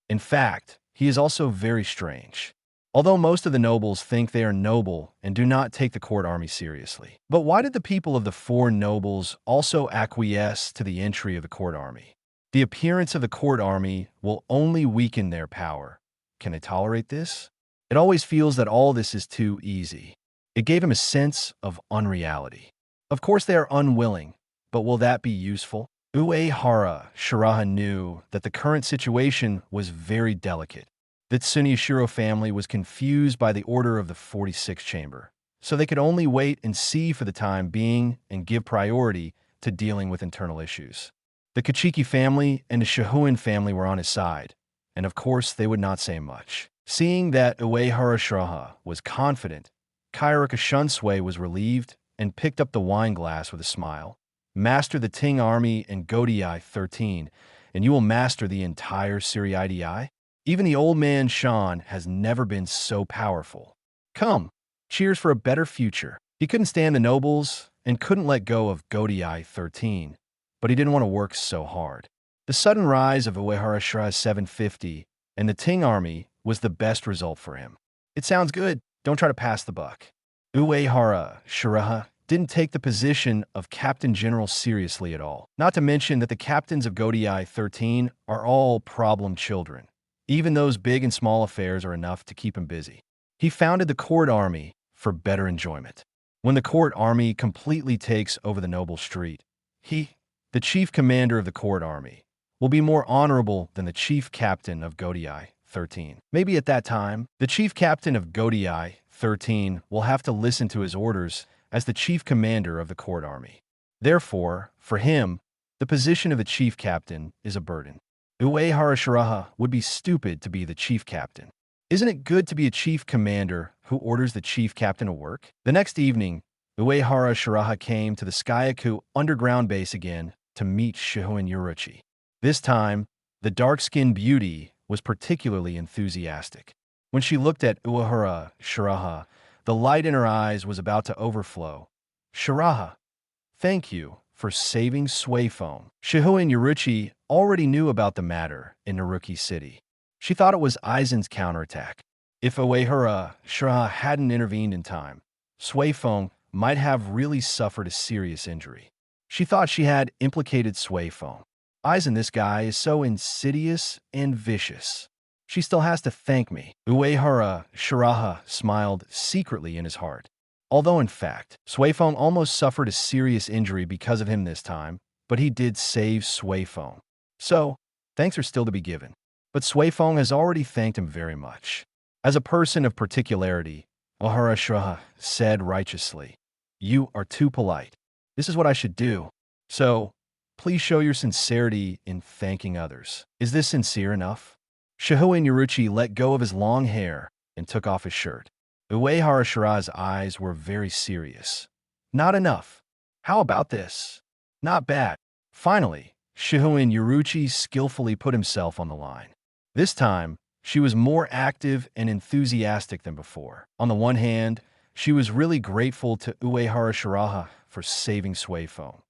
In fact, he is also very strange. Although most of the nobles think they are noble and do not take the court army seriously. But why did the people of the four nobles also acquiesce to the entry of the court army? The appearance of the court army will only weaken their power. Can they tolerate this? It always feels that all this is too easy. It gave him a sense of unreality. Of course they are unwilling, but will that be useful? Uehara Shiraha knew that the current situation was very delicate. The Tsuneshiro family was confused by the order of the 46th chamber, so they could only wait and see for the time being and give priority to dealing with internal issues. The Kachiki family and the Shihuin family were on his side, and of course they would not say much. Seeing that Uehara Shiraha was confident, Kayaraka Shunsui was relieved and picked up the wine glass with a smile. Master the Ting army and Godii 13, and you will master the entire Siriidi. Even the old man Shan has never been so powerful. Come, cheers for a better future. He couldn't stand the nobles and couldn't let go of Godii 13, but he didn't want to work so hard. The sudden rise of Uehara Shiraha 750 and the Ting army was the best result for him. It sounds good. Don't try to pass the buck. Uehara Shiraha didn't take the position of Captain General seriously at all. Not to mention that the captains of Godii 13 are all problem children. Even those big and small affairs are enough to keep him busy. He founded the court army for better enjoyment. When the court army completely takes over the Noble Street, he, the chief commander of the court army, will be more honorable than the chief captain of Godii 13. Maybe at that time, the chief captain of Godii 13 will have to listen to his orders as the chief commander of the court army. Therefore, for him, the position of the chief captain is a burden. Uehara Shiraha would be stupid to be the chief captain. Isn't it good to be a chief commander who orders the chief captain to work? The next evening, Uehara Shiraha came to the Skyaku underground base again to meet Shihuin Yuruchi. This time, the dark-skinned beauty was particularly enthusiastic. When she looked at Uehara Shiraha, the light in her eyes was about to overflow. Shiraha, thank you for saving Suephone. Shihuin Yuruchi already knew about the matter in Naruki City. She thought it was Aizen's counterattack. If Uehara Shiraha hadn't intervened in time, Suephone might have really suffered a serious injury. She thought she had implicated Suephone. Aizen, this guy, is so insidious and vicious. She still has to thank me. Uehara Shiraha smiled secretly in his heart. Although in fact, Suephone almost suffered a serious injury because of him this time, but he did save Suephone. So, thanks are still to be given. But Suephone has already thanked him very much. As a person of particularity, Uehara Shiraha said righteously, "You are too polite. This is what I should do. So, please show your sincerity in thanking others. Is this sincere enough?" Shihuin Yuruchi let go of his long hair and took off his shirt. Uehara Shiraha's eyes were very serious. Not enough. How about this? Not bad. Finally, Shihuin Yuruchi skillfully put himself on the line. This time, she was more active and enthusiastic than before. On the one hand, she was really grateful to Uehara Shiraha for saving Suephone.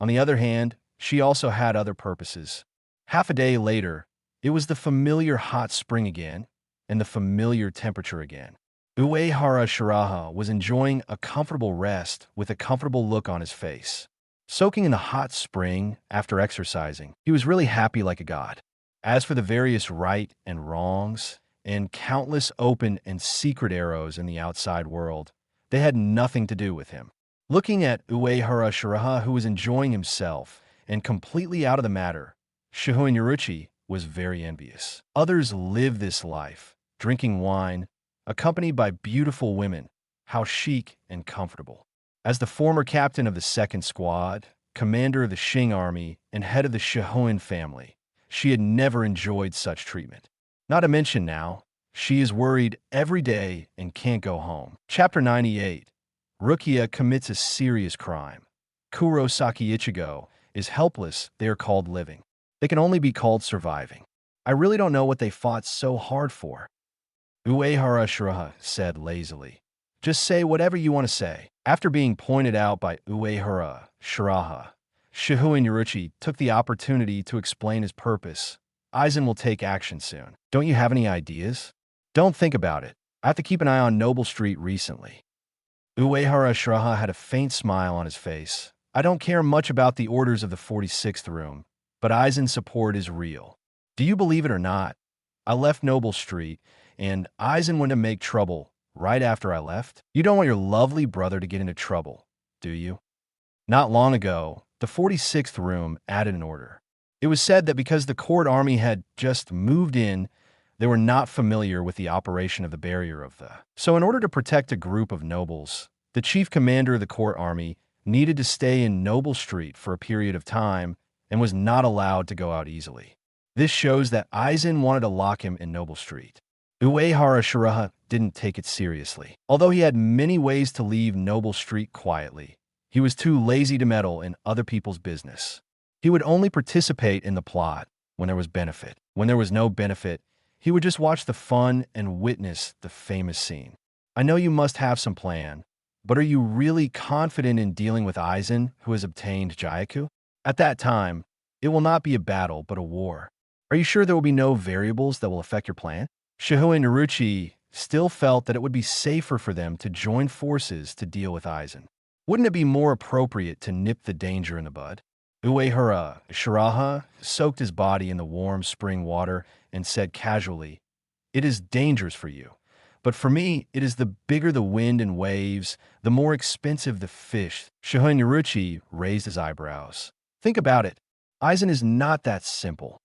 On the other hand, she also had other purposes. Half a day later, it was the familiar hot spring again, and the familiar temperature again. Uehara Shiraha was enjoying a comfortable rest with a comfortable look on his face. Soaking in the hot spring after exercising, he was really happy like a god. As for the various right and wrongs, and countless open and secret arrows in the outside world, they had nothing to do with him. Looking at Uehara Shiraha, who was enjoying himself and completely out of the matter, Shihoin Yoruichi was very envious. Others live this life, drinking wine, accompanied by beautiful women. How chic and comfortable. As the former captain of the 2nd Squad, commander of the Shing Army, and head of the Shihoin family, she had never enjoyed such treatment. Not to mention now, she is worried every day and can't go home. Chapter 98. Rukia commits a serious crime. Kurosaki Ichigo is helpless. They are called living. They can only be called surviving. I really don't know what they fought so hard for. Uehara Shiraha said lazily. Just say whatever you want to say. After being pointed out by Uehara Shiraha, Shihoin Yoruichi took the opportunity to explain his purpose. Aizen will take action soon. Don't you have any ideas? Don't think about it. I have to keep an eye on Noble Street recently. Uehara Shiraha had a faint smile on his face. I don't care much about the orders of the 46th room, but Aizen's support is real. Do you believe it or not? I left Noble Street, and Aizen went to make trouble right after I left. You don't want your lovely brother to get into trouble, do you? Not long ago, the 46th room added an order. It was said that because the court army had just moved in, they were not familiar with the operation of the barrier of the. So in order to protect a group of nobles, the chief commander of the court army needed to stay in Noble Street for a period of time and was not allowed to go out easily. This shows that Aizen wanted to lock him in Noble Street. Uehara Shiraha didn't take it seriously. Although he had many ways to leave Noble Street quietly, he was too lazy to meddle in other people's business. He would only participate in the plot when there was benefit. When there was no benefit, he would just watch the fun and witness the famous scene. I know you must have some plan, but are you really confident in dealing with Aizen, who has obtained Jayaku? At that time, it will not be a battle, but a war. Are you sure there will be no variables that will affect your plan? Shihoin Yoruichi still felt that it would be safer for them to join forces to deal with Aizen. Wouldn't it be more appropriate to nip the danger in the bud? Uehara Shiraha soaked his body in the warm spring water and said casually, "It is dangerous for you. But for me, it is the bigger the wind and waves, the more expensive the fish." Shihoin Yoruichi raised his eyebrows. Think about it. Aizen is not that simple.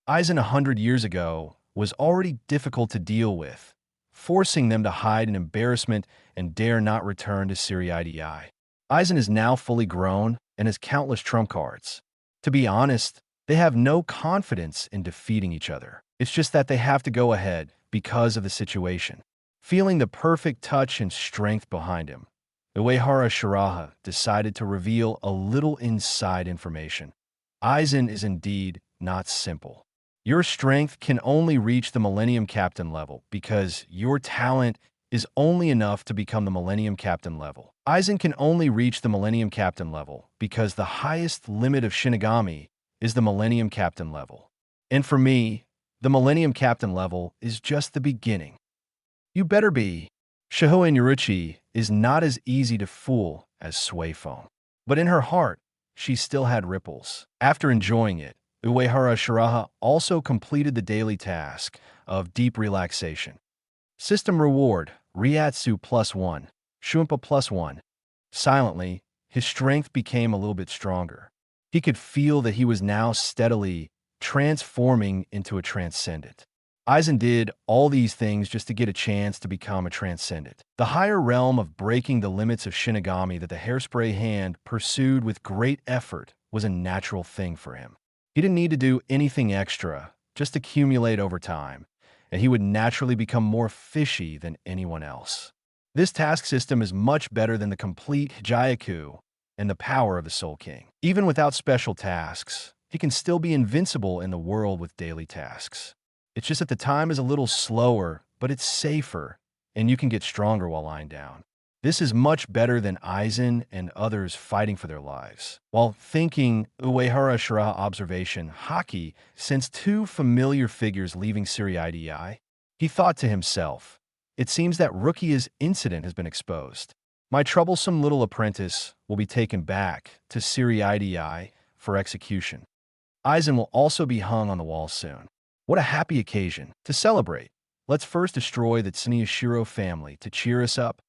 Aizen 100 years ago was already difficult to deal with, forcing them to hide in embarrassment and dare not return to Siriidii. Aizen is now fully grown and has countless trump cards. To be honest, they have no confidence in defeating each other. It's just that they have to go ahead because of the situation. Feeling the perfect touch and strength behind him, Uehara Shiraha decided to reveal a little inside information. Aizen is indeed not simple. Your strength can only reach the Millennium Captain level because your talent is only enough to become the Millennium Captain level. Aizen can only reach the Millennium Captain level because the highest limit of Shinigami is the Millennium Captain level. And for me, the Millennium Captain level is just the beginning. You better be. Shihoin Yoruichi is not as easy to fool as Sway Foam. But in her heart, she still had ripples. After enjoying it, Uehara Shiraha also completed the daily task of deep relaxation. System reward, Ryatsu +1, Shumpa +1. Silently, his strength became a little bit stronger. He could feel that he was now steadily transforming into a transcendent. Aizen did all these things just to get a chance to become a transcendent. The higher realm of breaking the limits of Shinigami that the hairspray hand pursued with great effort was a natural thing for him. He didn't need to do anything extra, just accumulate over time, and he would naturally become more fishy than anyone else. This task system is much better than the complete Jayaku and the power of the Soul King. Even without special tasks, he can still be invincible in the world with daily tasks. It's just that the time is a little slower, but it's safer, and you can get stronger while lying down. This is much better than Aizen and others fighting for their lives. While thinking Uehara Shiraha observation, Haki sensed two familiar figures leaving Siriidii. He thought to himself, it seems that Rukia's incident has been exposed. My troublesome little apprentice will be taken back to Siriidii for execution. Aizen will also be hung on the wall soon. What a happy occasion to celebrate. Let's first destroy the Tsuneshiro family to cheer us up.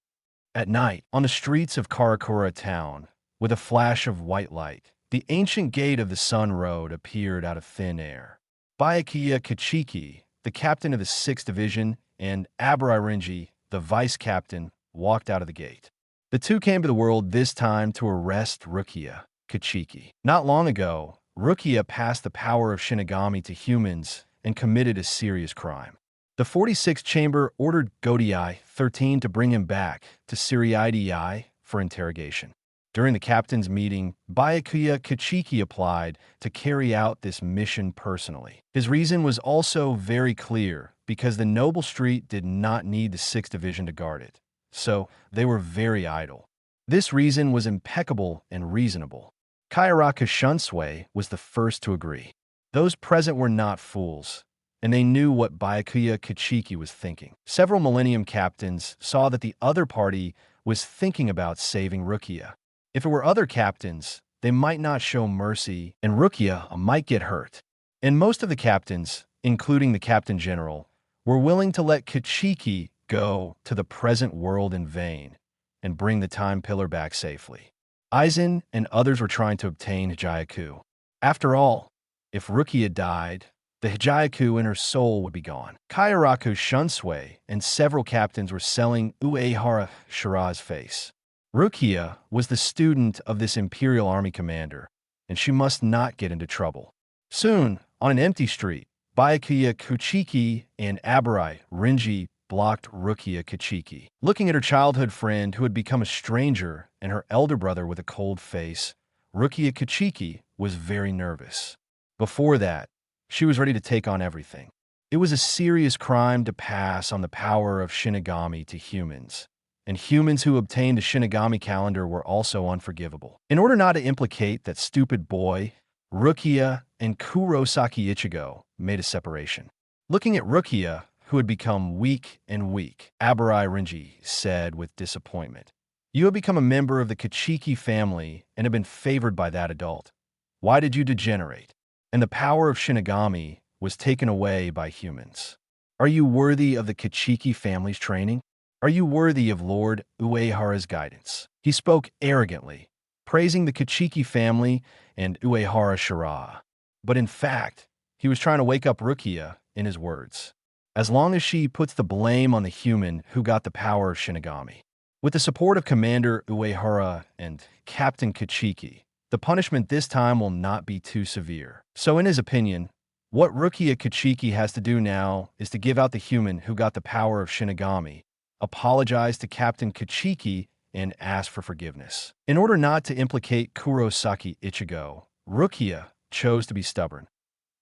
At night, on the streets of Karakura town, with a flash of white light, the ancient gate of the Sun Road appeared out of thin air. Byakuya Kachiki, the captain of the 6th Division, and Aburai Renji, the vice captain, walked out of the gate. The two came to the world this time to arrest Rukia Kachiki. Not long ago, Rukia passed the power of Shinigami to humans and committed a serious crime. The 46th Chamber ordered Godiai 13 to bring him back to Siriidei for interrogation. During the captain's meeting, Byakuya Kachiki applied to carry out this mission personally. His reason was also very clear, because the Noble Street did not need the 6th Division to guard it, so they were very idle. This reason was impeccable and reasonable. Kaiaraka Shunsui was the first to agree. Those present were not fools, and they knew what Byakuya Kachiki was thinking. Several Millennium captains saw that the other party was thinking about saving Rukia. If it were other captains, they might not show mercy, and Rukia might get hurt. And most of the captains, including the Captain General, were willing to let Kachiki go to the present world in vain and bring the Time Pillar back safely. Aizen and others were trying to obtain Hijayaku. After all, if Rukia died, the Hijayaku in her soul would be gone. Kaiaraku Shunsui and several captains were selling Uehara Shiraha's face. Rukia was the student of this Imperial Army commander, and she must not get into trouble. Soon, on an empty street, Byakuya Kachiki and Aburai Renji blocked Rukia Kachiki. Looking at her childhood friend who had become a stranger and her elder brother with a cold face, Rukia Kachiki was very nervous. Before that, she was ready to take on everything. It was a serious crime to pass on the power of Shinigami to humans, and humans who obtained the Shinigami calendar were also unforgivable. In order not to implicate that stupid boy, Rukia and Kurosaki Ichigo made a separation. Looking at Rukia, who had become weak and weak, Aburai Renji said with disappointment, "You have become a member of the Kachiki family and have been favored by that adult. Why did you degenerate? And the power of Shinigami was taken away by humans. Are you worthy of the Kachiki family's training? Are you worthy of Lord Uehara's guidance?" He spoke arrogantly, praising the Kachiki family and Uehara Shiraha. But in fact, he was trying to wake up Rukia in his words. As long as she puts the blame on the human who got the power of Shinigami. With the support of Commander Uehara and Captain Kachiki, the punishment this time will not be too severe. So in his opinion, what Rukia Kachiki has to do now is to give out the human who got the power of Shinigami, apologize to Captain Kachiki, and ask for forgiveness. In order not to implicate Kurosaki Ichigo, Rukia chose to be stubborn.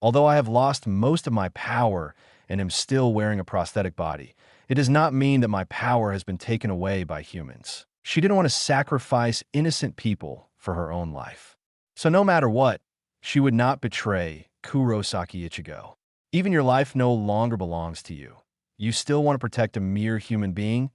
Although I have lost most of my power and am still wearing a prosthetic body, it does not mean that my power has been taken away by humans. She didn't want to sacrifice innocent people for her own life. So no matter what, she would not betray Kurosaki Ichigo. Even your life no longer belongs to you. You still want to protect a mere human being?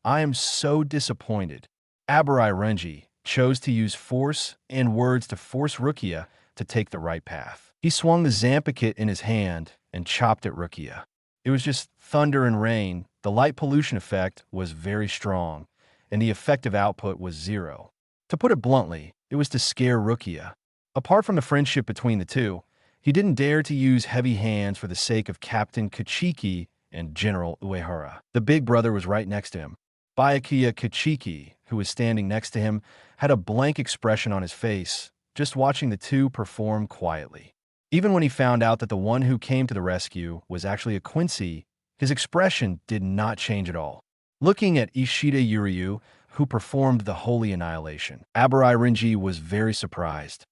I am so disappointed. Aburai Renji chose to use force and words to force Rukia to take the right path. He swung the Zampakit in his hand and chopped at Rukia. It was just thunder and rain. The light pollution effect was very strong, and the effective output was 0. To put it bluntly, it was to scare Rukia. Apart from the friendship between the two, he didn't dare to use heavy hands for the sake of Captain Kachiki and General Uehara. The big brother was right next to him. Byakuya Kachiki, who was standing next to him, had a blank expression on his face, just watching the two perform quietly. Even when he found out that the one who came to the rescue was actually a Quincy, his expression did not change at all. Looking at Ishida Yuryu, who performed the Holy Annihilation, Aburai Renji was very surprised.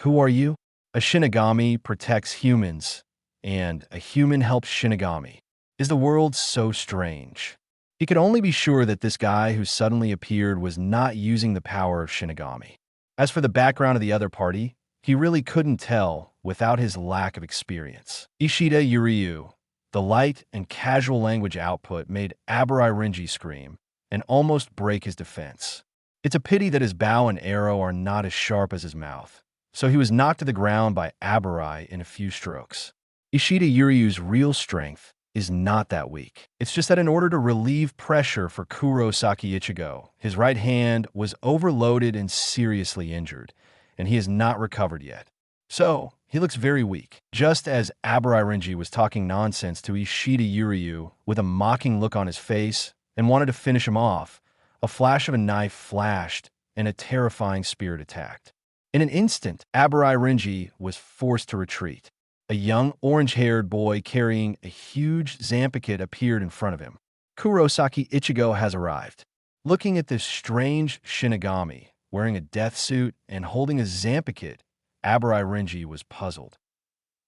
Who are you? A Shinigami protects humans, and a human helps Shinigami. Is the world so strange? He could only be sure that this guy who suddenly appeared was not using the power of Shinigami. As for the background of the other party, he really couldn't tell without his lack of experience. Ishida Yuryu, the light and casual language output made Aburai Renji scream and almost break his defense. It's a pity that his bow and arrow are not as sharp as his mouth, so he was knocked to the ground by Aburai in a few strokes. Ishida Yuryu's real strength is not that weak. It's just that in order to relieve pressure for Kurosaki Ichigo, his right hand was overloaded and seriously injured, and he has not recovered yet. So, he looks very weak. Just as Abarai Renji was talking nonsense to Ishida Yuryu with a mocking look on his face and wanted to finish him off, a flash of a knife flashed and a terrifying spirit attacked. In an instant, Abarai Renji was forced to retreat. A young orange-haired boy carrying a huge Zanpakuto appeared in front of him. Kurosaki Ichigo has arrived. Looking at this strange Shinigami, wearing a death suit and holding a Zanpakuto, Abarai Renji was puzzled.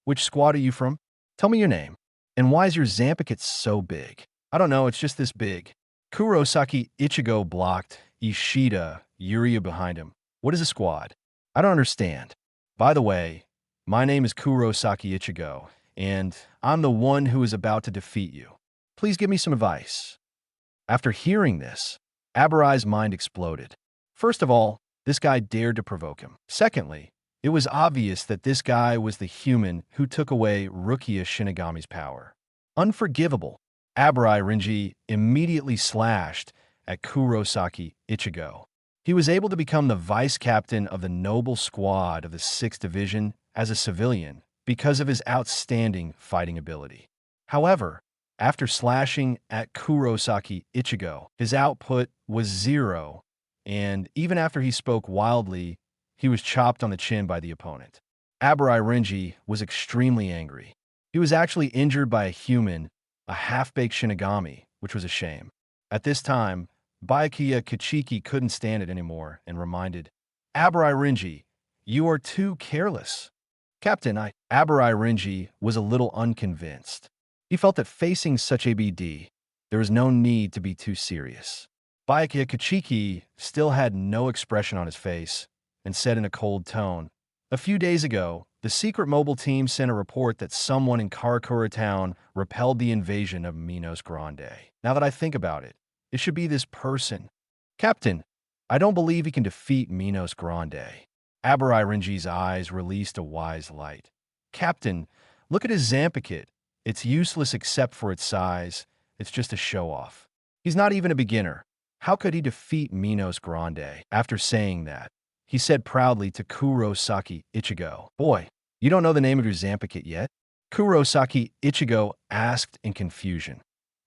Which squad are you from? Tell me your name. And why is your Zanpakuto so big? I don't know, it's just this big. Kurosaki Ichigo blocked Ishida Yuryu behind him. What is a squad? I don't understand. By the way, my name is Kurosaki Ichigo, and I'm the one who is about to defeat you. Please give me some advice. After hearing this, Abarai's mind exploded. First of all, this guy dared to provoke him. Secondly, it was obvious that this guy was the human who took away Rukia Shinigami's power. Unforgivable. Abarai Renji immediately slashed at Kurosaki Ichigo. He was able to become the vice captain of the noble squad of the 6th Division as a civilian because of his outstanding fighting ability. However, after slashing at Kurosaki Ichigo, his output was 0, and even after he spoke wildly, he was chopped on the chin by the opponent. Abarai Renji was extremely angry. He was actually injured by a human, a half-baked Shinigami, which was a shame. At this time, Byakuya Kichiki couldn't stand it anymore and reminded, Abarai Renji, you are too careless. Captain, Abarai Renji was a little unconvinced. He felt that facing such a BD, there was no need to be too serious. Byakuya Kichiki still had no expression on his face and said in a cold tone, a few days ago, the secret mobile team sent a report that someone in Karakura town repelled the invasion of Minos Grande. Now that I think about it, it should be this person. Captain, I don't believe he can defeat Minos Grande. Abarai Renji's eyes released a wise light. Captain, look at his Zanpakuto. It's useless except for its size. It's just a show-off. He's not even a beginner. How could he defeat Minos Grande? After saying that, he said proudly to Kurosaki Ichigo, Boy, you don't know the name of your Zanpakuto yet? Kurosaki Ichigo asked in confusion.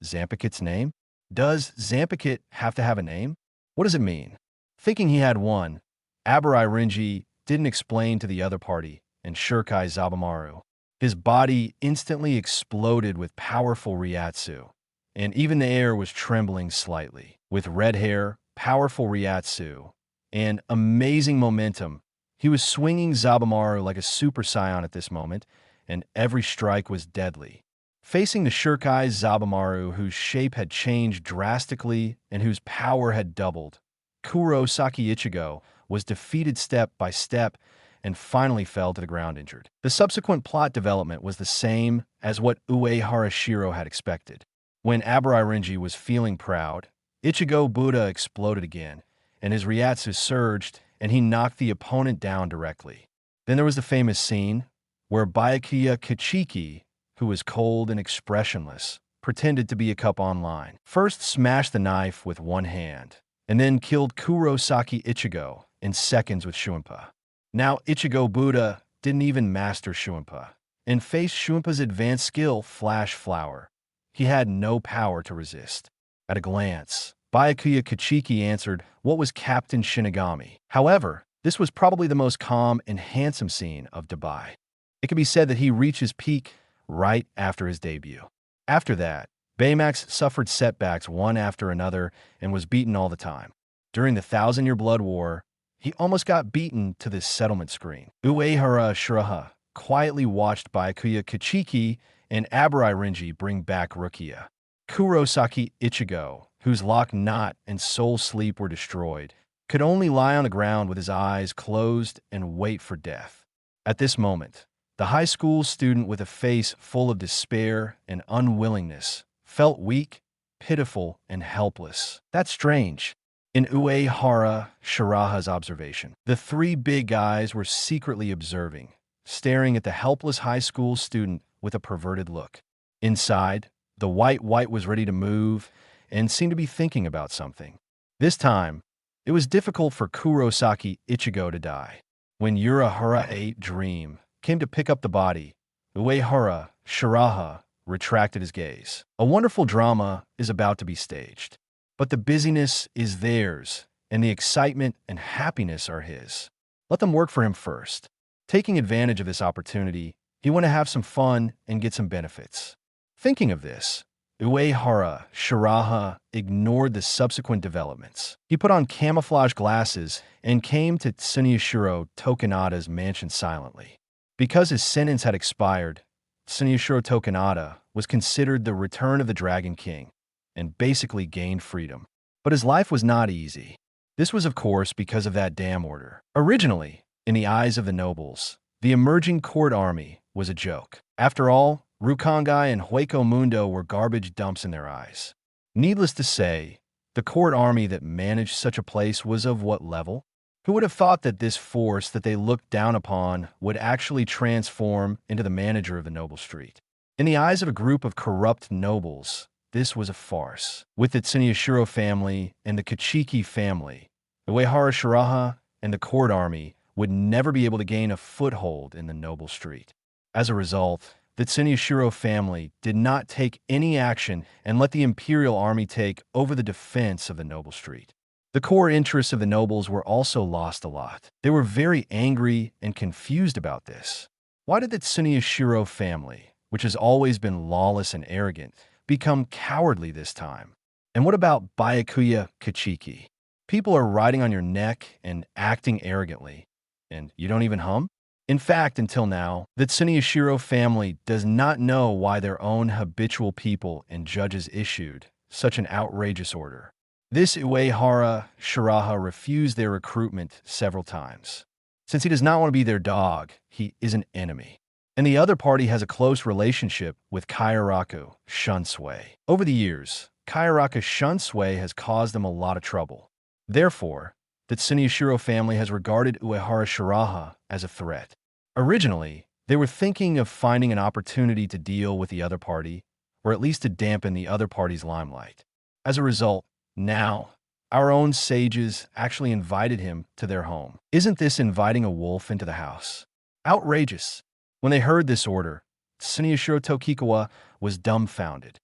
Zanpakuto's name? Does Zanpakuto have to have a name? What does it mean? Thinking he had one, Abarai Renji didn't explain to the other party and Shirkai Zabamaru. His body instantly exploded with powerful Ryatsu, and even the air was trembling slightly. With red hair, powerful Ryatsu, and amazing momentum, he was swinging Zabamaru like a Super Saiyan at this moment, and every strike was deadly. Facing the Shirkai Zabamaru, whose shape had changed drastically and whose power had doubled, Kurosaki Ichigo was defeated step by step and finally fell to the ground injured. The subsequent plot development was the same as what Uehara Shiraha had expected. When Abarai Renji was feeling proud, Ichigo Buddha exploded again, and his Ryatsu surged, and he knocked the opponent down directly. Then there was the famous scene where Byakuya Kichiki, who was cold and expressionless, pretended to be a cup online. First smashed the knife with one hand, and then killed Kurosaki Ichigo in seconds with Shuinpa. Now Ichigo Buddha didn't even master Shuinpa, and faced Shuinpa's advanced skill, Flash Flower. He had no power to resist. At a glance, Byakuya Kichiki answered what was Captain Shinigami. However, this was probably the most calm and handsome scene of Dubai. It can be said that he reached his peak right after his debut. After that, Baymax suffered setbacks one after another and was beaten all the time. During the 1,000-Year Blood War, he almost got beaten to this settlement screen. Uehara Shiraha quietly watched Byakuya Kichiki and Abarai Renji bring back Rukia. Kurosaki Ichigo, whose lock knot and soul sleep were destroyed, could only lie on the ground with his eyes closed and wait for death. At this moment, the high school student with a face full of despair and unwillingness felt weak, pitiful, and helpless. That's strange. In Uehara Shiraha's observation, the three big guys were secretly observing, staring at the helpless high school student with a perverted look. Inside, The white was ready to move and seemed to be thinking about something. This time, it was difficult for Kurosaki Ichigo to die. When Uehara Dream came to pick up the body, Uehara Shiraha retracted his gaze. A wonderful drama is about to be staged. But the busyness is theirs, and the excitement and happiness are his. Let them work for him first. Taking advantage of this opportunity, he wanted to have some fun and get some benefits. Thinking of this, Uehara Shiraha ignored the subsequent developments. He put on camouflage glasses and came to Tsuneyashiro Tokunada's mansion silently. Because his sentence had expired, Tsuneyashiro Tokunada was considered the return of the Dragon King and basically gained freedom. But his life was not easy. This was, of course, because of that damn order. Originally, in the eyes of the nobles, the emerging court army was a joke. After all, Rukongai and Hueco Mundo were garbage dumps in their eyes. Needless to say, the court army that managed such a place was of what level? Who would have thought that this force that they looked down upon would actually transform into the manager of the noble street? In the eyes of a group of corrupt nobles, this was a farce. With the Tsuneyashiro family and the Kachiki family, the Uehara Shiraha and the court army would never be able to gain a foothold in the noble street. As a result, the Tsuneyashiro family did not take any action and let the imperial army take over the defense of the noble street. The core interests of the nobles were also lost a lot. They were very angry and confused about this. Why did the Tsuneyashiro family, which has always been lawless and arrogant, become cowardly this time? And what about Byakuya Kachiki? People are riding on your neck and acting arrogantly, and you don't even hum? In fact, until now, the Tsuneyashiro family does not know why their own habitual people and judges issued such an outrageous order. This Uehara Shiraha refused their recruitment several times. Since he does not want to be their dog, he is an enemy. And the other party has a close relationship with Kairaku Shunsui. Over the years, Kairaku Shunsui has caused them a lot of trouble. Therefore, the Tsuneyashiro family has regarded Uehara Shiraha as a threat. Originally, they were thinking of finding an opportunity to deal with the other party, or at least to dampen the other party's limelight. As a result, now, our own sages actually invited him to their home. Isn't this inviting a wolf into the house? Outrageous. When they heard this order, Tsuneyashiro Tokikawa was dumbfounded.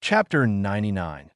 Chapter 99.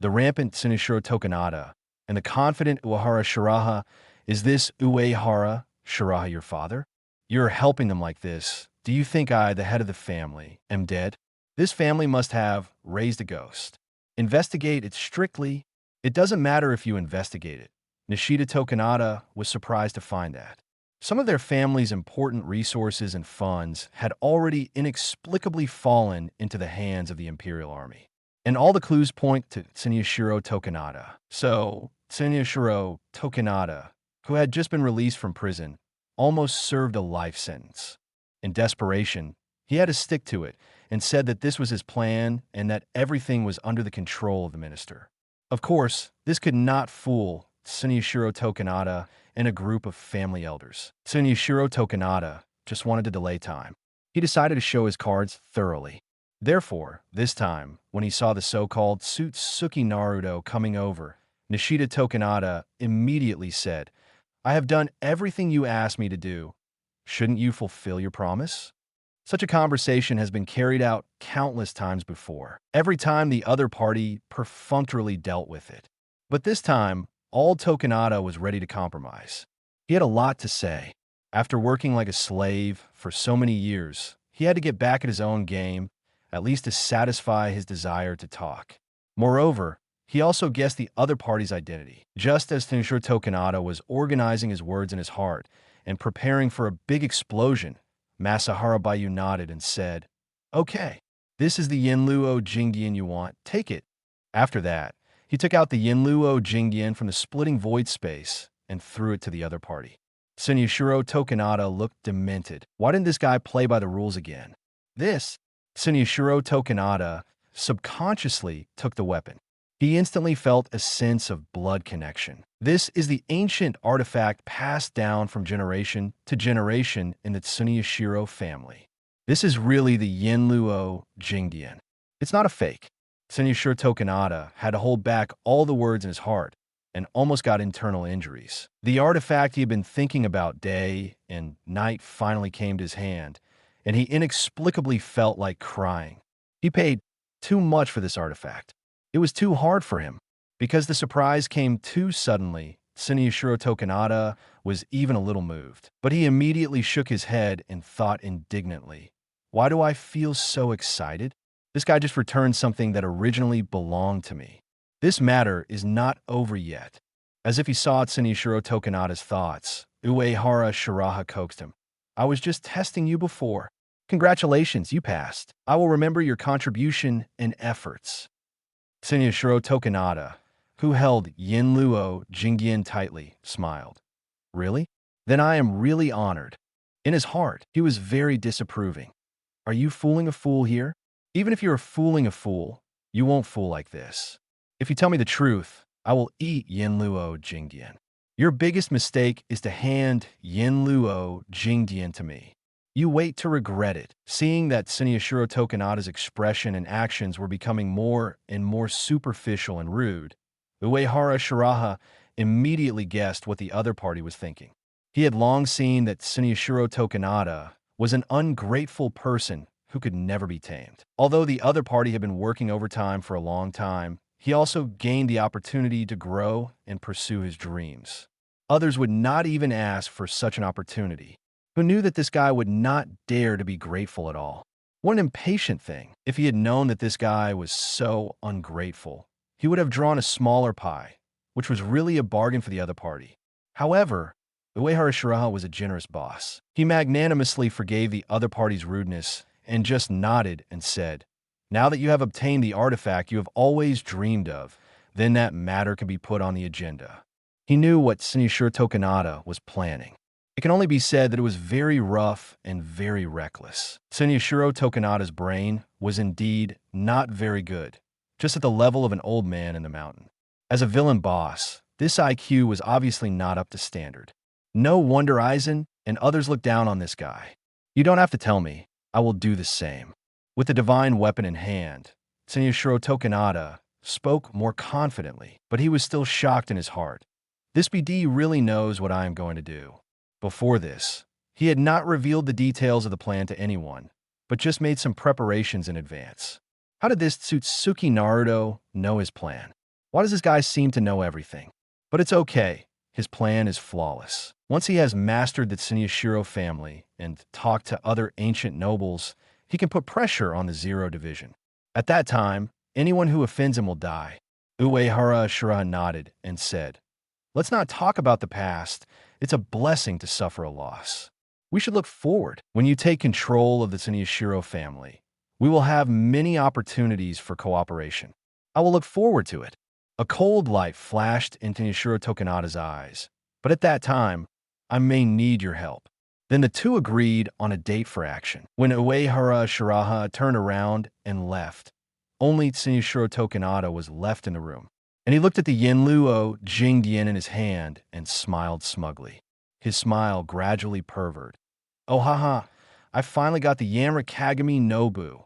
The rampant Tsuneyashiro Tokunada and the confident Uehara Shiraha. Is this Uehara Shiraha your father? You're helping them like this. Do you think I, the head of the family, am dead? This family must have raised a ghost. Investigate it strictly. It doesn't matter if you investigate it. Nishida Tokunada was surprised to find that. Some of their family's important resources and funds had already inexplicably fallen into the hands of the Imperial Army. And all the clues point to Tsuneyashiro Tokunada. So, Tsuneyashiro Tokunada, who had just been released from prison, almost served a life sentence. In desperation, he had to stick to it and said that this was his plan and that everything was under the control of the minister. Of course, this could not fool Tsuneyashiro Tokunada and a group of family elders. Tsuneyashiro Tokunada just wanted to delay time. He decided to show his cards thoroughly. Therefore, this time, when he saw the so-called Tsutsuki Naruto coming over, Nishida Tokunada immediately said, "I have done everything you asked me to do. Shouldn't you fulfill your promise?" Such a conversation has been carried out countless times before. Every time the other party perfunctorily dealt with it. But this time, all Tokunada was ready to compromise. He had a lot to say. After working like a slave for so many years, he had to get back at his own game, at least to satisfy his desire to talk. Moreover, he also guessed the other party's identity. Just as Tsuneyashiro Tokunada was organizing his words in his heart and preparing for a big explosion, Masahara Bayu nodded and said, "Okay, this is the Yinluo Jingdian you want. Take it." After that, he took out the Yinluo Jingdian from the splitting void space and threw it to the other party. Tsuneyashiro Tokunada looked demented. Why didn't this guy play by the rules again? Tsuneyashiro Tokunada subconsciously took the weapon. He instantly felt a sense of blood connection. This is the ancient artifact passed down from generation to generation in the Tsuneyashiro family. This is really the Yinluo Jingdian. It's not a fake. Tsunyoshiro Tokunada had to hold back all the words in his heart and almost got internal injuries. The artifact he had been thinking about day and night finally came to his hand, and he inexplicably felt like crying. He paid too much for this artifact. It was too hard for him. Because the surprise came too suddenly, Tsunyoshiro Tokunada was even a little moved. But he immediately shook his head and thought indignantly, "Why do I feel so excited? This guy just returned something that originally belonged to me. This matter is not over yet." As if he saw Tsunyoshiro Tokunada's thoughts, Uehara Shiraha coaxed him. "I was just testing you before. Congratulations, you passed. I will remember your contribution and efforts." Tsunyoshiro Tokunada, who held Yinluo Jingyan tightly, smiled. "Really? Then I am really honored." In his heart, he was very disapproving. "Are you fooling a fool here? Even if you're fooling a fool, you won't fool like this. If you tell me the truth, I will eat Yinluo Jingyan. Your biggest mistake is to hand Yinluo Jingyan to me. You wait to regret it." Seeing that Tsunyoshiro Tokunada's expression and actions were becoming more and more superficial and rude, Uehara Shiraha immediately guessed what the other party was thinking. He had long seen that Tsunyoshiro Tokunada was an ungrateful person who could never be tamed. Although the other party had been working overtime for a long time, he also gained the opportunity to grow and pursue his dreams. Others would not even ask for such an opportunity. Who knew that this guy would not dare to be grateful at all? What an impatient thing. If he had known that this guy was so ungrateful, he would have drawn a smaller pie, which was really a bargain for the other party. However, Uehara Shiraha was a generous boss. He magnanimously forgave the other party's rudeness and just nodded and said, "Now that you have obtained the artifact you have always dreamed of, then that matter can be put on the agenda." He knew what Tsunyoshiro Tokunada was planning. It can only be said that it was very rough and very reckless. Tsunyoshiro Tokunada's brain was indeed not very good, just at the level of an old man in the mountain. As a villain boss, this IQ was obviously not up to standard. No wonder Aizen and others looked down on this guy. "You don't have to tell me. I will do the same." With the divine weapon in hand, Tsunyoshiro Tokunada spoke more confidently, but he was still shocked in his heart. This BD really knows what I am going to do. Before this, he had not revealed the details of the plan to anyone, but just made some preparations in advance. How did this Tsutsuki Naruto know his plan? Why does this guy seem to know everything? But it's okay. His plan is flawless. Once he has mastered the Tsunyoshiro family and talked to other ancient nobles, he can put pressure on the Zero Division. At that time, anyone who offends him will die. Uehara Shiraha nodded and said, "Let's not talk about the past. It's a blessing to suffer a loss. We should look forward. When you take control of the Tsunyoshiro family, we will have many opportunities for cooperation. I will look forward to it." A cold light flashed into Tsunyoshiro Tokunada's eyes. "But at that time, I may need your help." Then the two agreed on a date for action. When Uehara Shiraha turned around and left, only Tsunyoshiro Tokunada was left in the room. And he looked at the Yinluo Jingdian in his hand and smiled smugly. His smile gradually perverted. "Oh haha, I finally got the Uehara Kagami Nobu."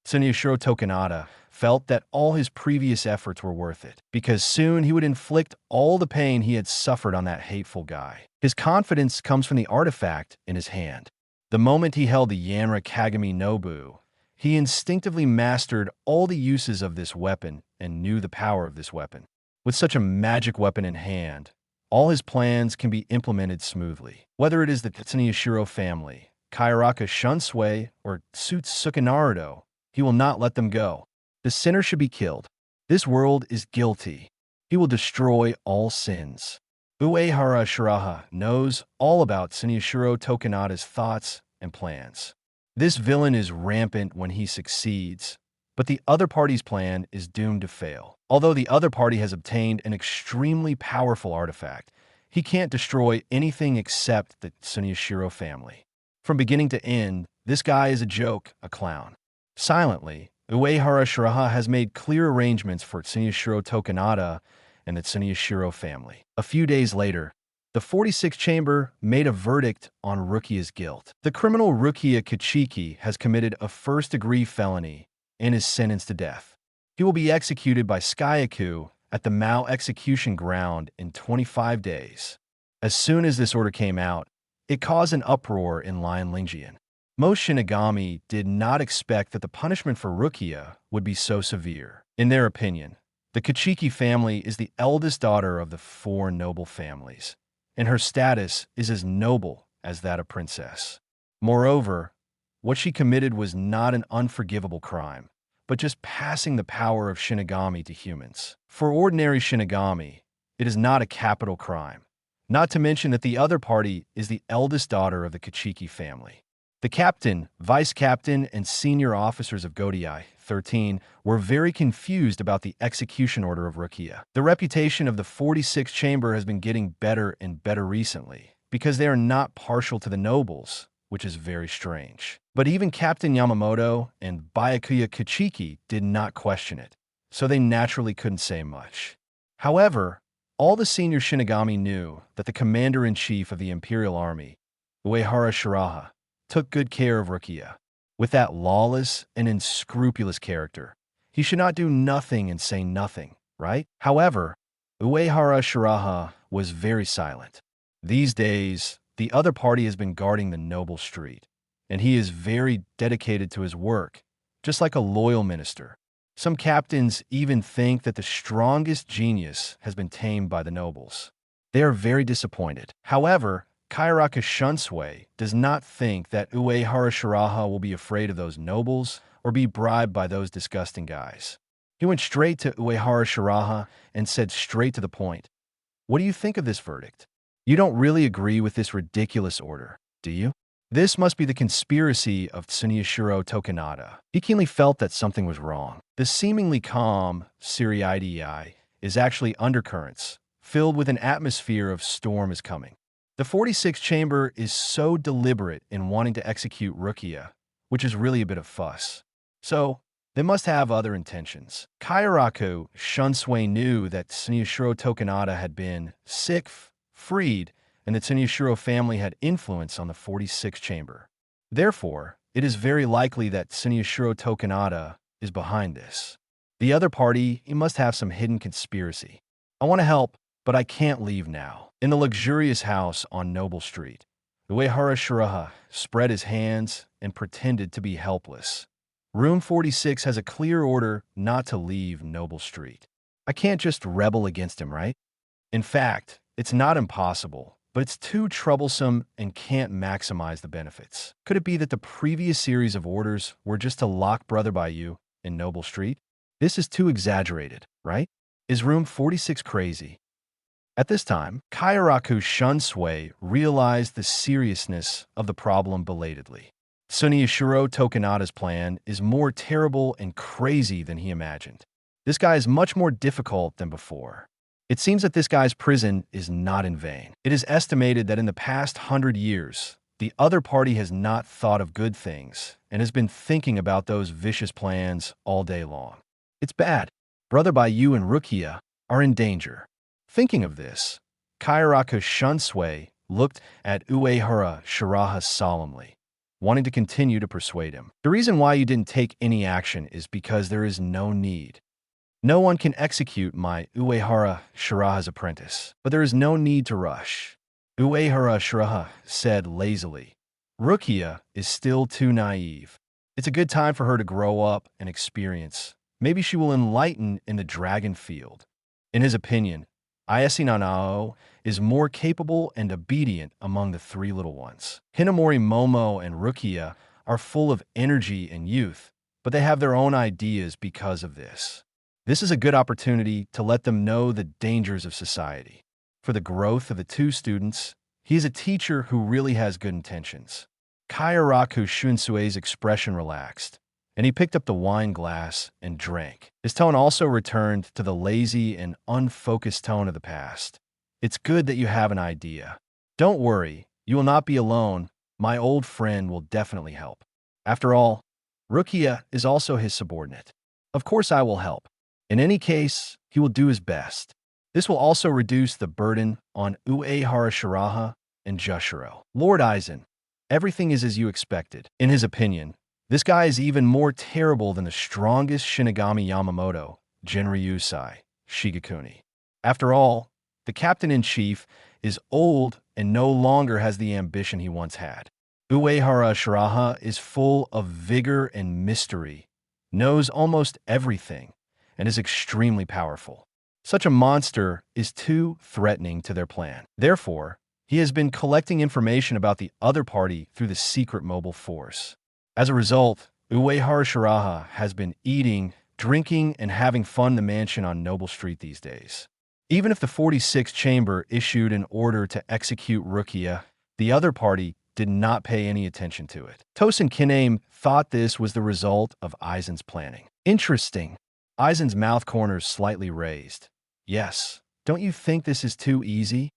Tsunyoshiro Tokunada felt that all his previous efforts were worth it, because soon he would inflict all the pain he had suffered on that hateful guy. His confidence comes from the artifact in his hand. The moment he held the Uehara Kagami Nobu, he instinctively mastered all the uses of this weapon and knew the power of this weapon. With such a magic weapon in hand, all his plans can be implemented smoothly. Whether it is the Tsunyoshiro family, Kairaka Shunsui, or Tsutsuki Naruto, he will not let them go. The sinner should be killed. This world is guilty. He will destroy all sins. Uehara Shiraha knows all about Tsunyoshiro Tokunada's thoughts and plans. This villain is rampant when he succeeds, but the other party's plan is doomed to fail. Although the other party has obtained an extremely powerful artifact, he can't destroy anything except the Tsunyoshiro family. From beginning to end, this guy is a joke, a clown. Silently, Uehara Shiraha has made clear arrangements for Tsunyoshiro Tokunada and the Tsunyoshiro family. A few days later, the 46th chamber made a verdict on Rukia's guilt. The criminal Rukia Kachiki has committed a first-degree felony and is sentenced to death. He will be executed by Skyaku at the Mao execution ground in 25 days. As soon as this order came out, it caused an uproar in Lionlingjian. Most Shinigami did not expect that the punishment for Rukia would be so severe. In their opinion, the Kachiki family is the eldest daughter of the 4 noble families, and her status is as noble as that of princess. Moreover, what she committed was not an unforgivable crime, but just passing the power of Shinigami to humans. For ordinary Shinigami, it is not a capital crime, not to mention that the other party is the eldest daughter of the Kachiki family. The captain, vice captain, and senior officers of Godiai 13 were very confused about the execution order of Rukia. The reputation of the 46th chamber has been getting better and better recently, because they are not partial to the nobles, which is very strange. But even Captain Yamamoto and Byakuya Kachiki did not question it, so they naturally couldn't say much. However, all the senior Shinigami knew that the commander-in-chief of the Imperial Army, Uehara Shiraha, took good care of Rukia. With that lawless and unscrupulous character, he should not do nothing and say nothing, right? However, Uehara Shiraha was very silent. These days, the other party has been guarding the noble street, and he is very dedicated to his work, just like a loyal minister. Some captains even think that the strongest genius has been tamed by the nobles. They are very disappointed. However, Kairaka Shunsui does not think that Uehara Shiraha will be afraid of those nobles or be bribed by those disgusting guys. He went straight to Uehara Shiraha and said straight to the point, "What do you think of this verdict? You don't really agree with this ridiculous order, do you?" This must be the conspiracy of Tsuneyashiro Tokunada. He keenly felt that something was wrong. The seemingly calm Siriidei is actually undercurrents, filled with an atmosphere of storm is coming. The 46th chamber is so deliberate in wanting to execute Rukia, which is really a bit of fuss. So, they must have other intentions. Kairaku Shunsui knew that Tsuneyashiro Tokunada had been sick, freed, and the Tsuneyashiro family had influence on the 46th chamber. Therefore, it is very likely that Tsuneyashiro Tokunada is behind this. The other party, he must have some hidden conspiracy. I want to help, but I can't leave now. In the luxurious house on Noble Street, Uehara Shiraha spread his hands and pretended to be helpless. Room 46 has a clear order not to leave Noble Street. I can't just rebel against him, right? In fact, it's not impossible, but it's too troublesome and can't maximize the benefits. Could it be that the previous series of orders were just to lock Brother Bayou in Noble Street? This is too exaggerated, right? Is room 46 crazy? At this time, Kairaku Shunsui realized the seriousness of the problem belatedly. Tsuneyashiro Tokunada's plan is more terrible and crazy than he imagined. This guy is much more difficult than before. It seems that this guy's prison is not in vain. It is estimated that in the past 100 years, the other party has not thought of good things and has been thinking about those vicious plans all day long. It's bad. Brother Bayou and Rukia are in danger. Thinking of this, Kairaku Shunsui looked at Uehara Shiraha solemnly, wanting to continue to persuade him. The reason why you didn't take any action is because there is no need. No one can execute my Uehara Shiraha's apprentice, but there is no need to rush. Uehara Shiraha said lazily, Rukia is still too naive. It's a good time for her to grow up and experience. Maybe she will enlighten in the dragon field. In his opinion, Ayase Nanao is more capable and obedient among the 3 little ones. Hinamori Momo and Rukia are full of energy and youth, but they have their own ideas because of this. This is a good opportunity to let them know the dangers of society. For the growth of the 2 students, he is a teacher who really has good intentions. Kairaku Shunsui's expression relaxed, and he picked up the wine glass and drank. His tone also returned to the lazy and unfocused tone of the past. It's good that you have an idea. Don't worry, you will not be alone. My old friend will definitely help. After all, Rukia is also his subordinate. Of course I will help. In any case, he will do his best. This will also reduce the burden on Uehara Shiraha and Jushiro. Lord Aizen, everything is as you expected. In his opinion, This guy is even more terrible than the strongest Shinigami Yamamoto, Jinryusai, Shigekuni. After all, the captain-in-chief is old and no longer has the ambition he once had. Uehara Shiraha is full of vigor and mystery, knows almost everything, and is extremely powerful. Such a monster is too threatening to their plan. Therefore, he has been collecting information about the other party through the secret mobile force. As a result, Uehara Shiraha has been eating, drinking, and having fun in the mansion on Noble Street these days. Even if the 46th chamber issued an order to execute Rukia, the other party did not pay any attention to it. Tosin Kiname thought this was the result of Aizen's planning. Interesting. Aizen's mouth corners slightly raised. Yes, don't you think this is too easy?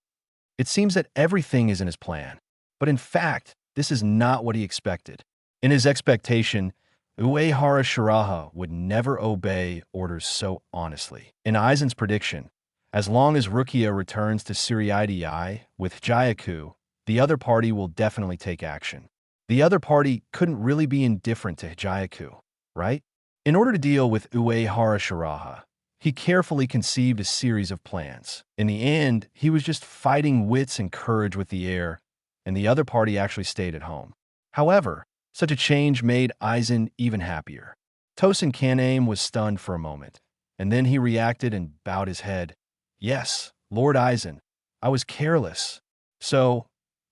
It seems that everything is in his plan. But in fact, this is not what he expected. In his expectation, Uehara Shiraha would never obey orders so honestly. In Aizen's prediction, as long as Rukia returns to Suriidai with Jayaku, the other party will definitely take action. The other party couldn't really be indifferent to Jayaku, right? In order to deal with Uehara Shiraha, he carefully conceived a series of plans. In the end, he was just fighting wits and courage with the air, and the other party actually stayed at home. However, such a change made Aizen even happier. Tosin Kaname was stunned for a moment, and then he reacted and bowed his head. Yes, Lord Aizen, I was careless. So,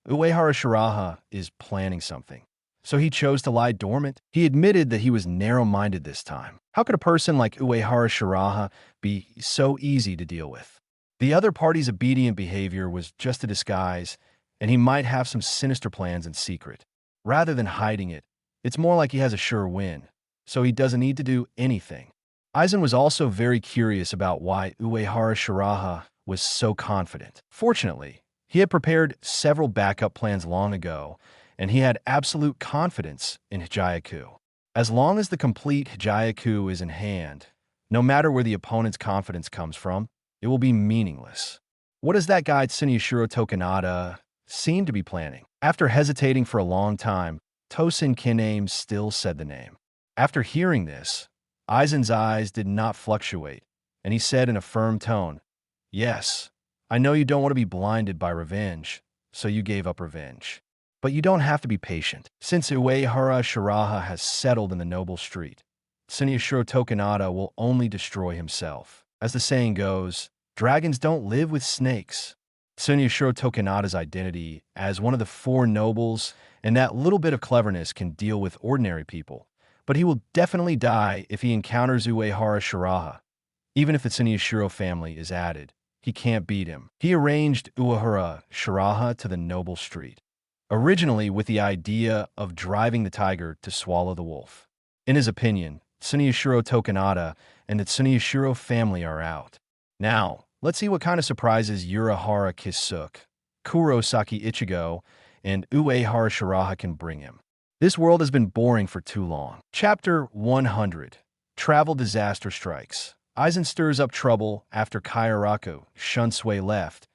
Uehara Shiraha is planning something. So he chose to lie dormant. He admitted that he was narrow-minded this time. How could a person like Uehara Shiraha be so easy to deal with? The other party's obedient behavior was just a disguise, and he might have some sinister plans in secret. Rather than hiding it, it's more like he has a sure win, so he doesn't need to do anything. Aizen was also very curious about why Uehara Shiraha was so confident. Fortunately, he had prepared several backup plans long ago, and he had absolute confidence in Jayaku. As long as the complete Jayaku is in hand, no matter where the opponent's confidence comes from, it will be meaningless. What does that guy Tsunyoshiro Tokunada seem to be planning? After hesitating for a long time, Tosin Kiname still said the name. After hearing this, Aizen's eyes did not fluctuate, and he said in a firm tone, "Yes, I know you don't want to be blinded by revenge, so you gave up revenge. But you don't have to be patient. Since Uehara Shiraha has settled in the noble street, Tsunyoshiro Tokunada will only destroy himself. As the saying goes, dragons don't live with snakes." Tsunyoshiro Tokunada's identity as one of the four nobles and that little bit of cleverness can deal with ordinary people, but he will definitely die if he encounters Uehara Shiraha. Even if the Tsunyoshiro family is added, he can't beat him. He arranged Uehara Shiraha to the noble street, originally with the idea of driving the tiger to swallow the wolf. In his opinion, Tsunyoshiro Tokunada and the Tsunyoshiro family are out. Now, let's see what kind of surprises Uehara Kisuk, Kurosaki Ichigo, and Uehara Shiraha can bring him. This world has been boring for too long. Chapter 100. Travel Disaster Strikes. Aizen stirs up trouble after Kairaku Shunsui left.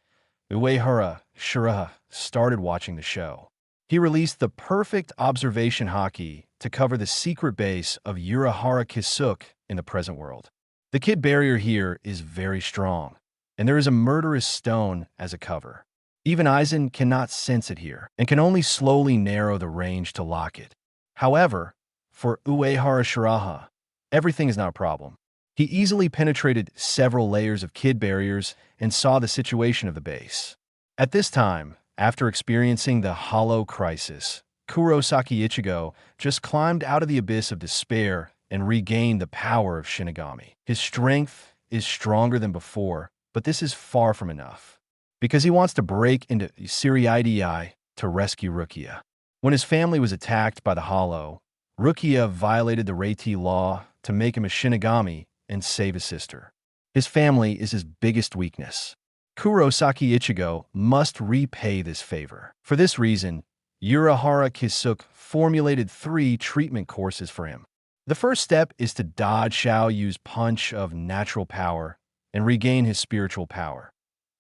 Uehara Shiraha started watching the show. He released the perfect observation haki to cover the secret base of Uehara Kisuk in the present world. The kid barrier here is very strong, and there is a murderous stone as a cover. Even Aizen cannot sense it here, and can only slowly narrow the range to lock it. However, for Uehara Shiraha, everything is not a problem. He easily penetrated several layers of kid barriers and saw the situation of the base. At this time, after experiencing the hollow crisis, Kurosaki Ichigo just climbed out of the abyss of despair and regained the power of Shinigami. His strength is stronger than before, but this is far from enough, because he wants to break into Suriidai to rescue Rukia. When his family was attacked by the Hollow, Rukia violated the Reiti law to make him a Shinigami and save his sister. His family is his biggest weakness. Kurosaki Ichigo must repay this favor. For this reason, Uehara Kisuk formulated 3 treatment courses for him. The first step is to dodge Xiao Yu's punch of natural power and regain his spiritual power.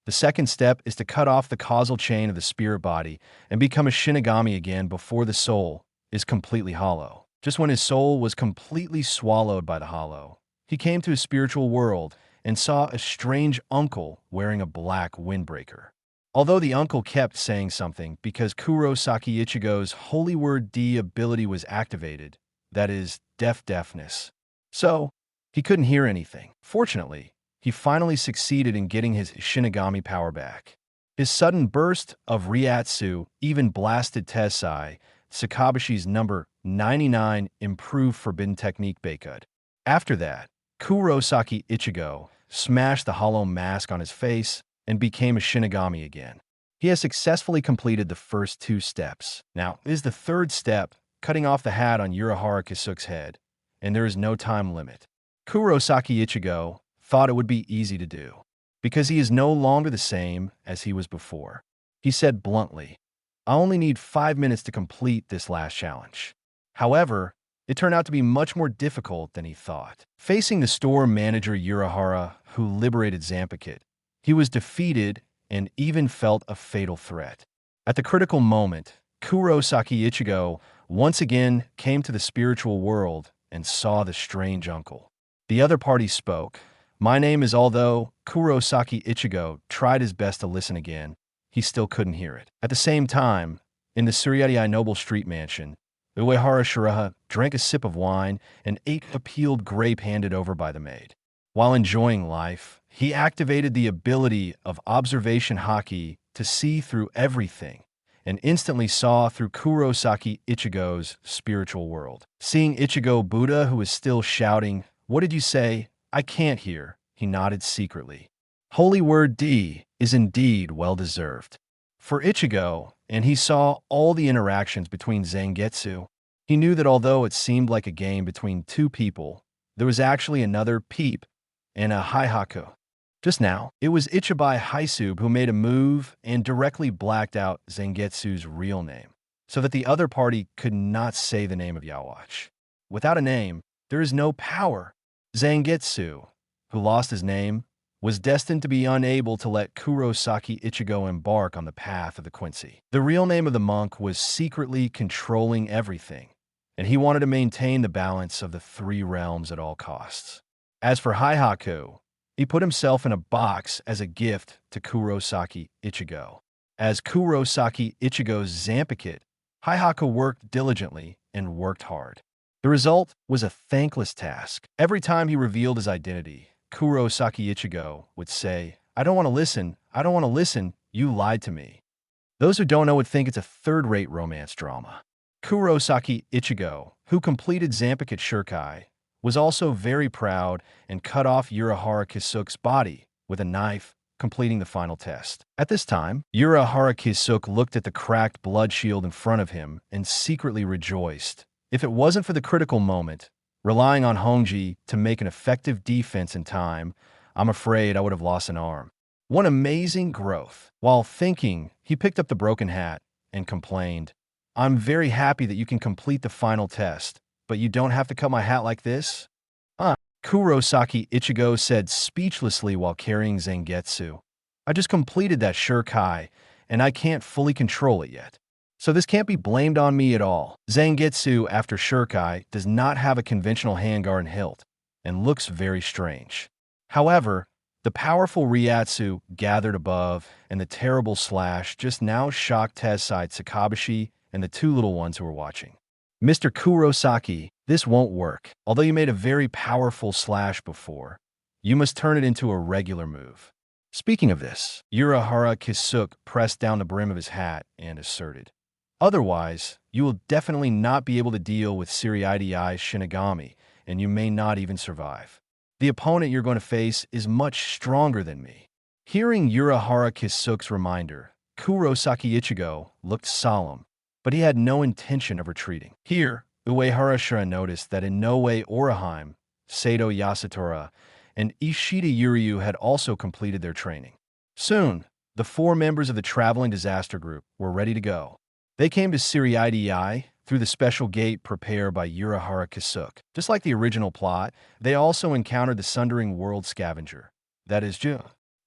The second step is to cut off the causal chain of the spirit body and become a Shinigami again before the soul is completely hollow. Just when his soul was completely swallowed by the hollow, he came to his spiritual world and saw a strange uncle wearing a black windbreaker. Although the uncle kept saying something because Kurosaki Ichigo's Holy Word D ability was activated, that is, deafness. So, he couldn't hear anything. Fortunately, he finally succeeded in getting his Shinigami power back. His sudden burst of Ryatsu even blasted Tensai, Sakabashi's number 99 improved Forbidden Technique Baikud. After that, Kurosaki Ichigo smashed the hollow mask on his face and became a Shinigami again. He has successfully completed the first 2 steps. Now, is the third step, cutting off the hat on Uehara Shiraha's head, and there is no time limit. Kurosaki Ichigo thought it would be easy to do, because he is no longer the same as he was before. He said bluntly, "I only need 5 minutes to complete this last challenge." However, it turned out to be much more difficult than he thought. Facing the store manager Uehara, who liberated Zanpakuto, he was defeated and even felt a fatal threat. At the critical moment, Kurosaki Ichigo once again came to the spiritual world and saw the strange uncle. The other party spoke. My name is although Kurosaki Ichigo tried his best to listen again, he still couldn't hear it. At the same time, in the Tsuryatai Noble Street Mansion, Uehara Shiraha drank a sip of wine and ate a peeled grape handed over by the maid. While enjoying life, he activated the ability of observation haki to see through everything and instantly saw through Kurosaki Ichigo's spiritual world. Seeing Ichigo Buddha, who was still shouting, "What did you say? I can't hear," he nodded secretly. Holy Word D is indeed well-deserved. For Ichigo, and he saw all the interactions between Zangetsu, he knew that although it seemed like a game between 2 people, there was actually another peep and a Haihaku. Just now, it was Ichibai Haisub who made a move and directly blacked out Zangetsu's real name, so that the other party could not say the name of Yawatch. Without a name, there is no power. Zangetsu, who lost his name, was destined to be unable to let Kurosaki Ichigo embark on the path of the Quincy. The real name of the monk was secretly controlling everything, and he wanted to maintain the balance of the 3 realms at all costs. As for Haihaku, he put himself in a box as a gift to Kurosaki Ichigo. As Kurosaki Ichigo's Zanpakuto, Haihaku worked diligently and worked hard. The result was a thankless task. Every time he revealed his identity, Kurosaki Ichigo would say, I don't want to listen, you lied to me." Those who don't know would think it's a third-rate romance drama. Kurosaki Ichigo, who completed Zanpakuto Shirkai, was also very proud and cut off Uehara Shiraha's body with a knife, completing the final test. At this time, Uehara Shiraha looked at the cracked blood shield in front of him and secretly rejoiced. If it wasn't for the critical moment, relying on Hongji to make an effective defense in time, I'm afraid I would have lost an arm. What amazing growth. While thinking, he picked up the broken hat and complained, "I'm very happy that you can complete the final test, but you don't have to cut my hat like this?" Kurosaki Ichigo said speechlessly while carrying Zangetsu. "I just completed that Shirkai, and I can't fully control it yet. So this can't be blamed on me at all." Zangetsu after Shirkai does not have a conventional handguard and hilt, and looks very strange. However, the powerful Ryatsu gathered above and the terrible slash just now shocked Tensai Sakabashi and the 2 little ones who were watching. "Mr. Kurosaki, this won't work. Although you made a very powerful slash before, you must turn it into a regular move." Speaking of this, Uehara Shiraha pressed down the brim of his hat and asserted, "Otherwise, you will definitely not be able to deal with Tsuryatai Shinigami, and you may not even survive. The opponent you're going to face is much stronger than me." Hearing Uehara Shiraha's reminder, Kurosaki Ichigo looked solemn, but he had no intention of retreating. Here, Uehara Shiraha noticed that in no way Oraheim, Sato Yasutora, and Ishida Yuryu had also completed their training. Soon, the 4 members of the traveling disaster group were ready to go. They came to Tsuryatai through the special gate prepared by Uehara Shiraha. Just like the original plot, they also encountered the Sundering World Scavenger. That is,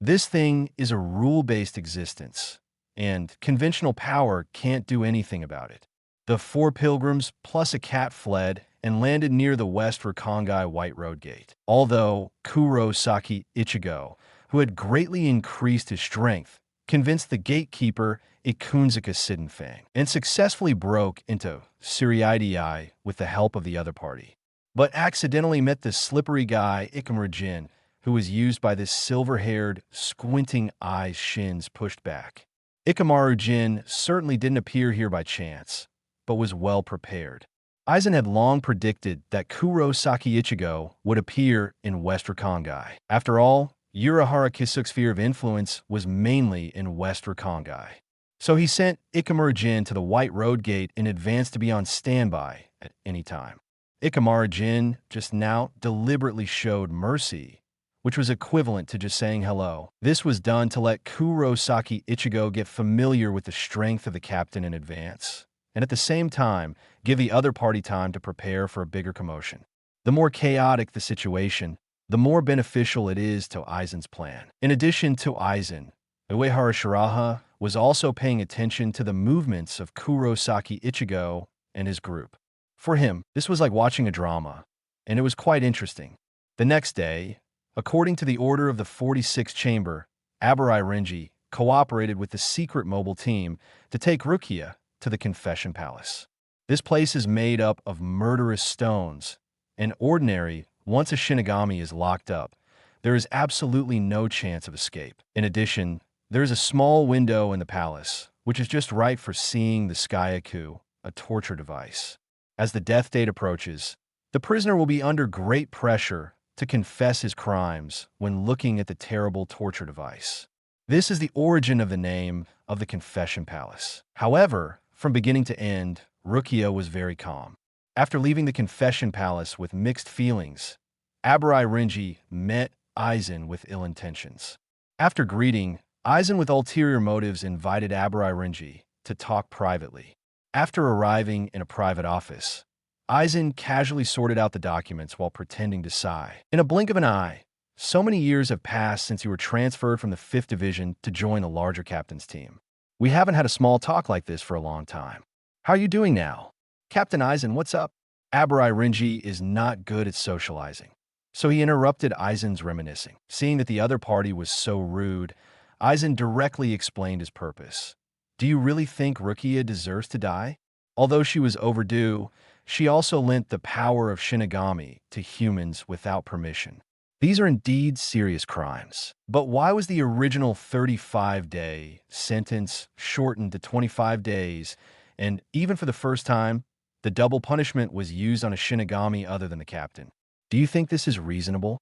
this thing is a rule-based existence, and conventional power can't do anything about it. The 4 pilgrims plus a cat fled and landed near the West Rukongai White Road Gate. Although Kurosaki Ichigo, who had greatly increased his strength, convinced the gatekeeper Ikunzaka Sidenfang and successfully broke into Suriidii with the help of the other party, but accidentally met the slippery guy Ikamaru Jin, who was used by this silver-haired, squinting eyes shins pushed back. Ikamaru Jin certainly didn't appear here by chance, but was well prepared. Aizen had long predicted that Kurosaki Ichigo would appear in West Rukongai. After all, Uehara Shiraha's sphere of influence was mainly in West Rukongai. So he sent Ikamaru Jin to the White Road Gate in advance to be on standby at any time. Ikamaru Jin just now deliberately showed mercy, which was equivalent to just saying hello. This was done to let Kurosaki Ichigo get familiar with the strength of the captain in advance, and at the same time, give the other party time to prepare for a bigger commotion. The more chaotic the situation, the more beneficial it is to Aizen's plan. In addition to Aizen, Uehara Shiraha was also paying attention to the movements of Kurosaki Ichigo and his group. For him, this was like watching a drama, and it was quite interesting. The next day, according to the order of the 46th chamber, Abarai Renji cooperated with the secret mobile team to take Rukia to the Confession Palace. This place is made up of murderous stones, and ordinary, once a Shinigami is locked up, there is absolutely no chance of escape. In addition, there is a small window in the palace, which is just right for seeing the Skyaku, a torture device. As the death date approaches, the prisoner will be under great pressure to confess his crimes when looking at the terrible torture device. This is the origin of the name of the Confession Palace. However, from beginning to end, Rukia was very calm. After leaving the Confession Palace with mixed feelings, Abarai Renji met Aizen with ill intentions. After greeting, Aizen with ulterior motives invited Abarai Renji to talk privately. After arriving in a private office, Aizen casually sorted out the documents while pretending to sigh. In a blink of an eye, so many years have passed since you were transferred from the 5th Division to join the larger captain's team. We haven't had a small talk like this for a long time. How are you doing now? Captain Aizen, what's up? Abarai Renji is not good at socializing, so he interrupted Aizen's reminiscing. Seeing that the other party was so rude, Aizen directly explained his purpose. Do you really think Rukia deserves to die? Although she was overdue, she also lent the power of Shinigami to humans without permission. These are indeed serious crimes. But why was the original 35-day sentence shortened to 25 days, and even for the first time, the double punishment was used on a Shinigami other than the captain? Do you think this is reasonable?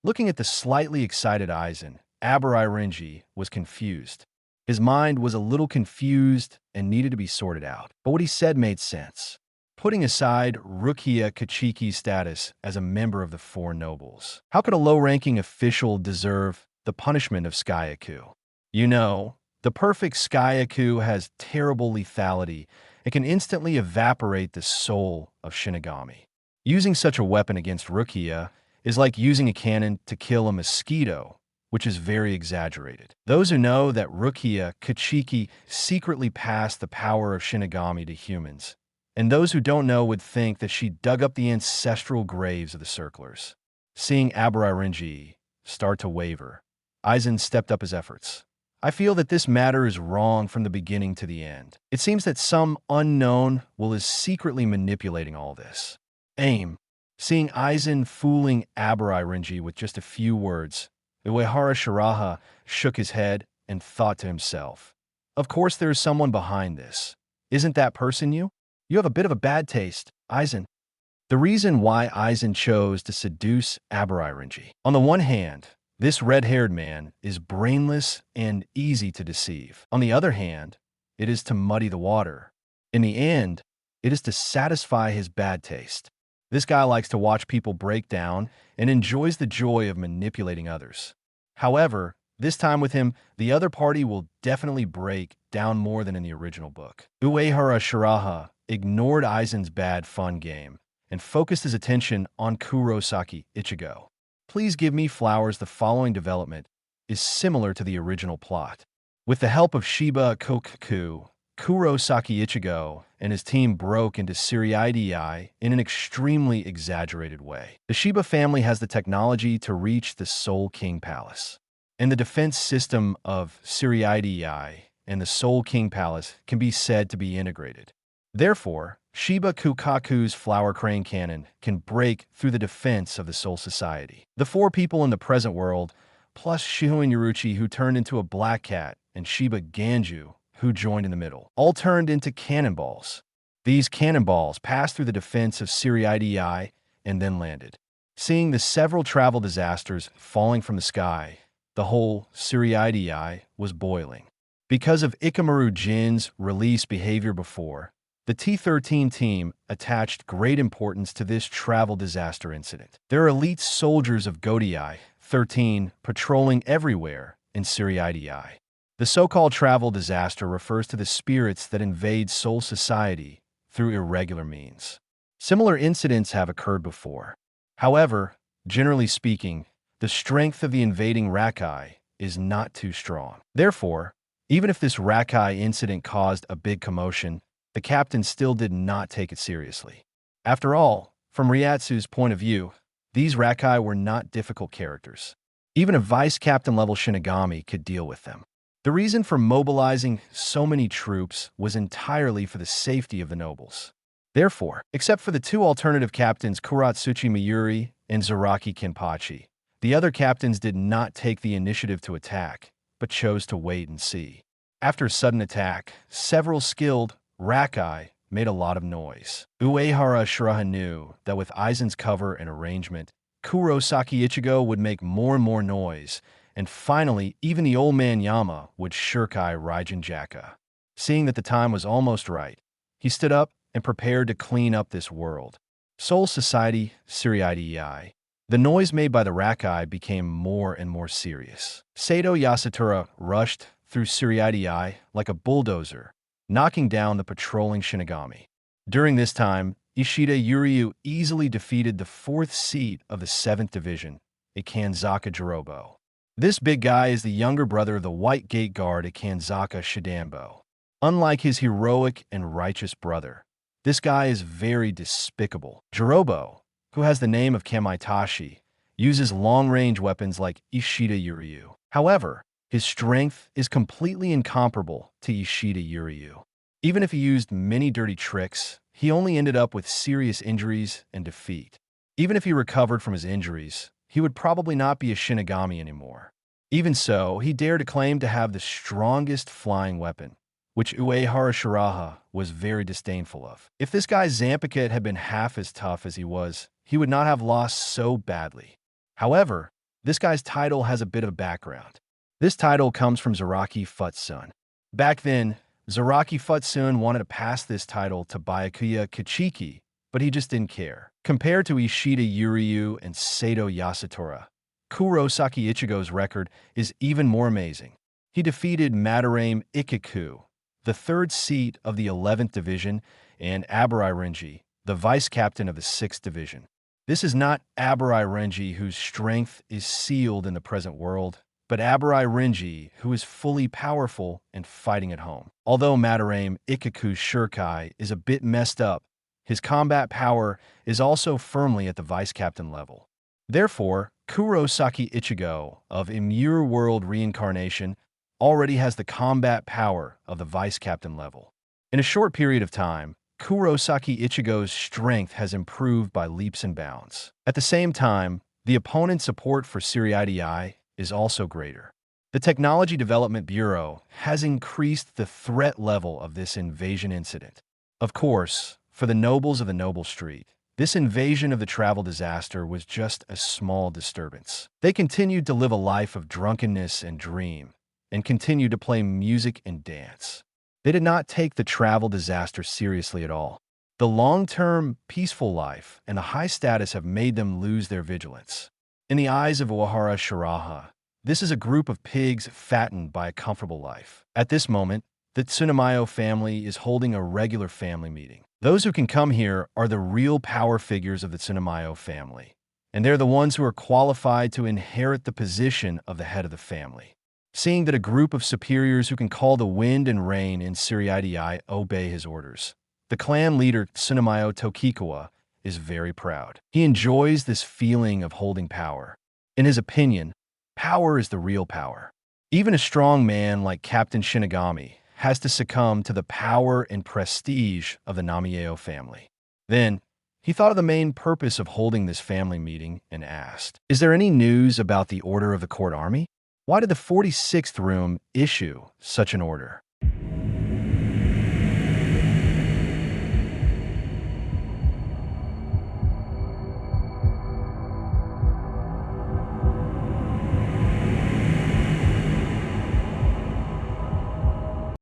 Looking at the slightly excited Aizen, Abarai Renji was confused. His mind was a little confused and needed to be sorted out, but what he said made sense. Putting aside Rukia Kachiki's status as a member of the Four Nobles, how could a low-ranking official deserve the punishment of Skyaku? You know, the perfect Skyaku has terrible lethality and can instantly evaporate the soul of Shinigami. Using such a weapon against Rukia is like using a cannon to kill a mosquito, which is very exaggerated. Those who know that Rukia Kachiki secretly passed the power of Shinigami to humans, and those who don't know would think that she dug up the ancestral graves of the Circlers. Seeing Abarai Renji start to waver, Aizen stepped up his efforts. I feel that this matter is wrong from the beginning to the end. It seems that some unknown will is secretly manipulating all this. Aim. Seeing Aizen fooling Abarai Renji with just a few words, Uehara Shiraha shook his head and thought to himself, of course there is someone behind this. Isn't that person you? You have a bit of a bad taste, Aizen. The reason why Aizen chose to seduce Abarai Renji. On the one hand, this red-haired man is brainless and easy to deceive. On the other hand, it is to muddy the water. In the end, it is to satisfy his bad taste. This guy likes to watch people break down and enjoys the joy of manipulating others. However, this time with him, the other party will definitely break down more than in the original book. Uehara Shiraha ignored Aizen's bad fun game and focused his attention on Kurosaki Ichigo. Please give me flowers. The following development is similar to the original plot. With the help of Shiba Kokuku, Kurosaki Ichigo and his team broke into Siriidii in an extremely exaggerated way. The Shiba family has the technology to reach the Soul King Palace, and the defense system of Siriidii and the Soul King Palace can be said to be integrated. Therefore, Shiba Kukaku's Flower Crane Cannon can break through the defense of the Soul Society. The four people in the present world, plus Shihoin Yaruchi, who turned into a black cat, and Shiba Ganju, who joined in the middle, all turned into cannonballs. These cannonballs passed through the defense of Siriidii and then landed. Seeing the several travel disasters falling from the sky, the whole Siriidii was boiling. Because of Ikamaru Jin's release behavior before, the T-13 team attached great importance to this travel disaster incident. There are elite soldiers of Godii 13 patrolling everywhere in Siriidii. The so-called travel disaster refers to the spirits that invade Soul Society through irregular means. Similar incidents have occurred before. However, generally speaking, the strength of the invading Rakai is not too strong. Therefore, even if this Rakai incident caused a big commotion, the captain still did not take it seriously. After all, from Ryatsu's point of view, these Rakai were not difficult characters. Even a vice-captain level Shinigami could deal with them. The reason for mobilizing so many troops was entirely for the safety of the nobles. Therefore, except for the two alternative captains Kuratsuchi Mayuri and Zaraki Kenpachi, the other captains did not take the initiative to attack, but chose to wait and see. After a sudden attack, several skilled Rakai made a lot of noise. Uehara Shiraha knew that with Aizen's cover and arrangement, Kurosaki Ichigo would make more and more noise, and finally, even the old man Yama would shirkai Raijin Jaka. Seeing that the time was almost right, he stood up and prepared to clean up this world. Soul Society, Siriidii. The noise made by the Rakai became more and more serious. Sato Yasutura rushed through Siriidii like a bulldozer, knocking down the patrolling Shinigami. During this time, Ishida Yuryu easily defeated the 4th seat of the 7th Division, Ikanzaka Jirobo. This big guy is the younger brother of the White Gate Guard Ikanzaka Shidambo. Unlike his heroic and righteous brother, this guy is very despicable. Jirobo, who has the name of Kamaitashi, uses long-range weapons like Ishida Yuryu. However, his strength is completely incomparable to Ishida Yuryu. Even if he used many dirty tricks, he only ended up with serious injuries and defeat. Even if he recovered from his injuries, he would probably not be a Shinigami anymore. Even so, he dared to claim to have the strongest flying weapon, which Uehara Shiraha was very disdainful of. If this guy Zampiket had been half as tough as he was, he would not have lost so badly. However, this guy's title has a bit of background. This title comes from Zaraki Futsun. Back then, Zaraki Futsun wanted to pass this title to Byakuya Kichiki, but he just didn't care. Compared to Ishida Yuryu and Sato Yasutora, Kurosaki Ichigo's record is even more amazing. He defeated Madarame Ikaku, the 3rd seat of the 11th Division, and Abarai Renji, the vice-captain of the 6th Division. This is not Abarai Renji, whose strength is sealed in the present world, but Abarai Renji, who is fully powerful and fighting at home. Although Madarame Ikaku's shirkai is a bit messed up, his combat power is also firmly at the vice-captain level. Therefore, Kurosaki Ichigo of Imure World Reincarnation already has the combat power of the vice-captain level. In a short period of time, Kurosaki Ichigo's strength has improved by leaps and bounds. At the same time, the opponent's support for Siriidii is also greater. The Technology Development Bureau has increased the threat level of this invasion incident. Of course, for the nobles of the Noble Street, this invasion of the travel disaster was just a small disturbance. They continued to live a life of drunkenness and dream, and continued to play music and dance. They did not take the travel disaster seriously at all. The long-term, peaceful life and the high status have made them lose their vigilance. In the eyes of Uehara Shiraha, this is a group of pigs fattened by a comfortable life. At this moment, the Tsunemayo family is holding a regular family meeting. Those who can come here are the real power figures of the Tsunemayo family, and they're the ones who are qualified to inherit the position of the head of the family. Seeing that a group of superiors who can call the wind and rain in Siriidii obey his orders, The clan leader, Tsunemayo Tokikawa, is very proud. He enjoys this feeling of holding power. In his opinion, power is the real power. Even a strong man like Captain Shinigami has to succumb to the power and prestige of the Namieo family. Then, he thought of the main purpose of holding this family meeting and asked, "Is there any news about the Order of the Court Army? Why did the 46th room issue such an order?"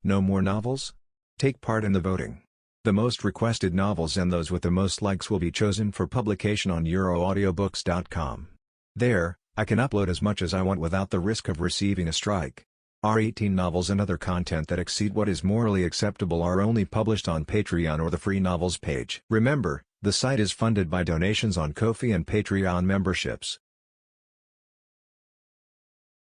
No more novels? Take part in the voting. The most requested novels and those with the most likes will be chosen for publication on euroaudiobooks.com. There, I can upload as much as I want without the risk of receiving a strike. Our 18 novels and other content that exceed what is morally acceptable are only published on Patreon or the free novels page. Remember, the site is funded by donations on Ko-fi and Patreon memberships.